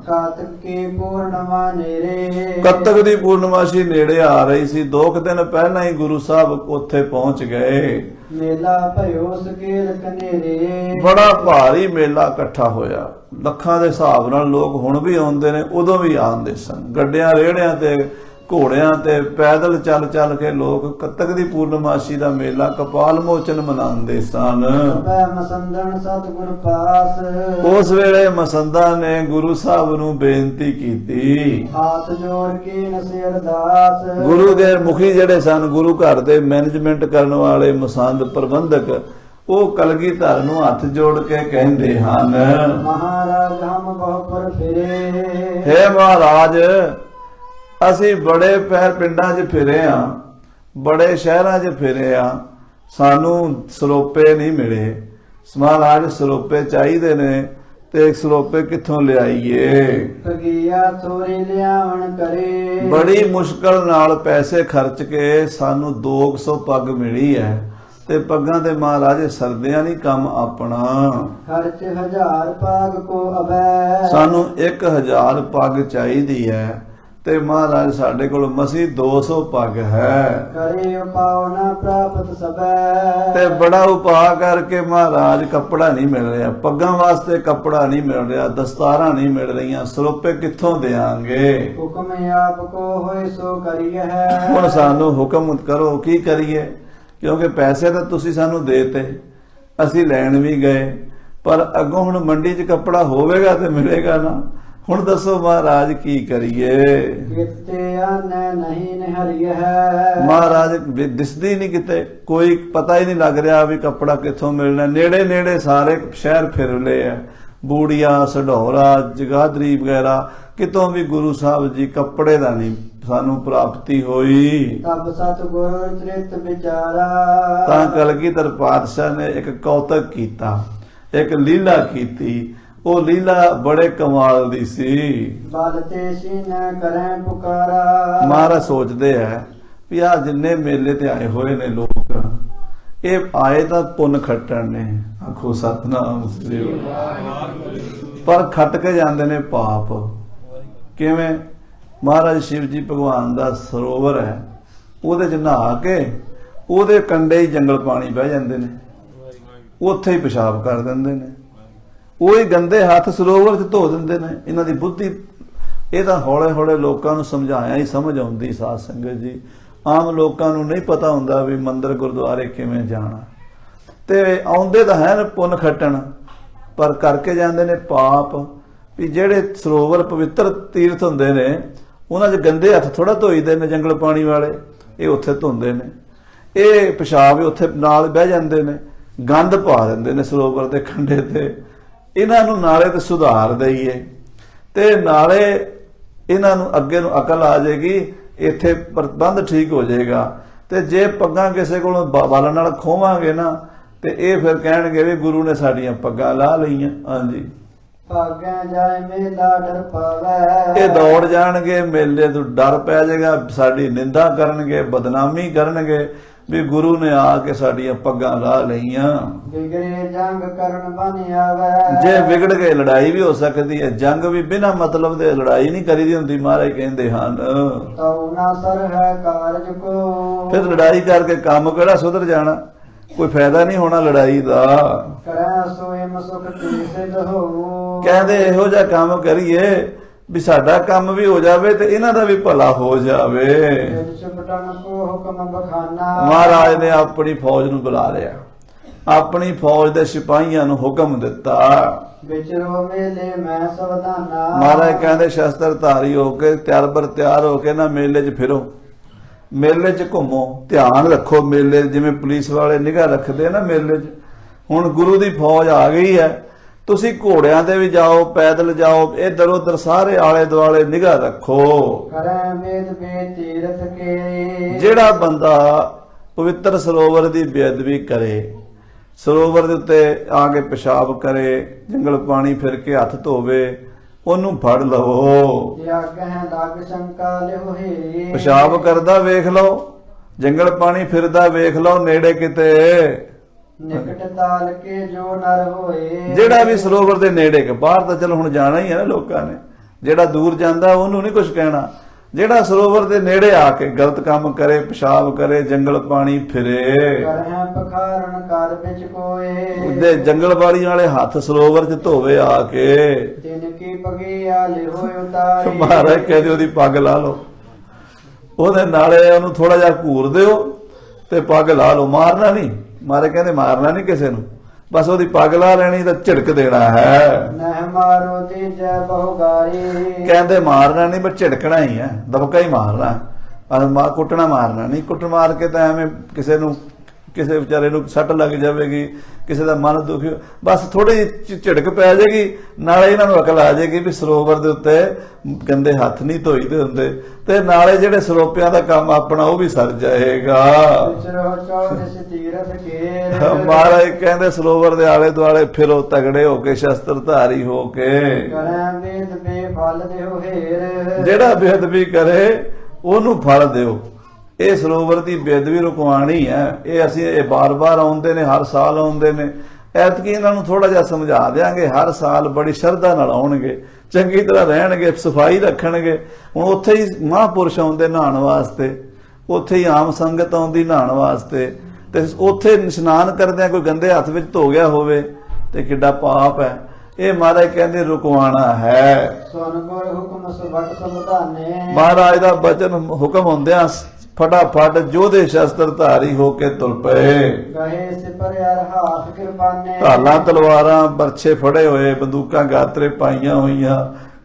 ਕਾਤਕ ਕੀ ਪੂਰਨਮਾ ਨੇਰੇ। ਕੱਤਕ ਦੀ ਪੂਰਨਮਾਸ਼ੀ ਨੇੜੇ ਆ ਰਹੀ ਸੀ। 2 ਦਿਨ ਪਹਿਲਾਂ ਹੀ ਗੁਰੂ ਸਾਹਿਬ ਉੱਥੇ ਪਹੁੰਚ ਗਏ। ਮੇਲਾ ਭਇਓ ਸਕੇਲ ਕਨੇਰੇ। ਬੜਾ ਭਾਰੀ ਮੇਲਾ ਇਕੱਠਾ ਹੋਇਆ, ਲੱਖਾਂ ਦੇ ਹਿਸਾਬ ਨਾਲ ਲੋਕ ਹੁਣ ਵੀ ਆਉਂਦੇ ਨੇ, ਉਦੋਂ ਵੀ ਆਉਂਦੇ ਸਨ। ਗੱਡਿਆਂ ਰੇੜਿਆਂ ਤੇ ਘੋੜਿਆਂ ਤੇ ਪੈਦਲ ਚੱਲ ਚੱਲ ਕੇ ਲੋਕ ਕੱਤਕ ਦੀ ਪੂਰਨਮਾਸ਼ੀ ਦਾ ਮੇਲਾ ਕਪਾਲ ਮੋਚਨ ਮਨਾਉਂਦੇ ਸਨ। ਮਸੰਦਨ ਸਤਿਗੁਰ ਪਾਸ। ਉਸ ਵੇਲੇ ਮਸੰਦਾ ਨੇ ਗੁਰੂ ਸਾਹਿਬ ਨੂੰ ਬੇਨਤੀ ਕੀਤੀ। ਹੱਥ ਜੋੜ ਕੇ ਨਸੇ ਅਰਦਾਸ। ਗੁਰੂ ਦੇ ਮੁਖੀ ਜਿਹੜੇ ਸਨ, ਗੁਰੂ ਘਰ ਦੇ ਮੈਨੇਜਮੈਂਟ ਕਰਨ ਵਾਲੇ ਮਸੰਦ ਪ੍ਰਬੰਧਕ, ਉਹ ਕਲਗੀਧਰ ਨੂੰ ਹੱਥ ਜੋੜ ਕੇ ਕਹਿੰਦੇ ਹਨ, ਮਹਾਰਾਜ ਹਮ ਬਹੁਪੁਰ ਫਿਰੇ। ਹੇ ਮਹਾਰਾਜ, ਅਸੀਂ ਬੜੇ ਪਿੰਡਾਂ 'ਚ ਫਿਰੇ ਆ, ਬੜੇ ਸ਼ਹਿਰਾਂ 'ਚ ਫਿਰੇ ਆ, ਸਾਨੂੰ ਸਰੋਪੇ ਨਹੀਂ ਮਿਲੇ। ਮਹਾਰਾਜ ਸਰੋਪੇ ਚਾਹੀਦੇ ਨੇ ਤੇ ਸਰੋਪੇ ਕਿੱਥੋਂ ਲਿਆਈਏ? ਫਗੀਆ ਥੋੜੀ ਲਿਆਵਣ ਕਰੇ। ਬੜੀ ਮੁਸ਼ਕਲ ਨਾਲ ਪੈਸੇ ਖਰਚ ਕੇ ਸਾਨੂੰ 200 ਪੱਗ ਮਿਲੀ ਹੈ ਤੇ ਪੱਗਾਂ ਤੇ ਮਹਾਰਾਜ ਸਰਦਿਆਂ ਨਹੀਂ ਕੰਮ ਆਪਣਾ। ਖਰਚ 1000 ਪਾਗ ਕੋ ਅਬੈ। ਸਾਨੂੰ 1000 ਪੱਗ ਚਾਹੀਦੀ ਹੈ ਤੇ ਮਹਾਰਾਜ ਸਾਡੇ ਕੋਲ ਮਸੀ 200 ਪੱਗ ਹੈ। ਕਰੇ ਉਪਾਉ ਨਾ ਪ੍ਰਾਪਤ ਸਬੈ। ਤੇ ਬੜਾ ਉਪਾਅ ਕਰਕੇ ਮਹਾਰਾਜ ਕੱਪੜਾ ਨਹੀਂ ਮਿਲ ਰਿਹਾ, ਪੱਗਾਂ ਵਾਸਤੇ ਕੱਪੜਾ ਨਹੀਂ ਮਿਲ ਰਿਹਾ, ਦਸਤਾਰਾਂ ਨਹੀਂ ਮਿਲ ਰਹੀਆਂ, ਸਰੋਪੇ ਕਿੱਥੋਂ ਦੇਾਂਗੇ? ਹੁਕਮ ਆਪ ਕੋ ਹੋਏ ਸੋ ਕਰੀਏ। ਹੁਣ ਸਾਨੂੰ ਹੁਕਮ ਕਰੋ, ਕੀ ਕਰੀਏ? ਕਿਉਂਕਿ ਪੈਸੇ ਤਾਂ ਤੁਸੀਂ ਸਾਨੂੰ ਦੇਤੇ, ਅਸੀਂ ਲੈਣ ਵੀ ਗਏ, ਪਰ ਅੱਗੋਂ ਹੁਣ ਮੰਡੀ 'ਚ ਕੱਪੜਾ ਹੋਵੇਗਾ ਤੇ ਮਿਲੇਗਾ ਨਾ। ਹੁਣ ਦੱਸੋ ਮਹਾਰਾਜ ਕੀ ਕਰੀਏ? ਕਿਤੇ ਆਨੇ ਨਹੀਂ ਨਿਹਰੀਏ ਹੈ। ਮਹਾਰਾਜ ਦਿਸਦੀ ਨਹੀਂ ਕਿਤੇ, ਕੋਈ ਪਤਾ ਹੀ ਨਹੀਂ ਲੱਗ ਰਿਹਾ ਵੀ ਕੱਪੜਾ ਕਿੱਥੋਂ ਮਿਲਣਾ। ਨੇੜੇ ਨੇੜੇ ਸਾਰੇ ਸ਼ਹਿਰ ਫਿਰ ਲਏ ਆ, ਬੂੜੀਆ, ਸਢੌਰਾ, ਜਗਾਦਰੀ ਵਗੈਰਾ, ਕਿਤੋਂ ਵੀ ਗੁਰੂ ਸਾਹਿਬ ਜੀ ਕੱਪੜੇ ਦਾ ਨਹੀਂ ਸਾਨੂੰ ਪ੍ਰਾਪਤੀ ਹੋਈ। ਤਬ ਸਤਿਗੁਰ ਚਰਿਤ ਵਿਚਾਰਾ ਤਾਂ ਕਲਗੀਧਰ ਪਾਤਸ਼ਾਹ ਨੇ ਇੱਕ ਕੌਤਕ ਕੀਤਾ, ਇੱਕ ਲੀਲਾ ਕੀਤੀ। ਉਹ ਲੀਲਾ ਬੜੇ ਕਮਾਲ ਦੀ ਸੀ। ਬਲ ਤੇ ਸੀਨ ਕਰੈ ਪੁਕਾਰਾ ਮਹਾਰਾਜ ਸੋਚਦੇ ਆ ਵੀ ਆ ਜਿੰਨੇ ਮੇਲੇ ਤੇ ਆਏ ਹੋਏ ਨੇ ਲੋਕ, ਇਹ ਆਏ ਤਾਂ ਪੁੰਨ ਖੱਟਣ ਨੇ, ਆਖੋ ਸਤਨਾਮ ਸ੍ਰੀ ਵਾਹਿਗੁਰੂ, ਪਰ ਖੱਟ ਕੇ ਜਾਂਦੇ ਨੇ ਪਾਪ। ਕਿਵੇਂ? ਮਹਾਰਾਜ ਸ਼ਿਵ ਜੀ ਭਗਵਾਨ ਦਾ ਸਰੋਵਰ ਹੈ, ਉਹਦੇ ਚ ਨਹਾ ਕੇ ਉਹਦੇ ਕੰਢੇ ਹੀ ਜੰਗਲ ਪਾਣੀ ਬਹਿ ਜਾਂਦੇ ਨੇ, ਉੱਥੇ ਹੀ ਪਿਸ਼ਾਬ ਕਰ ਦਿੰਦੇ ਨੇ, ਉਹੀ ਗੰਦੇ ਹੱਥ ਸਰੋਵਰ 'ਚ ਧੋ ਦਿੰਦੇ ਨੇ। ਇਹਨਾਂ ਦੀ ਬੁੱਧੀ, ਇਹ ਤਾਂ ਹੌਲੇ ਹੌਲੇ ਲੋਕਾਂ ਨੂੰ ਸਮਝਾਇਆ ਹੀ ਸਮਝ ਆਉਂਦੀ। ਸਾਧ ਸੰਗਤ ਜੀ, ਆਮ ਲੋਕਾਂ ਨੂੰ ਨਹੀਂ ਪਤਾ ਹੁੰਦਾ ਵੀ ਮੰਦਿਰ ਗੁਰਦੁਆਰੇ ਕਿਵੇਂ ਜਾਣਾ, ਤੇ ਆਉਂਦੇ ਤਾਂ ਹੈ ਪੁੰਨ ਖੱਟਣ, ਪਰ ਕਰਕੇ ਜਾਂਦੇ ਨੇ ਪਾਪ। ਵੀ ਜਿਹੜੇ ਸਰੋਵਰ ਪਵਿੱਤਰ ਤੀਰਥ ਹੁੰਦੇ ਨੇ, ਉਹਨਾਂ 'ਚ ਗੰਦੇ ਹੱਥ ਥੋੜਾ ਧੋਈਦੇ ਨੇ ਜੰਗਲ ਪਾਣੀ ਵਾਲੇ, ਇਹ ਉੱਥੇ ਧੋਂਦੇ ਨੇ, ਇਹ ਪਿਸ਼ਾਬ ਉੱਥੇ ਨਾਲ ਬਹਿ ਜਾਂਦੇ ਨੇ, ਗੰਦ ਪਾ ਦਿੰਦੇ ਨੇ ਸਰੋਵਰ ਦੇ ਕੰਢੇ ਤੇ। ਇਹਨਾਂ ਨੂੰ ਨਾਲੇ ਤੇ ਸੁਧਾਰ ਦਈਏ, ਤੇ ਨਾਲੇ ਇਹਨਾਂ ਨੂੰ ਅੱਗੇ ਨੂੰ ਅਕਲ ਆ ਜਾਏਗੀ, ਇੱਥੇ ਪ੍ਰਬੰਧ ਠੀਕ ਹੋ ਜਾਏਗਾ। ਤੇ ਜੇ ਪੱਗਾਂ ਕਿਸੇ ਕੋਲੋਂ ਬਲ ਨਾਲ ਖੋਵਾਂਗੇ ਨਾ, ਤੇ ਇਹ ਫਿਰ ਕਹਿਣਗੇ ਵੀ ਗੁਰੂ ਨੇ ਸਾਡੀਆਂ ਪੱਗਾਂ ਲਾ ਲਈਆਂ। ਹਾਂਜੀ, ਭਾਗੈ ਜਾਏ ਮੇਲਾ ਡਰ ਪਾਵੈ ਇਹ ਦੌੜ ਜਾਣਗੇ, ਮੇਲੇ ਤੋਂ ਡਰ ਪੈ ਜਾਏਗਾ, ਸਾਡੀ ਨਿੰਦਾ ਕਰਨਗੇ, ਬਦਨਾਮੀ ਕਰਨਗੇ ਵੀ ਗੁਰੂ ਨੇ ਆ ਕੇ ਸਾਡੀਆਂ ਪੱਗਾਂ ਲਾ ਲਈਆਂ। ਵਿਗੜੇ ਜੰਗ ਕਰਨ ਬਨ ਆਵੈ ਜੇ ਵਿਗੜ ਗਏ ਲੜਾਈ ਵੀ ਹੋ ਸਕਦੀ ਹੈ। ਜੰਗ ਵੀ ਬਿਨਾਂ ਮਤਲਬ ਦੇ ਲੜਾਈ ਨਹੀਂ ਕਰੀਦੀ ਹੁੰਦੀ, ਮਹਾਰਾਜ ਕਹਿੰਦੇ ਹਨ। ਤਉ ਨਾ ਸਰ ਹੈ ਕਾਰਜ ਕੋ ਫਿਰ ਲੜਾਈ ਕਰਕੇ ਕੰਮ ਕਿਹੜਾ ਸੁਧਰ ਜਾਣਾ, ਕੋਈ ਫਾਇਦਾ ਨਹੀਂ ਹੋਣਾ ਲੜਾਈ ਦਾ। ਕਰੈ ਸੋਇ ਮਸੁਖ ਤੀਸਿਦ ਹੋ ਕਹਿੰਦੇ ਇਹੋ ਜਿਹਾ ਕੰਮ ਕਰੀਏ ਵੀ ਸਾਡਾ ਕੰਮ ਵੀ ਹੋ ਜਾਵੇ ਤੇ ਇਹਨਾਂ ਦਾ ਵੀ ਭਲਾ ਹੋ ਜਾਵੇ। ਚੁਪਟਨ ਕੋ ਹੁਕਮ ਬਖਾਨਾ ਮਹਾਰਾਜ ਨੇ ਆਪਣੀ ਫੌਜ ਨੂੰ ਬੁਲਾ ਲਿਆ, ਆਪਣੀ ਫੌਜ ਦੇ ਸਿਪਾਹੀਆਂ ਨੂੰ ਹੁਕਮ ਦਿੱਤਾ। ਵਿਚਰੋ ਮੇਲੇ ਮੈਂ ਸਵਧਾਨਾ ਮਹਾਰਾਜ ਕਹਿੰਦੇ ਸ਼ਸਤਰ ਧਾਰੀ ਹੋ ਕੇ ਤਿਆਰ ਹੋ ਕੇ ਨਾ ਮੇਲੇ 'ਚ ਫਿਰੋ, ਮੇਲੇ 'ਚ ਘੁੰਮੋ, ਧਿਆਨ ਰੱਖੋ ਮੇਲੇ, ਜਿਵੇਂ ਪੁਲਿਸ ਵਾਲੇ ਨਿਗਾਹ ਰੱਖਦੇ ਨਾ ਮੇਲੇ 'ਚ। ਹੁਣ ਗੁਰੂ ਦੀ ਫੌਜ ਆ ਗਈ ਹੈ, ਤੁਸੀਂ ਘੋੜਿਆਂ ਤੇ ਵੀ ਜਾਓ, ਪੈਦਲ ਜਾਓ, ਇੱਧਰ ਉੱਧਰ ਸਾਰੇ ਆਲੇ ਦੁਆਲੇ ਨਿਗਾਹ ਰੱਖੋ। ਕਰੈ ਵੇਦ ਬੇ ਤੀਰਥ ਕੇ ਜਿਹੜਾ ਬੰਦਾ ਪਵਿੱਤਰ ਸਰੋਵਰ ਦੀ ਬੇਅਦਬੀ ਕਰੇ, ਸਰੋਵਰ ਦੇ ਉੱਤੇ ਆ ਕੇ ਪਿਸ਼ਾਬ ਕਰੇ, ਜੰਗਲ ਪਾਣੀ ਫਿਰ ਕੇ ਹੱਥ ਧੋਵੇ, ਉਹਨੂੰ ਫੜ ਲਵੋ। ਤਿਆਗਹਿ ਲੱਗ ਸ਼ੰਕਾ ਲਿਹੋਏ ਪਿਸ਼ਾਬ ਕਰਦਾ ਵੇਖ ਲਓ, ਜੰਗਲ ਪਾਣੀ ਫਿਰਦਾ ਵੇਖ ਲਓ ਨੇੜੇ ਕਿਤੇ। ਨਿਕਟ ਤਾਲ ਕੇ ਜੋ ਨਰ ਹੋਏ ਜਿਹੜਾ ਵੀ ਸਰੋਵਰ ਦੇ ਨੇੜੇ ਕੇ, ਬਾਹਰ ਤਾਂ ਚਲੋ ਹੁਣ ਜਾਣਾ ਹੀ ਹੈ ਨਾ ਲੋਕਾਂ ਨੇ, ਜਿਹੜਾ ਦੂਰ ਜਾਂਦਾ ਉਹਨੂੰ ਨਹੀਂ ਕੁਝ ਕਹਿਣਾ। ਜਿਹੜਾ ਸਰੋਵਰ ਦੇ ਨੇੜੇ ਆ ਕੇ ਗਲਤ ਕੰਮ ਕਰੇ, ਪਿਸ਼ਾਬ ਕਰੇ, ਜੰਗਲ ਪਾਣੀ ਫਿਰੇ, ਕਰਹਿ ਪਖਾਰਨ ਕਰ ਵਿੱਚ ਕੋਏ ਉਹਦੇ ਜੰਗਲ ਬਾੜੀ ਵਾਲੇ ਹੱਥ ਸਰੋਵਰ 'ਚ ਧੋਵੇ ਆ ਕੇ। ਤਿਨ ਕੀ ਪਗਿਆ ਲਿਹੋਏ ਉਤਾਰੀ ਮਹਾਰਾਜ ਕਹਿੰਦੇ ਉਹਦੀ ਪੱਗ ਲਾ ਲਓ, ਉਹਦੇ ਨਾਲੇ ਉਹਨੂੰ ਥੋੜਾ ਜਿਹਾ ਘੂਰ ਦਿਓ ਤੇ ਪੱਗ ਲਾ ਲਓ। ਮਾਰਨਾ ਨਹੀਂ, ਮਹਾਰਾਜ ਕਹਿੰਦੇ ਮਾਰਨਾ ਨਹੀਂ ਕਿਸੇ ਨੂੰ, ਬਸ ਉਹਦੀ ਪੱਗ ਲਾ ਲੈਣੀ ਤਾਂ ਝਿੜਕ ਦੇਣਾ ਹੈ। ਨਹਿ ਮਾਰੋ ਤੇ ਜੈ ਬਹੁਗਾਰੀ ਕਹਿੰਦੇ ਮਾਰਨਾ ਨਹੀਂ, ਬਸ ਝਿੜਕਣਾ ਹੀ ਹੈ, ਦਬਕਾ ਹੀ ਮਾਰਨਾ, ਕੁੱਟਣਾ ਮਾਰਨਾ ਨਹੀਂ। ਕੁੱਟ ਮਾਰ ਕੇ ਤਾਂ ਐਵੇਂ ਕਿਸੇ ਨੂੰ, ਕਿਸੇ ਵਿਚਾਰੇ ਨੂੰ ਸੱਟ ਲੱਗ ਜਾਵੇਗੀ, ਕਿਸੇ ਦਾ ਮਨ ਦੁਖੀ, ਬਸ ਥੋੜੀ ਜਿਹੀ ਝਿੜਕ ਪੈ ਜਾਏਗੀ, ਨਾਲੇ ਇਹਨਾਂ ਨੂੰ ਅਕਲ ਆ ਜਾਏਗੀ ਵੀ ਸਰੋਵਰ ਦੇ ਉੱਤੇ ਗੰਦੇ ਹੱਥ ਨਹੀਂ ਧੋਈਦੇ ਹੁੰਦੇ, ਤੇ ਨਾਲੇ ਜਿਹੜੇ ਸਰੋਪਿਆਂ ਦਾ ਕੰਮ ਆਪਣਾ ਉਹ ਵੀ ਸਰ ਜਾਏਗਾ। ਵਿਚਰੋ ਚੌਦਸ ਤੀਰਥ ਕੇ ਮਹਾਰਾਜ ਕਹਿੰਦੇ ਸਰੋਵਰ ਦੇ ਆਲੇ ਦੁਆਲੇ ਫਿਰੋ, ਤਗੜੇ ਹੋ ਕੇ, ਸ਼ਸਤਰ ਧਾਰੀ ਹੋ ਕੇ। ਕਰੈ ਵੇਦ ਬੇ ਫਲ ਦੇਹੁ ਹੇਰ ਜਿਹੜਾ ਬੇਅਦਬੀ ਕਰੇ ਉਹਨੂੰ ਫਲ ਦਿਓ। ਇਹ ਸਰੋਵਰ ਦੀ ਬੇਅਦਬੀ ਰੁਕਵਾਣੀ ਹੈ। ਇਹ ਅਸੀਂ ਇਹ ਬਾਰ-ਬਾਰ ਆਉਂਦੇ ਨੇ, ਹਰ ਸਾਲ ਆਉਂਦੇ ਨੇ। ਐਤਕੀ ਇਹਨਾਂ ਨੂੰ ਥੋੜਾ ਜਿਹਾ ਸਮਝਾ ਦਿਆਂਗੇ, ਹਰ ਸਾਲ ਬੜੀ ਸ਼ਰਧਾ ਨਾਲ ਆਉਣਗੇ, ਚੰਗੀ ਤਰ੍ਹਾਂ ਰਹਿਣਗੇ, ਸਫਾਈ ਰੱਖਣਗੇ। ਹੁਣ ਉੱਥੇ ਹੀ ਮਹਾਂਪੁਰਸ਼ ਆਉਂਦੇ ਨਹਾਉਣ ਵਾਸਤੇ, ਉੱਥੇ ਹੀ ਆਮ ਸੰਗਤ ਆਉਂਦੀ ਨਹਾਉਣ ਵਾਸਤੇ, ਤੇ ਉੱਥੇ ਇਸ਼ਨਾਨ ਕਰਦਿਆਂ ਕੋਈ ਗੰਦੇ ਹੱਥ ਵਿੱਚ ਧੋ ਗਿਆ ਹੋਵੇ ਤੇ ਕਿੱਡਾ ਪਾਪ ਹੈ। ਇਹ ਮਹਾਰਾਜ ਕਹਿੰਦੇ ਰੁਕਵਾਣਾ ਹੈ। ਸੁਨ ਗੁਰ ਹੁਕਮ ਸਵਟ ਸੰਧਾਨੇ ਮਹਾਰਾਜ ਦਾ ਬਚਨ ਹੁਕਮ ਹੁੰਦਿਆਂ ਫਟਾਫਟ ਜੋਧੇ ਸ਼ਸਤਰ ਧਾਰੀ ਹੋ ਕੇ ਤੁਰ ਪਏ। ਗਏ ਸਿਪਰ ਅਰ ਹਾਥ ਕਿਰਪਾਨੇ ਢਾਲਾਂ, ਤਲਵਾਰਾਂ, ਬਰਛੇ ਫੜੇ ਹੋਏ, ਬੰਦੂਕਾਂ ਗਾਤਰੇ ਪਾਈਆਂ ਹੋਈਆਂ,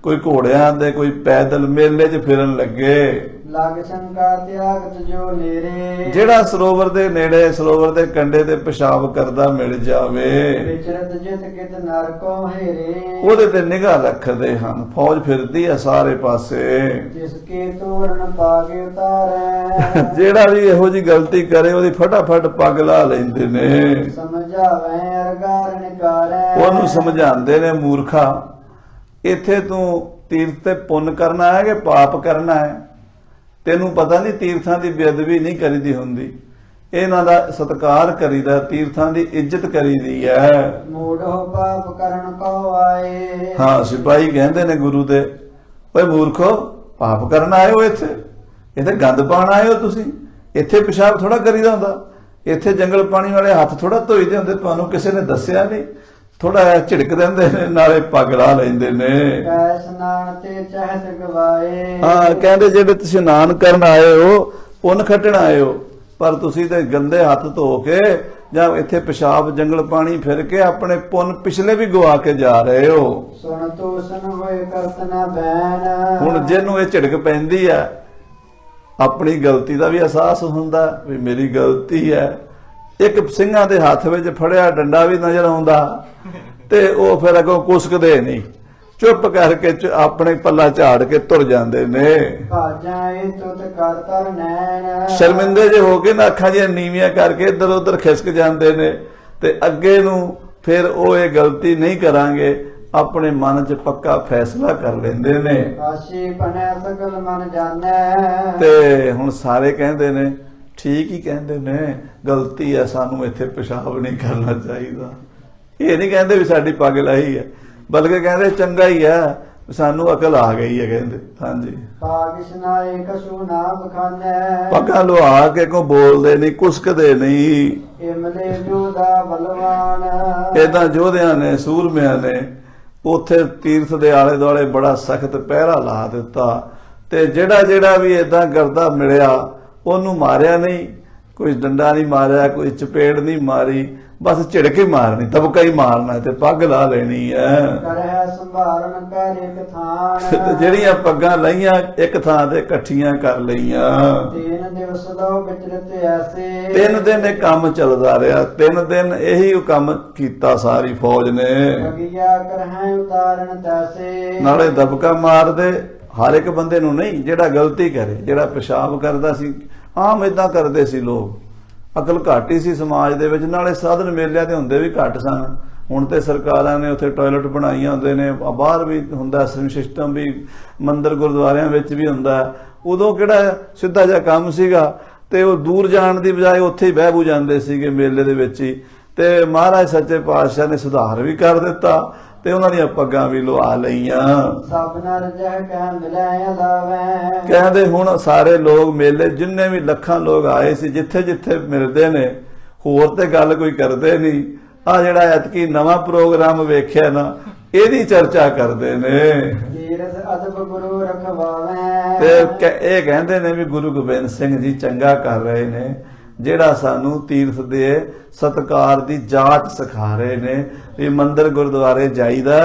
ਕੋਈ ਘੋੜਿਆਂ ਦੇ, ਕੋਈ ਪੈਦਲ ਮੇਲੇ 'ਚ ਫਿਰਨ ਲੱਗੇ। ਲਗ ਸ਼ੰਕਾ ਤਿਆਗਤ ਜੋ ਨੇਰੇ ਜਿਹੜਾ ਸਰੋਵਰ ਦੇ ਨੇੜੇ ਸਰੋਵਰ ਦੇ ਕੰਢੇ ਤੇ ਪਿਸ਼ਾਬ ਕਰਦਾ ਮਿਲ ਜਾਵੇ ਵਿਚਰਤ ਜਿਤ ਕਿਤ ਨਰਕੋ ਹੇਰੇ ਉਹਦੇ ਤੇ ਨਿਗਾਹ ਰੱਖਦੇ ਹਨ। ਫੌਜ ਫਿਰਦੀ ਆ ਸਾਰੇ ਪਾਸੇ। ਜਿਸ ਕੇ ਤੋਰਨ ਪਾਗੇ ਉਤਾਰੈ ਜਿਹੜਾ ਵੀ ਇਹੋ ਜੀ ਗਲਤੀ ਕਰੇ ਉਹਦੀ ਫਟਾਫਟ ਪੱਗ ਲਾ ਲੈਂਦੇ ਨੇ। ਸਮਝਾਵੈ ਅਰਗਾਰ ਨਿਕਾਰੈ ਉਹਨੂੰ ਸਮਝਾਉਂਦੇ ਨੇ, ਮੂਰਖਾ ਇੱਥੇ ਤੂੰ ਤੀਰਥ ਤੇ ਪੁੰਨ ਕਰਨਾ ਹੈ ਕਿ ਪਾਪ ਕਰਨਾ ਹੈ? ਤੈਨੂੰ ਪਤਾ ਨਹੀਂ ਤੀਰਥਾਂ ਦੀ ਬੇਅਦਬੀ ਨਹੀਂ ਕਰੀਦੀ ਹੁੰਦੀ, ਇਹਨਾਂ ਦਾ ਸਤਿਕਾਰ ਕਰੀਦਾ, ਤੀਰਥਾਂ ਦੀ ਇੱਜ਼ਤ ਕਰੀਦੀ ਹੈ। ਮੂੜੋ ਪਾਪ ਕਰਨ ਕੋ ਆਏ ਹਾਂ, ਸਿਪਾਹੀ ਕਹਿੰਦੇ ਨੇ ਗੁਰੂ ਦੇ, ਓਏ ਮੂਰਖੋ, ਪਾਪ ਕਰਨ ਆਏ ਹੋ ਇੱਥੇ ਗੰਦ ਪਾਣ ਆਏ ਹੋ ਤੁਸੀਂ। ਇੱਥੇ ਪਿਸ਼ਾਬ ਥੋੜਾ ਕਰੀਦਾ ਹੁੰਦਾ, ਇੱਥੇ ਜੰਗਲ ਪਾਣੀ ਵਾਲੇ ਹੱਥ ਥੋੜਾ ਧੋਈਦੇ ਹੁੰਦੇ, ਤੁਹਾਨੂੰ ਕਿਸੇ ਨੇ ਦੱਸਿਆ ਨਹੀਂ। ਥੋੜਾ ਝਿੜਕ ਦਿੰਦੇ ਨੇ, ਨਾਲੇ ਪੱਗ ਲਾ ਲੈਂਦੇ ਨੇ। ਕੈ ਸਨਾਨ ਤੇ ਚਹਿਤ ਗਵਾਏ ਹਾਂ, ਕਹਿੰਦੇ ਜਿਹੜੇ ਤੁਸੀਂ ਇਸ਼ਨਾਨ ਕਰਨ ਆਏ ਹੋ, ਪੁੰਨ ਖੱਟਣ ਆਏ ਹੋ, ਪਰ ਤੁਸੀਂ ਤੇ ਗੰਦੇ ਹੱਥ ਧੋ ਕੇ ਜਾਂ ਇੱਥੇ ਪਿਸ਼ਾਬ ਜੰਗਲ ਪਾਣੀ ਫਿਰ ਕੇ ਆਪਣੇ ਪੁੰਨ ਪਿਛਲੇ ਵੀ ਗਵਾ ਕੇ ਜਾ ਰਹੇ ਹੋ। ਸੁਣ ਤੋਸਨ ਹੋਏ ਕਰਤ ਨਾ ਬੈਨ ਹੁਣ ਜਿਹਨੂੰ ਇਹ ਝਿੜਕ ਪੈਂਦੀ ਹੈ, ਆਪਣੀ ਗਲਤੀ ਦਾ ਵੀ ਅਹਿਸਾਸ ਹੁੰਦਾ ਵੀ ਮੇਰੀ ਗਲਤੀ ਹੈ। ਇੱਕ ਸਿੰਘਾਂ ਦੇ ਹੱਥ ਵਿੱਚ ਫੜਿਆ ਡੰਡਾ ਵੀ ਨਜ਼ਰ ਆਉਂਦਾ ਤੇ ਉਹ ਫਿਰ ਅੱਗੋਂ ਕੁਸਕਦੇ ਨਹੀਂ, ਚੁੱਪ ਕਰਕੇ ਆਪਣੇ ਪੱਲਾ ਝਾੜ ਕੇ ਤੁਰ ਜਾਂਦੇ ਨੇ। ਭਾਜਾਂ ਇਹ ਤੁਤ ਕਰ ਤਰ ਨੈਣ ਸ਼ਰਮਿੰਦੇ ਜੇ ਹੋ ਕੇ ਨਾ ਅੱਖਾਂ ਜਿਹੀਆਂ ਨੀਵੀਆਂ ਕਰਕੇ ਇੱਧਰ ਉੱਧਰ ਖਿਸਕ ਜਾਂਦੇ ਨੇ ਤੇ ਅੱਗੇ ਨੂੰ ਫਿਰ ਉਹ ਇਹ ਗਲਤੀ ਨਹੀਂ ਕਰਾਂਗੇ, ਆਪਣੇ ਮਨ 'ਚ ਪੱਕਾ ਫੈਸਲਾ ਕਰ ਲੈਂਦੇ ਨੇ। ਆਸ਼ੀ ਬਣੈ ਸਕਲ ਮਨ ਜਾਣੈ ਤੇ ਹੁਣ ਸਾਰੇ ਕਹਿੰਦੇ ਨੇ ਠੀਕ ਹੀ ਕਹਿੰਦੇ ਨੇ, ਗਲਤੀ ਹੈ, ਸਾਨੂੰ ਇੱਥੇ ਪਿਸ਼ਾਬ ਨਹੀਂ ਕਰਨਾ ਚਾਹੀਦਾ। ਇਹ ਨਹੀਂ ਕਹਿੰਦੇ ਵੀ ਸਾਡੀ ਪੱਗ ਲਾਹੀ ਹੈ, ਬਲਕਿ ਕਹਿੰਦੇ ਚੰਗਾ ਹੀ ਹੈ, ਸਾਨੂੰ ਅਕਲ ਆ ਗਈ ਹੈ। ਕਹਿੰਦੇ ਹਾਂਜੀ, ਭਾਗ ਇਸਨਾਏ ਕਸੂ ਨਾ ਬਖਾਨੈ ਪੱਗਾਂ ਲੁਹਾ ਕੇ ਕੋ ਬੋਲਦੇ ਨਹੀਂ, ਕੁਸਕਦੇ ਨਹੀਂ। ਇਮਲੇ ਜੋਦਾ ਬਲਵਾਨ ਏਦਾਂ ਯੋਧਿਆਂ ਨੇ, ਸੂਰਮਿਆਂ ਨੇ ਉੱਥੇ ਤੀਰਥ ਦੇ ਆਲੇ ਦੁਆਲੇ ਬੜਾ ਸਖਤ ਪਹਿਰਾ ਲਾ ਦਿੱਤਾ ਤੇ ਜਿਹੜਾ ਵੀ ਏਦਾਂ ਕਰਦਾ ਮਿਲਿਆ ਉਹਨੂੰ ਮਾਰਿਆ ਨਹੀਂ, ਕੋਈ ਡੰਡਾ ਨਹੀਂ ਮਾਰਿਆ, ਕੋਈ ਚਪੇੜ ਨਹੀਂ ਮਾਰੀ, ਬਸ ਝਿੜਕ ਹੀ ਮਾਰਨੀ, ਦਬਕਾ ਹੀ ਮਾਰਨਾ ਤੇ ਪੱਗ ਲਾ ਲੈਣੀ ਹੈ। ਕਰਹਿ ਸੰਭਾਰਨ ਕਰ ਇੱਕ ਥਾਨ ਤੇ ਜਿਹੜੀਆਂ ਪੱਗਾਂ ਲਈਆਂ ਇੱਕ ਥਾਂ ਤੇ ਇਕੱਠੀਆਂ ਕਰ ਲਈਆਂ। ਤੀਨ ਦਿਵਸ ਲੋ ਵਿਚਰਤ ਐਸੇ 3 ਦਿਨ ਇਹ ਕੰਮ ਚੱਲਦਾ ਰਿਹਾ, 3 ਦਿਨ ਇਹੀ ਕੰਮ ਕੀਤਾ ਸਾਰੀ ਫੌਜ ਨੇ। ਅਗਿਆ ਕਰਹਿ ਉਤਾਰਨ ਤੈਸੇ ਨਾਲੇ ਦਬਕਾ ਮਾਰਦੇ ਹਰ ਇੱਕ ਬੰਦੇ ਨੂੰ ਨਹੀਂ, ਜਿਹੜਾ ਗਲਤੀ ਕਰੇ, ਜਿਹੜਾ ਪਿਸ਼ਾਬ ਕਰਦਾ ਸੀ। ਆਮ ਇਦਾਂ ਕਰਦੇ ਸੀ ਲੋਕ, ਅਕਲ ਘੱਟ ਹੀ ਸੀ ਸਮਾਜ ਦੇ ਵਿੱਚ, ਨਾਲੇ ਸਾਧਨ ਮੇਲਿਆਂ ਤੇ ਹੁੰਦੇ ਵੀ ਘੱਟ ਸਨ। ਹੁਣ ਤੇ ਸਰਕਾਰਾਂ ਨੇ ਉੱਥੇ ਟਾਇਲਟ ਬਣਾਈਆਂ ਹੁੰਦੇ ਨੇ, ਬਾਹਰ ਵੀ ਹੁੰਦਾ ਸਿਸਟਮ, ਵੀ ਮੰਦਿਰ ਗੁਰਦੁਆਰਿਆਂ ਵਿੱਚ ਵੀ ਹੁੰਦਾ। ਉਦੋਂ ਕਿਹੜਾ ਸਿੱਧਾ ਜਿਹਾ ਕੰਮ ਸੀਗਾ, ਤੇ ਉਹ ਦੂਰ ਜਾਣ ਦੀ ਬਜਾਏ ਉੱਥੇ ਹੀ ਬਹਿ ਬੂ ਜਾਂਦੇ ਸੀਗੇ ਮੇਲੇ ਦੇ ਵਿੱਚ ਹੀ। ਤੇ ਮਹਾਰਾਜ ਸੱਚੇ ਪਾਤਸ਼ਾਹ ਨੇ ਸੁਧਾਰ ਵੀ ਕਰ ਦਿੱਤਾ ਤੇ ਉਹਨਾਂ ਦੀਆਂ ਪੱਗਾਂ ਵੀ ਲਵਾ ਲਈਆਂ। ਸਭ ਨਰ ਜਹ ਕਹਿ ਮਿਲੈ ਅਲਾਵੈ ਕਹਿੰਦੇ ਹੁਣ ਸਾਰੇ ਲੋਕ ਮੇਲੇ, ਜਿੰਨੇ ਵੀ ਲੱਖਾਂ ਲੋਕ ਆਏ ਸੀ, ਜਿੱਥੇ ਜਿੱਥੇ ਮਿਲਦੇ ਨੇ, ਹੋਰ ਤੇ ਗੱਲ ਕੋਈ ਕਰਦੇ ਨਹੀਂ। ਆ ਜਿਹੜਾ ਐਤਕੀ ਨਵਾਂ ਪ੍ਰੋਗਰਾਮ ਵੇਖਿਆ ਨਾ, ਇਹਦੀ ਚਰਚਾ ਕਰਦੇ ਨੇ ਤੀਰਥ ਅਦਬ ਗੁਰੂ ਰਖਵਾਵੈ ਤੇ ਇਹ ਕਹਿੰਦੇ ਨੇ ਵੀ ਗੁਰੂ ਗੋਬਿੰਦ ਸਿੰਘ ਜੀ ਚੰਗਾ ਕਰ ਰਹੇ ਨੇ, ਜਿਹੜਾ ਸਾਨੂੰ ਤੀਰਥ ਦੇ ਸਤਕਾਰ ਦੀ ਜਾਂਚ ਸਿਖਾ ਰਹੇ ਨੇ ਵੀ ਮੰਦਿਰ ਗੁਰਦੁਆਰੇ ਜਾਈਦਾ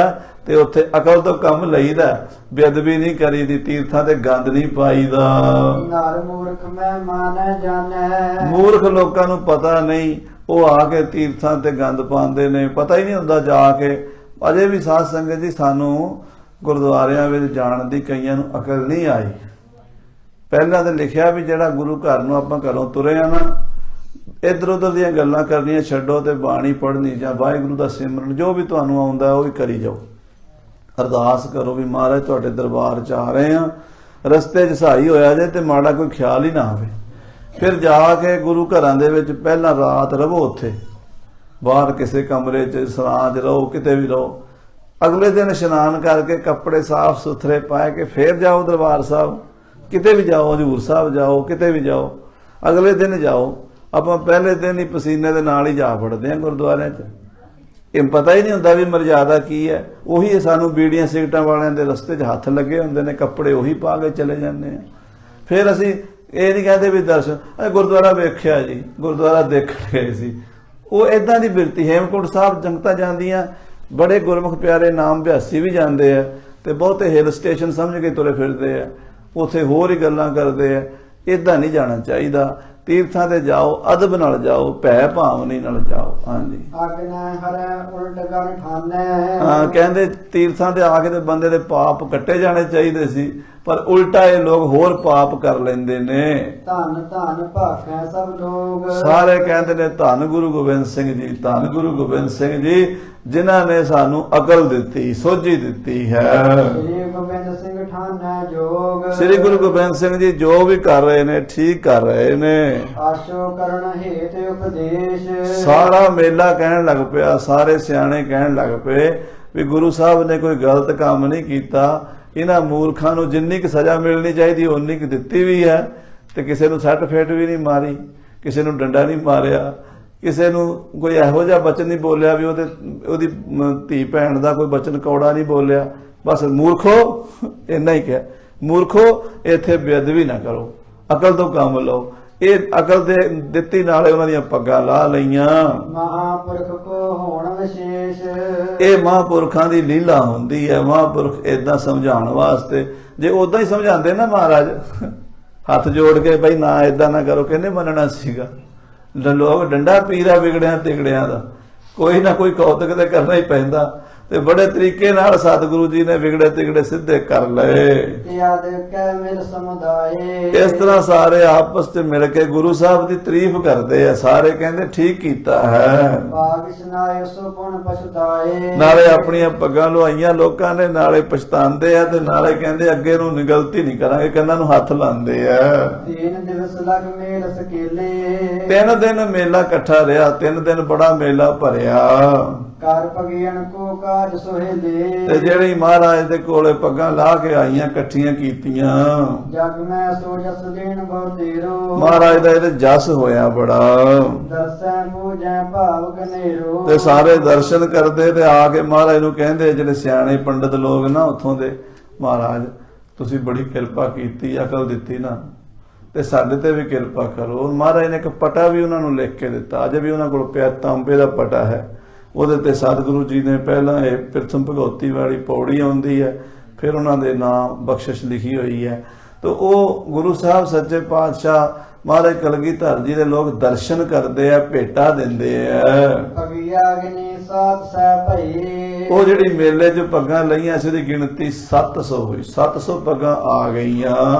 ਤੇ ਉੱਥੇ ਅਕਲ ਤੋਂ ਕੰਮ ਲਈਦਾ, ਬੇਅਦਬੀ ਨਹੀਂ ਕਰੀਦੀ, ਤੀਰਥਾਂ ਤੇ ਗੰਦ ਨਹੀਂ ਪਾਈਦਾ। ਨਰ ਮੂਰਖ ਮੈਂ ਮਾਨੈ ਜਾਣੈ ਮੂਰਖ ਲੋਕਾਂ ਨੂੰ ਪਤਾ ਨਹੀਂ, ਉਹ ਆ ਕੇ ਤੀਰਥਾਂ ਤੇ ਗੰਦ ਪਾਉਂਦੇ ਨੇ, ਪਤਾ ਹੀ ਨਹੀਂ ਹੁੰਦਾ ਜਾ ਕੇ। ਅਜੇ ਵੀ ਸਾਧ ਸੰਗਤ ਜੀ ਸਾਨੂੰ ਗੁਰਦੁਆਰਿਆਂ ਵਿੱਚ ਜਾਣ ਦੀ ਕਈਆਂ ਨੂੰ ਅਕਲ ਨਹੀਂ ਆਈ। ਪਹਿਲਾਂ ਤਾਂ ਲਿਖਿਆ ਵੀ ਜਿਹੜਾ ਗੁਰੂ ਘਰ ਨੂੰ ਆਪਾਂ ਘਰੋਂ ਤੁਰੇ ਆ ਨਾ, ਇੱਧਰ ਉੱਧਰ ਦੀਆਂ ਗੱਲਾਂ ਕਰਨੀਆਂ ਛੱਡੋ ਤੇ ਬਾਣੀ ਪੜ੍ਹਨੀ ਜਾਂ ਵਾਹਿਗੁਰੂ ਦਾ ਸਿਮਰਨ ਜੋ ਵੀ ਤੁਹਾਨੂੰ ਆਉਂਦਾ ਉਹ ਹੀ ਕਰੀ ਜਾਓ। ਅਰਦਾਸ ਕਰੋ ਵੀ ਮਹਾਰਾਜ ਤੁਹਾਡੇ ਦਰਬਾਰ 'ਚ ਆ ਰਹੇ ਆ, ਰਸਤੇ 'ਚ ਸਹਾਈ ਹੋਇਆ ਜੇ ਤੇ ਮਾੜਾ ਕੋਈ ਖਿਆਲ ਹੀ ਨਾ ਆਵੇ। ਫਿਰ ਜਾ ਕੇ ਗੁਰੂ ਘਰਾਂ ਦੇ ਵਿੱਚ ਪਹਿਲਾਂ ਰਾਤ ਰਹੋ, ਉੱਥੇ ਬਾਹਰ ਕਿਸੇ ਕਮਰੇ 'ਚ ਸਰਾਂ 'ਚ ਰਹੋ, ਕਿਤੇ ਵੀ ਰਹੋ। ਅਗਲੇ ਦਿਨ ਇਸ਼ਨਾਨ ਕਰਕੇ ਕੱਪੜੇ ਸਾਫ਼ ਸੁਥਰੇ ਪਾ ਕੇ ਫੇਰ ਜਾਓ ਦਰਬਾਰ ਸਾਹਿਬ, ਕਿਤੇ ਵੀ ਜਾਓ, ਹਜ਼ੂਰ ਸਾਹਿਬ ਜਾਓ, ਕਿਤੇ ਵੀ ਜਾਓ, ਅਗਲੇ ਦਿਨ ਜਾਓ। ਆਪਾਂ ਪਹਿਲੇ ਦਿਨ ਹੀ ਪਸੀਨੇ ਦੇ ਨਾਲ ਹੀ ਜਾ ਵੜਦੇ ਹਾਂ ਗੁਰਦੁਆਰਿਆਂ 'ਚ। ਇਹ ਪਤਾ ਹੀ ਨਹੀਂ ਹੁੰਦਾ ਵੀ ਮਰਜ਼ਾਦਾ ਕੀ ਹੈ। ਉਹੀ ਸਾਨੂੰ ਬੀੜੀਆਂ ਸਿਗਰਟਾਂ ਵਾਲਿਆਂ ਦੇ ਰਸਤੇ 'ਚ ਹੱਥ ਲੱਗੇ ਹੁੰਦੇ ਨੇ, ਕੱਪੜੇ ਉਹੀ ਪਾ ਕੇ ਚਲੇ ਜਾਂਦੇ ਆ। ਫਿਰ ਅਸੀਂ ਇਹ ਨਹੀਂ ਕਹਿੰਦੇ ਵੀ ਦਰਸ਼ਨ ਗੁਰਦੁਆਰਾ ਵੇਖਿਆ ਜੀ, ਗੁਰਦੁਆਰਾ ਦੇਖਣ ਗਏ ਸੀ। ਉਹ ਇਦਾਂ ਦੀ ਬਿਰਤੀ। ਹੇਮਕੁੰਟ ਸਾਹਿਬ ਜੰਗਤਾਂ ਜਾਂਦੀਆਂ, ਬੜੇ ਗੁਰਮੁਖ ਪਿਆਰੇ ਨਾਮ ਅਭਿਆਸੀ ਵੀ ਜਾਂਦੇ ਆ ਤੇ ਬਹੁਤੇ ਹਿਲ ਸਟੇਸ਼ਨ ਸਮਝ ਕੇ ਤੁਰੇ ਫਿਰਦੇ ਆ। ਉੱਥੇ ਹੋਰ ਹੀ ਗੱਲਾਂ ਕਰਦੇ ਆ। ਇਦਾਂ ਨਹੀਂ ਜਾਣਾ ਚਾਹੀਦਾ। ਤੀਰਥਾਂ ਤੇ ਜਾਓ, ਅਦਬ ਨਾਲ ਜਾਓ, ਭੈ ਭਾਵਨੀ ਨਾਲ ਜਾਓ। ਹਾਂਜੀ ਆਗਨਾ ਹਰੈ ਉਲਟ ਗਨ ਠਾਨੈ। ਹਾਂ, ਕਹਿੰਦੇ ਤੀਰਥਾਂ ਤੇ ਆ ਕੇ ਤੇ ਬੰਦੇ ਦੇ ਪਾਪ ਕੱਟੇ ਜਾਣੇ ਚਾਹੀਦੇ ਸੀ, ਪਰ ਉਲਟਾ ਇਹ ਲੋਕ ਹੋਰ ਪਾਪ ਕਰ ਲੈਂਦੇ ਨੇ। ਧੰਨ ਧੰਨ ਭਾਖੈ ਸਭ ਲੋਗ। ਸਾਰੇ ਕਹਿੰਦੇ ਨੇ ਧੰਨ ਗੁਰੂ ਗੋਬਿੰਦ ਸਿੰਘ ਜੀ, ਧੰਨ ਗੁਰੂ ਗੋਬਿੰਦ ਸਿੰਘ ਜੀ, ਜਿਨ੍ਹਾਂ ਨੇ ਸਾਨੂੰ ਅਕਲ ਦਿੱਤੀ, ਸੋਝੀ ਦਿੱਤੀ ਹੈ। ਸ੍ਰੀ ਗੋਬਿੰਦ ਸਿੰਘ ਠਾਨੈ ਜੋਗ। ਸ੍ਰੀ ਗੁਰੂ ਗੋਬਿੰਦ ਸਿੰਘ ਜੀ ਜੋ ਵੀ ਕਰ ਰਹੇ ਨੇ ਠੀਕ ਕਰ ਰਹੇ ਨੇ। ਆਸ਼ੋ ਕਰਨ ਹੇਤ ਉਪਦੇਸ਼। ਸਾਰਾ ਮੇਲਾ ਕਹਿਣ ਲੱਗ ਪਿਆ, ਸਾਰੇ ਸਿਆਣੇ ਕਹਿਣ ਲੱਗ ਪਏ ਵੀ ਗੁਰੂ ਸਾਹਿਬ ਨੇ ਕੋਈ ਗਲਤ ਕੰਮ ਨਹੀਂ ਕੀਤਾ। ਇਹਨਾਂ ਮੂਰਖਾਂ ਨੂੰ ਜਿੰਨੀ ਕੁ ਸਜ਼ਾ ਮਿਲਣੀ ਚਾਹੀਦੀ ਉਨੀ ਕੁ ਦਿੱਤੀ ਵੀ ਹੈ, ਤੇ ਕਿਸੇ ਨੂੰ ਸੱਟ ਫੇਟ ਵੀ ਨਹੀਂ ਮਾਰੀ, ਕਿਸੇ ਨੂੰ ਡੰਡਾ ਨਹੀਂ ਮਾਰਿਆ, ਕਿਸੇ ਨੂੰ ਕੋਈ ਇਹੋ ਜਿਹਾ ਬਚਨ ਨਹੀਂ ਬੋਲਿਆ ਵੀ ਉਹਦੀ ਧੀ ਭੈਣ ਦਾ ਕੋਈ ਬਚਨ ਕੌੜਾ ਨਹੀਂ ਬੋਲਿਆ। ਬਸ ਮੂਰਖੋ ਇੰਨਾ ਹੀ ਕਿਹਾ, ਮੂਰਖੋ ਇੱਥੇ ਬੇਅਦਬੀ ਨਾ ਕਰੋ, ਅਕਲ ਤੋਂ ਕੰਮ ਲਓ। ਇਹ ਅਕਲ ਦੇ ਦਿੱਤੀ ਨਾਲੇ ਉਹਨਾਂ ਦੀਆਂ ਪੱਗਾਂ ਲਾ ਲਈਆਂ। ਮਹਾਂਪੁਰਖ ਕੋ ਹੋਣ ਵਿਸ਼ੇਸ਼। ਇਹ ਮਹਾਂਪੁਰਖਾਂ ਦੀ ਲੀਲਾ ਹੁੰਦੀ ਹੈ। ਮਹਾਂਪੁਰਖ ਏਦਾਂ ਸਮਝਾਉਣ ਵਾਸਤੇ, ਜੇ ਉਦਾਂ ਹੀ ਸਮਝਾਉਂਦੇ ਨਾ ਮਹਾਰਾਜ ਹੱਥ ਜੋੜ ਕੇ ਬਈ ਨਾ ਏਦਾਂ ਨਾ ਕਰੋ, ਕਿਹਨੇ ਮੰਨਣਾ ਸੀਗਾ। ਲੋਕ ਡੰਡਾ ਪੀਰਾ ਵਿਗੜਿਆਂ ਤਿਗੜਿਆਂ ਦਾ, ਕੋਈ ਨਾ ਕੋਈ ਕੌਤਕ ਤੇ ਕਰਨਾ ਹੀ ਪੈਂਦਾ, ਤੇ ਬੜੇ ਤਰੀਕੇ ਨਾਲ ਸਤਿਗੁਰੂ ਜੀ ਨੇ ਵਿਗੜੇ ਤਿਗੜੇ ਸਿੱਧੇ ਕਰ ਲਏ। ਯਾਦ ਕੈ ਮਿਲ ਸਮੁਦਾਏ। ਇਸ ਤਰ੍ਹਾਂ ਸਾਰੇ ਆਪਸ ਚ ਮਿਲ ਕੇ ਗੁਰੂ ਸਾਹਿਬ ਦੀ ਤਾਰੀਫ ਕਰਦੇ ਆ। ਸਾਰੇ ਕਹਿੰਦੇ ਠੀਕ ਕੀਤਾ ਹੈ। ਭਾਗ ਸੁਨਾਇ ਸੋ ਗੁਣ ਪਛਤਾਏ। ਨਾਲੇ ਆਪਣੀਆਂ ਪੱਗਾਂ ਲੁਆਈਆਂ ਲੋਕਾਂ ਨੇ, ਨਾਲੇ ਪਛਤਾਉਂਦੇ ਆ, ਤੇ ਨਾਲੇ ਕਹਿੰਦੇ ਅੱਗੇ ਨੂੰ ਗਲਤੀ ਨਹੀਂ ਕਰਾਂਗੇ, ਕੰਨਾਂ ਨੂੰ ਹੱਥ ਲਾਉਂਦੇ ਆ। 3 ਦਿਵਸ ਲਗ ਮੇਲ ਸਕੇਲੇ। 3 ਦਿਨ ਮੇਲਾ ਇਕੱਠਾ ਰਿਹਾ, 3 ਦਿਨ ਬੜਾ ਮੇਲਾ ਭਰਿਆ। ਕਰ ਭਗਿਆਨ ਕੋ ਕਾਜ ਸੁਹੇਲੇ। ਤੇ ਜਿਹੜੀ ਮਹਾਰਾਜ ਦੇ ਕੋਲੇ ਪੱਗਾਂ ਲਾ ਕੇ ਆਈਆਂ ਇਕੱਠੀਆਂ ਕੀਤੀਆਂ, ਜਗ ਮੈਂ ਸੋ ਜਸ ਦੇਣ ਬਹੁ ਤੇਰੋ। ਮਹਾਰਾਜ ਦਾ ਇਹਦੇ ਜਸ ਹੋਇਆ ਬੜਾ। ਦਰਸੈ ਪੂਜੈ ਭਾਵ ਕਨੇਰੋ। ਤੇ ਸਾਰੇ ਦਰਸ਼ਨ ਕਰਦੇ ਤੇ ਆ ਕੇ ਮਹਾਰਾਜ ਨੂੰ ਕਹਿੰਦੇ, ਜਿਹੜੇ ਸਿਆਣੇ ਪੰਡਤ ਲੋਕ ਨਾ ਉੱਥੋਂ ਦੇ, ਮਹਾਰਾਜ ਤੁਸੀਂ ਬੜੀ ਕਿਰਪਾ ਕੀਤੀ, ਅਕਲ ਦਿੱਤੀ ਨਾ, ਤੇ ਸਾਡੇ ਤੇ ਵੀ ਕਿਰਪਾ ਕਰੋ। ਮਹਾਰਾਜ ਨੇ ਇੱਕ ਪਟਾ ਵੀ ਉਹਨਾਂ ਨੂੰ ਲਿਖ ਕੇ ਦਿੱਤਾ, ਅਜੇ ਵੀ ਉਹਨਾਂ ਕੋਲ ਪਿਆ, ਤਾਂਬੇ ਦਾ ਪਟਾ ਹੈ। ਉਹਦੇ ਤੇ ਸਤਿਗੁਰੂ ਜੀ ਨੇ ਪਹਿਲਾਂ ਇਹ ਪ੍ਰਥਮ ਭਗਉਤੀ ਵਾਲੀ ਪੌੜੀ ਆਉਂਦੀ ਹੈ, ਫਿਰ ਉਹਨਾਂ ਦੇ ਨਾਮ ਬਖਸ਼ਿਸ਼ ਲਿਖੀ ਹੋਈ ਹੈ। ਤੇ ਉਹ ਗੁਰੂ ਸਾਹਿਬ ਸੱਚੇ ਪਾਤਸ਼ਾਹ ਮਹਾਰਾਜ ਕਲਗੀਧਰ ਜੀ ਦੇ ਲੋਕ ਦਰਸ਼ਨ ਕਰਦੇ ਆ, ਭੇਟਾ ਦਿੰਦੇ ਆ। ਭਗਿਆ ਗਿਨੀ ਸਾਤ ਸਹਿ ਭਈ। ਉਹ ਜਿਹੜੀ ਮੇਲੇ 'ਚ ਪੱਗਾਂ ਲਈਆਂ ਸੀ, ਉਹਦੀ ਗਿਣਤੀ 700 ਹੋਈ। 700 ਪੱਗਾਂ ਆ ਗਈਆਂ।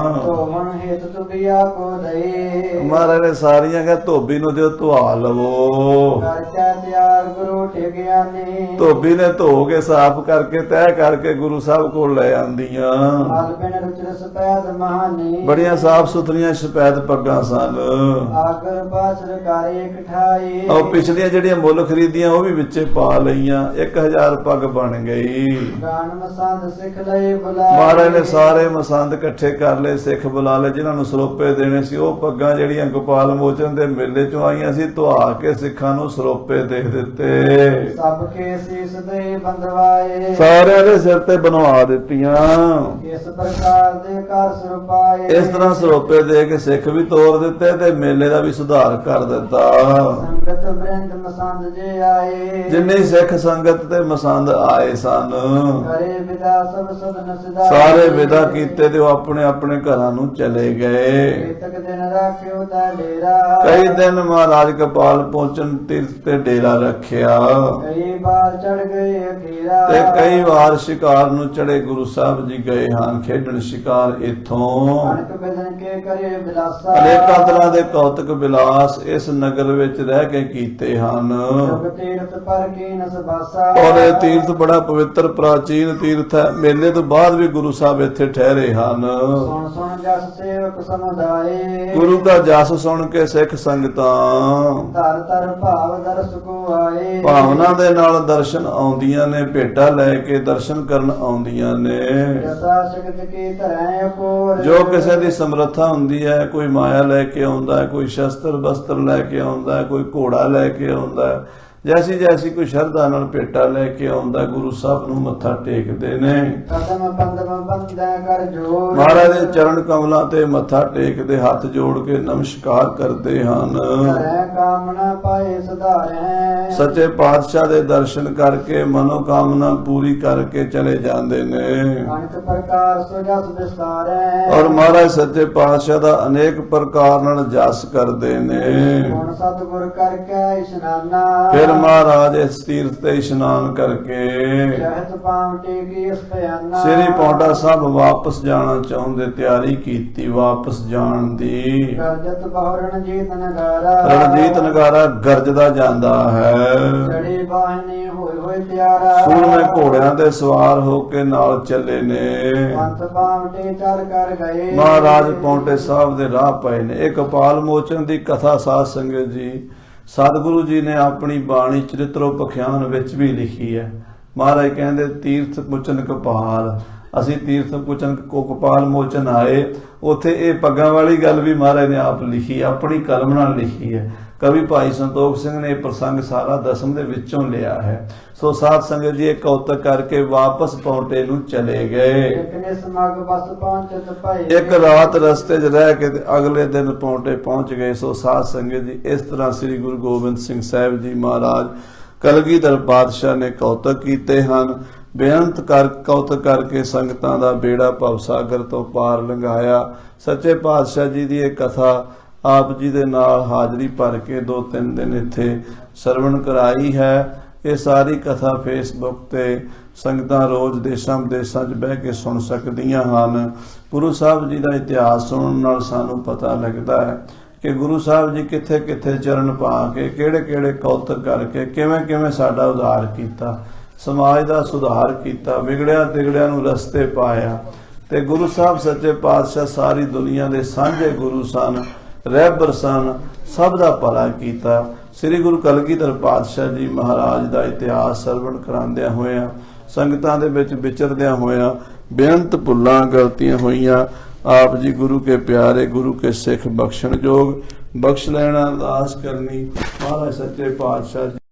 ਧੋਵਣ ਹੇਤ ਤੁਗਿਆ ਕੋ ਦਈ। ਮਹਾਰਾਜ ਨੇ ਸਾਰੀਆਂ ਕਿਹਾ ਧੋਬੀ ਨੂੰ ਦਿਓ, ਧੁਆ ਲਵੋ। ਕਰਕੇ ਤਿਆਰ ਗੁਰੂ ਠਿਗਿਆਨੀ। ਧੋਬੀ ਨੇ ਧੋ ਕੇ ਸਾਫ਼ ਕਰਕੇ ਤੈਅ ਕਰਕੇ ਗੁਰੂ ਸਾਹਿਬ ਕੋਲ ਲੈ ਆਂਦੀਆਂ। ਹਲ ਬਿਨ ਰੁਚਰ ਸਪੈਦ ਮਹਾਨੀ। ਬੜੀਆਂ ਸਾਫ਼ ਸੁਥਰੀਆਂ ਸ਼ਪੈਦ ਪੱਗਾਂ ਸਨ। ਆਗਰ ਬਾਸਰ ਕਾਰੇ ਇਕਠਾਈ। ਉਹ ਪਿਛਲੀਆਂ ਜਿਹੜੀਆਂ ਮੁੱਲ ਖਰੀਦੀਆਂ ਉਹ ਵੀ ਵਿੱਚੇ ਪਾ ਲਈਆਂ। 1000 ਪੱਗ ਬਣ ਗਈ। ਗਾਨ ਮਸੰਦ ਸਿੱਖ ਲਈ ਬੁਲਾ। ਮਹਾਰਾਜ ਨੇ ਸਾਰੇ ਮਸੰਦ ਇਕੱਠੇ ਕਰ ਲਏ, ਸਿੱਖ ਬੁਲਾ ਲਏ, ਜਿਨ੍ਹਾਂ ਨੂੰ ਸਰੋਪੇ ਦੇਣੇ ਸੀ। ਉਹ ਪੱਗਾਂ ਜਿਹੜੀਆਂ ਗੋਪਾਲ ਮੋਚਨ ਦੇ ਮੇਲੇ ਚੋਂ ਆਈਆਂ ਸੀ, ਧੁਆ ਕੇ ਸਿੱਖਾਂ ਨੂੰ ਸਰੋਪੇ ਦੇ ਦਿੱਤੇ। ਸਭ ਕੇ ਸੀਸ ਦੇ ਬੰਦਵਾਏ। ਸਾਰਿਆਂ ਦੇ ਸਿਰ ਤੇ ਬਣਵਾ ਦਿੱਤੀਆਂ। ਇਸ ਪ੍ਰਕਾਰ ਦੇ ਘਰ ਸਰਪਾਏ। ਇਸ ਤਰ੍ਹਾਂ ਸਰੋਪੇ ਦੇ ਕੇ ਸਿੱਖ ਵੀ ਤੋਰ ਦਿੱਤੇ ਤੇ ਮੇਲੇ ਦਾ ਵੀ ਸੁਧਾਰ ਕਰ ਦਿੱਤਾ। ਸੰਗਤ ਬ੍ਰਿੰਦ ਮਸੰਦ ਜੇ ਆਏ। ਜਿੰਨੇ ਸਿੱਖ ਸੰਗਤ ਤੇ ਮਸੰਦ ਆਏ ਸਨ, ਕਰੇ ਵਿਦਾ ਸਭ ਸਦਨ ਸਿਧਾਏ। ਸਾਰੇ ਵਿਦਾ ਕੀਤੇ ਤੇ ਉਹ ਆਪਣੇ ਆਪਣੇ ਘਰਾਂ ਨੂੰ ਚਲੇ ਗਏ। ਤਕ ਦਿਨ ਰਾਖਿਓ ਤਾ ਡੇਰਾ। ਕਈ ਦਿਨ ਮਹਾਰਾਜ ਕਪਾਲ ਪਹੁੰਚਣ ਤੀਰਥ ਤੇ ਡੇਰਾ ਰੱਖਿਆ, ਕਈ ਬਾਰ ਚੜ ਗਏ ਅਖੀਰਾ। ਤੇ ਕਈ ਵਾਰ ਸ਼ਿਕਾਰ ਨੂੰ ਚੜੇ ਗੁਰੂ ਸਾਹਿਬ ਜੀ ਗਏ ਹਨ ਖੇਡਣ ਸ਼ਿਕਾਰ। ਇਥੋਂ ਅਨਕ ਬਦਨ ਕੇ ਕਰੇ ਬਿਲਾਸਾ। ਅਨੇਕਾਂ ਤਰ੍ਹਾਂ ਦੇ ਕੌਤਕ ਵਿਲਾਸ ਇਸ ਨਗਰ ਵਿੱਚ ਰਹਿ ਕੇ ਕੀਤੇ ਹਨ। ਜਗ ਤੀਰਥ ਪਰ ਕੀਨ ਸਬਾਸਾ। ਔਰ ਇਹ ਤੀਰਥ ਬੜਾ ਪਵਿੱਤਰ ਪ੍ਰਾਚੀਨ ਤੀਰਥ ਹੈ। ਮੇਲੇ ਤੋਂ ਬਾਅਦ ਵੀ ਗੁਰੂ ਸਾਹਿਬ ਇੱਥੇ ਠਹਿਰੇ ਹਨ। ਸੁਣ ਸੁਣ ਜਸ ਸੇਵਕ ਸਮੁਦਾਏ। ਗੁਰੂ ਦਾ ਜਸ ਸੁਣ ਕੇ ਸਿੱਖ ਸੰਗਤਾਂ ਧਰ ਧਰ ਭਾਵ ਦਰਸ ਕੋ ਆਏ। ਭਾਵਨਾ ਦੇ ਨਾਲ ਦਰਸ਼ਨ ਆਉਂਦੀਆਂ ਨੇ, ਭੇਟਾ ਲੈ ਕੇ ਦਰਸ਼ਨ ਕਰਨ ਆਉਂਦੀਆਂ ਨੇ। ਜਸਾ ਸ਼ਕਤ ਕੀ ਧਰੈ ਕੋਰ। ਜੋ ਕਿਸੇ ਦੀ ਸਮਰੱਥਾ ਹੁੰਦੀ ਹੈ, ਕੋਈ ਮਾਇਆ ਲੈ ਕੇ ਆਉਂਦਾ ਹੈ, ਕੋਈ ਸ਼ਸਤਰ ਬਸਤਰ ਲੈ ਕੇ ਆਉਂਦਾ ਹੈ, ਕੋਈ ਘੋੜਾ ਲੈ ਕੇ ਆਉਂਦਾ ਹੈ, ਜੈਸੀ ਜੈਸੀ ਕੋਈ ਸ਼ਰਧਾ ਨਾਲ ਭੇਟਾ ਲੈ ਕੇ ਆਉਂਦਾ ਗੁਰੂ ਸਾਹਿਬ ਨੂੰ ਮੱਥਾ ਟੇਕਦੇ ਨੇ। ਕਦਮ ਬੰਦਮ ਬੰਦੈ ਕਰ ਜੋੜ ਮਹਾਰਾਜ ਦੇ ਚਰਨ ਕਮਲਾਂ ਤੇ ਮੱਥਾ ਟੇਕਦੇ, ਹੱਥ ਜੋੜ ਕੇ ਨਮਸਕਾਰ ਕਰਦੇ ਹਨ। ਕਰੈ ਕਾਮਨਾ ਪਾਏ ਸੁਧਾਰੈ ਸੱਚੇ ਪਾਤਸ਼ਾਹ ਦੇ ਦਰਸ਼ਨ ਕਰਕੇ ਮਨੋ ਕਾਮਨਾ ਪੂਰੀ ਕਰਕੇ ਚਲੇ ਜਾਂਦੇ ਨੇ। ਅਨੇਕ ਪ੍ਰਕਾਰ ਸੋ ਜਸ ਵਿਸਤਾਰੈ ਔਰ ਮਹਾਰਾਜ ਸੱਚੇ ਪਾਤਸ਼ਾਹ ਦਾ ਅਨੇਕ ਪ੍ਰਕਾਰ ਨਾਲ ਜਸ ਕਰਦੇ ਨੇ। ਹੁਣ ਸਤਿਗੁਰ ਕਰਕੇ ਇਸ਼ਨਾਨਾ ਫਿਰ ਮਹਾਰਾਜ ਇਸ ਤੀਰਥ ਤੇ ਇਸ਼ਨਾਨ ਕਰਕੇ ਸ਼ਹਿਤ ਪਾਵ ਟੇਕੀ ਇਸ ਭਿਆਨਾ ਸ੍ਰੀ ਪੌਂਟਾ ਸਾਹਿਬ ਵਾਪਸ ਜਾਣਾ ਚਾਹੁੰਦੇ, ਤਿਆਰੀ ਕੀਤੀ ਵਾਪਸ ਜਾਣ ਦੀ। ਗਰਜਤ ਬਹੁ ਰਣਜੀਤ ਨਗਾਰਾ ਰਣਜੀਤ ਨਗਾਰਾ ਗਰਜਦਾ ਜਾਂਦਾ ਹੈ। ਜੜੀ ਬਾਹਨੀ ਹੋਏ ਹੋਏ ਤਿਆਰਾ ਸੂਰਮੇ ਘੋੜਿਆਂ ਤੇ ਸਵਾਰ ਹੋ ਕੇ ਨਾਲ ਚੱਲੇ ਨੇ। ਪੰਥ ਪਾਵਟੇ ਚੱਲ ਕਰ ਗਏ ਮਹਾਰਾਜ ਪੌਂਟੇ ਸਾਹਿਬ ਦੇ ਰਾਹ ਪਏ ਨੇ। ਇਹ ਕਪਾਲ ਮੋਚਨ ਦੀ ਕਥਾ ਸਾਧ ਸੰਗਤ ਜੀ ਸਤਿਗੁਰੂ ਜੀ ਨੇ ਆਪਣੀ ਬਾਣੀ ਚਰਿਤ੍ਰੋਪਖਿਆਨ ਵਿੱਚ ਵੀ ਲਿਖੀ ਹੈ। ਮਹਾਰਾਜ ਕਹਿੰਦੇ ਤੀਰਥ ਪੁੱਛਨ ਕਪਾਲ, ਅਸੀਂ ਤੀਰਥ ਪੁੱਛਨ ਕੋ ਕਪਾਲ ਮੋਚਨ ਆਏ। ਉੱਥੇ ਇਹ ਪੱਗਾਂ ਵਾਲੀ ਗੱਲ ਵੀ ਮਹਾਰਾਜ ਨੇ ਆਪ ਲਿਖੀ, ਆਪਣੀ ਕਲਮ ਨਾਲ ਲਿਖੀ ਹੈ। ਕਵੀ ਭਾਈ ਸੰਤੋਖ ਸਿੰਘ ਨੇ ਇਹ ਪ੍ਰਸੰਗ ਸਾਰਾ ਦਸਮ ਦੇ ਵਿੱਚੋਂ ਲਿਆ ਹੈ। ਸੋ ਸਾਧ ਸੰਗਤ ਜੀ ਇਹ ਕੌਤਕ ਕਰਕੇ ਵਾਪਸ ਪੌਂਟੇ ਨੂੰ ਚਲੇ ਗਏ। ਇੱਕ ਨੇ ਸਮਗ ਬਸ ਪਹੁੰਚਤ ਭਈ ਇੱਕ ਰਾਤ ਰਸਤੇ 'ਚ ਰਹਿ ਕੇ ਤੇ ਅਗਲੇ ਦਿਨ ਪੌਂਟੇ ਪਹੁੰਚ ਗਏ। ਸੋ ਸਾਧ ਸੰਗਤ ਜੀ ਇਸ ਤਰ੍ਹਾਂ ਸ੍ਰੀ ਗੁਰੂ ਗੋਬਿੰਦ ਸਿੰਘ ਸਾਹਿਬ ਜੀ ਮਹਾਰਾਜ ਕਲਗੀਧਰ ਪਾਤਸ਼ਾਹ ਨੇ ਕੌਤਕ ਕੀਤੇ ਹਨ। ਬੇਅੰਤ ਕੌਤਕ ਕਰਕੇ ਸੰਗਤਾਂ ਦਾ ਬੇੜਾ ਭਵਸਾਗਰ ਤੋਂ ਪਾਰ ਲੰਘਾਇਆ। ਸੱਚੇ ਪਾਤਸ਼ਾਹ ਜੀ ਦੀ ਇਹ ਕਥਾ ਆਪ ਜੀ ਦੇ ਨਾਲ ਹਾਜ਼ਰੀ ਭਰ ਕੇ 2-3 ਦਿਨ ਇੱਥੇ ਸਰਵਣ ਕਰਾਈ ਹੈ। ਇਹ ਸਾਰੀ ਕਥਾ ਫੇਸਬੁੱਕ ਤੇ ਸੰਗਤਾਂ ਰੋਜ਼ ਦੇਸ਼ਾਂ ਵਿਦੇਸ਼ਾਂ 'ਚ ਬਹਿ ਕੇ ਸੁਣ ਸਕਦੀਆਂ ਹਨ। ਗੁਰੂ ਸਾਹਿਬ ਜੀ ਦਾ ਇਤਿਹਾਸ ਸੁਣਨ ਨਾਲ ਸਾਨੂੰ ਪਤਾ ਲੱਗਦਾ ਹੈ ਕਿ ਗੁਰੂ ਸਾਹਿਬ ਜੀ ਕਿੱਥੇ ਕਿੱਥੇ ਚਰਨ ਪਾ ਕੇ ਕਿਹੜੇ ਕਿਹੜੇ ਕੌਤਕ ਕਰਕੇ ਕਿਵੇਂ ਕਿਵੇਂ ਸਾਡਾ ਉਧਾਰ ਕੀਤਾ, ਸਮਾਜ ਦਾ ਸੁਧਾਰ ਕੀਤਾ, ਵਿਗੜਿਆ ਤਿਗੜਿਆਂ ਨੂੰ ਰਸਤੇ ਪਾਇਆ। ਤੇ ਗੁਰੂ ਸਾਹਿਬ ਸੱਚੇ ਪਾਤਸ਼ਾਹ ਸਾਰੀ ਦੁਨੀਆ ਦੇ ਸਾਂਝੇ ਗੁਰੂ ਸਨ, ਰਹਿਬਰ ਸਨ, ਸਭ ਦਾ ਭਲਾ ਕੀਤਾ। ਸ੍ਰੀ ਗੁਰੂ ਕਲਗੀਧਰ ਪਾਤਸ਼ਾਹ ਜੀ ਮਹਾਰਾਜ ਦਾ ਇਤਿਹਾਸ ਸਰਵਣ ਕਰਾਉਂਦਿਆਂ ਹੋਇਆਂ, ਸੰਗਤਾਂ ਦੇ ਵਿੱਚ ਵਿਚਰਦਿਆਂ ਹੋਇਆਂ ਬੇਅੰਤ ਭੁੱਲਾਂ ਗਲਤੀਆਂ ਹੋਈਆਂ। ਆਪ ਜੀ ਗੁਰੂ ਕੇ ਪਿਆਰੇ, ਗੁਰੂ ਕੇ ਸਿੱਖ ਬਖਸ਼ਣ ਜੋਗ, ਬਖਸ਼ ਲੈਣਾ, ਅਰਦਾਸ ਕਰਨੀ। ਮਹਾਰਾਜ ਸੱਚੇ ਪਾਤਸ਼ਾਹ ਜੀ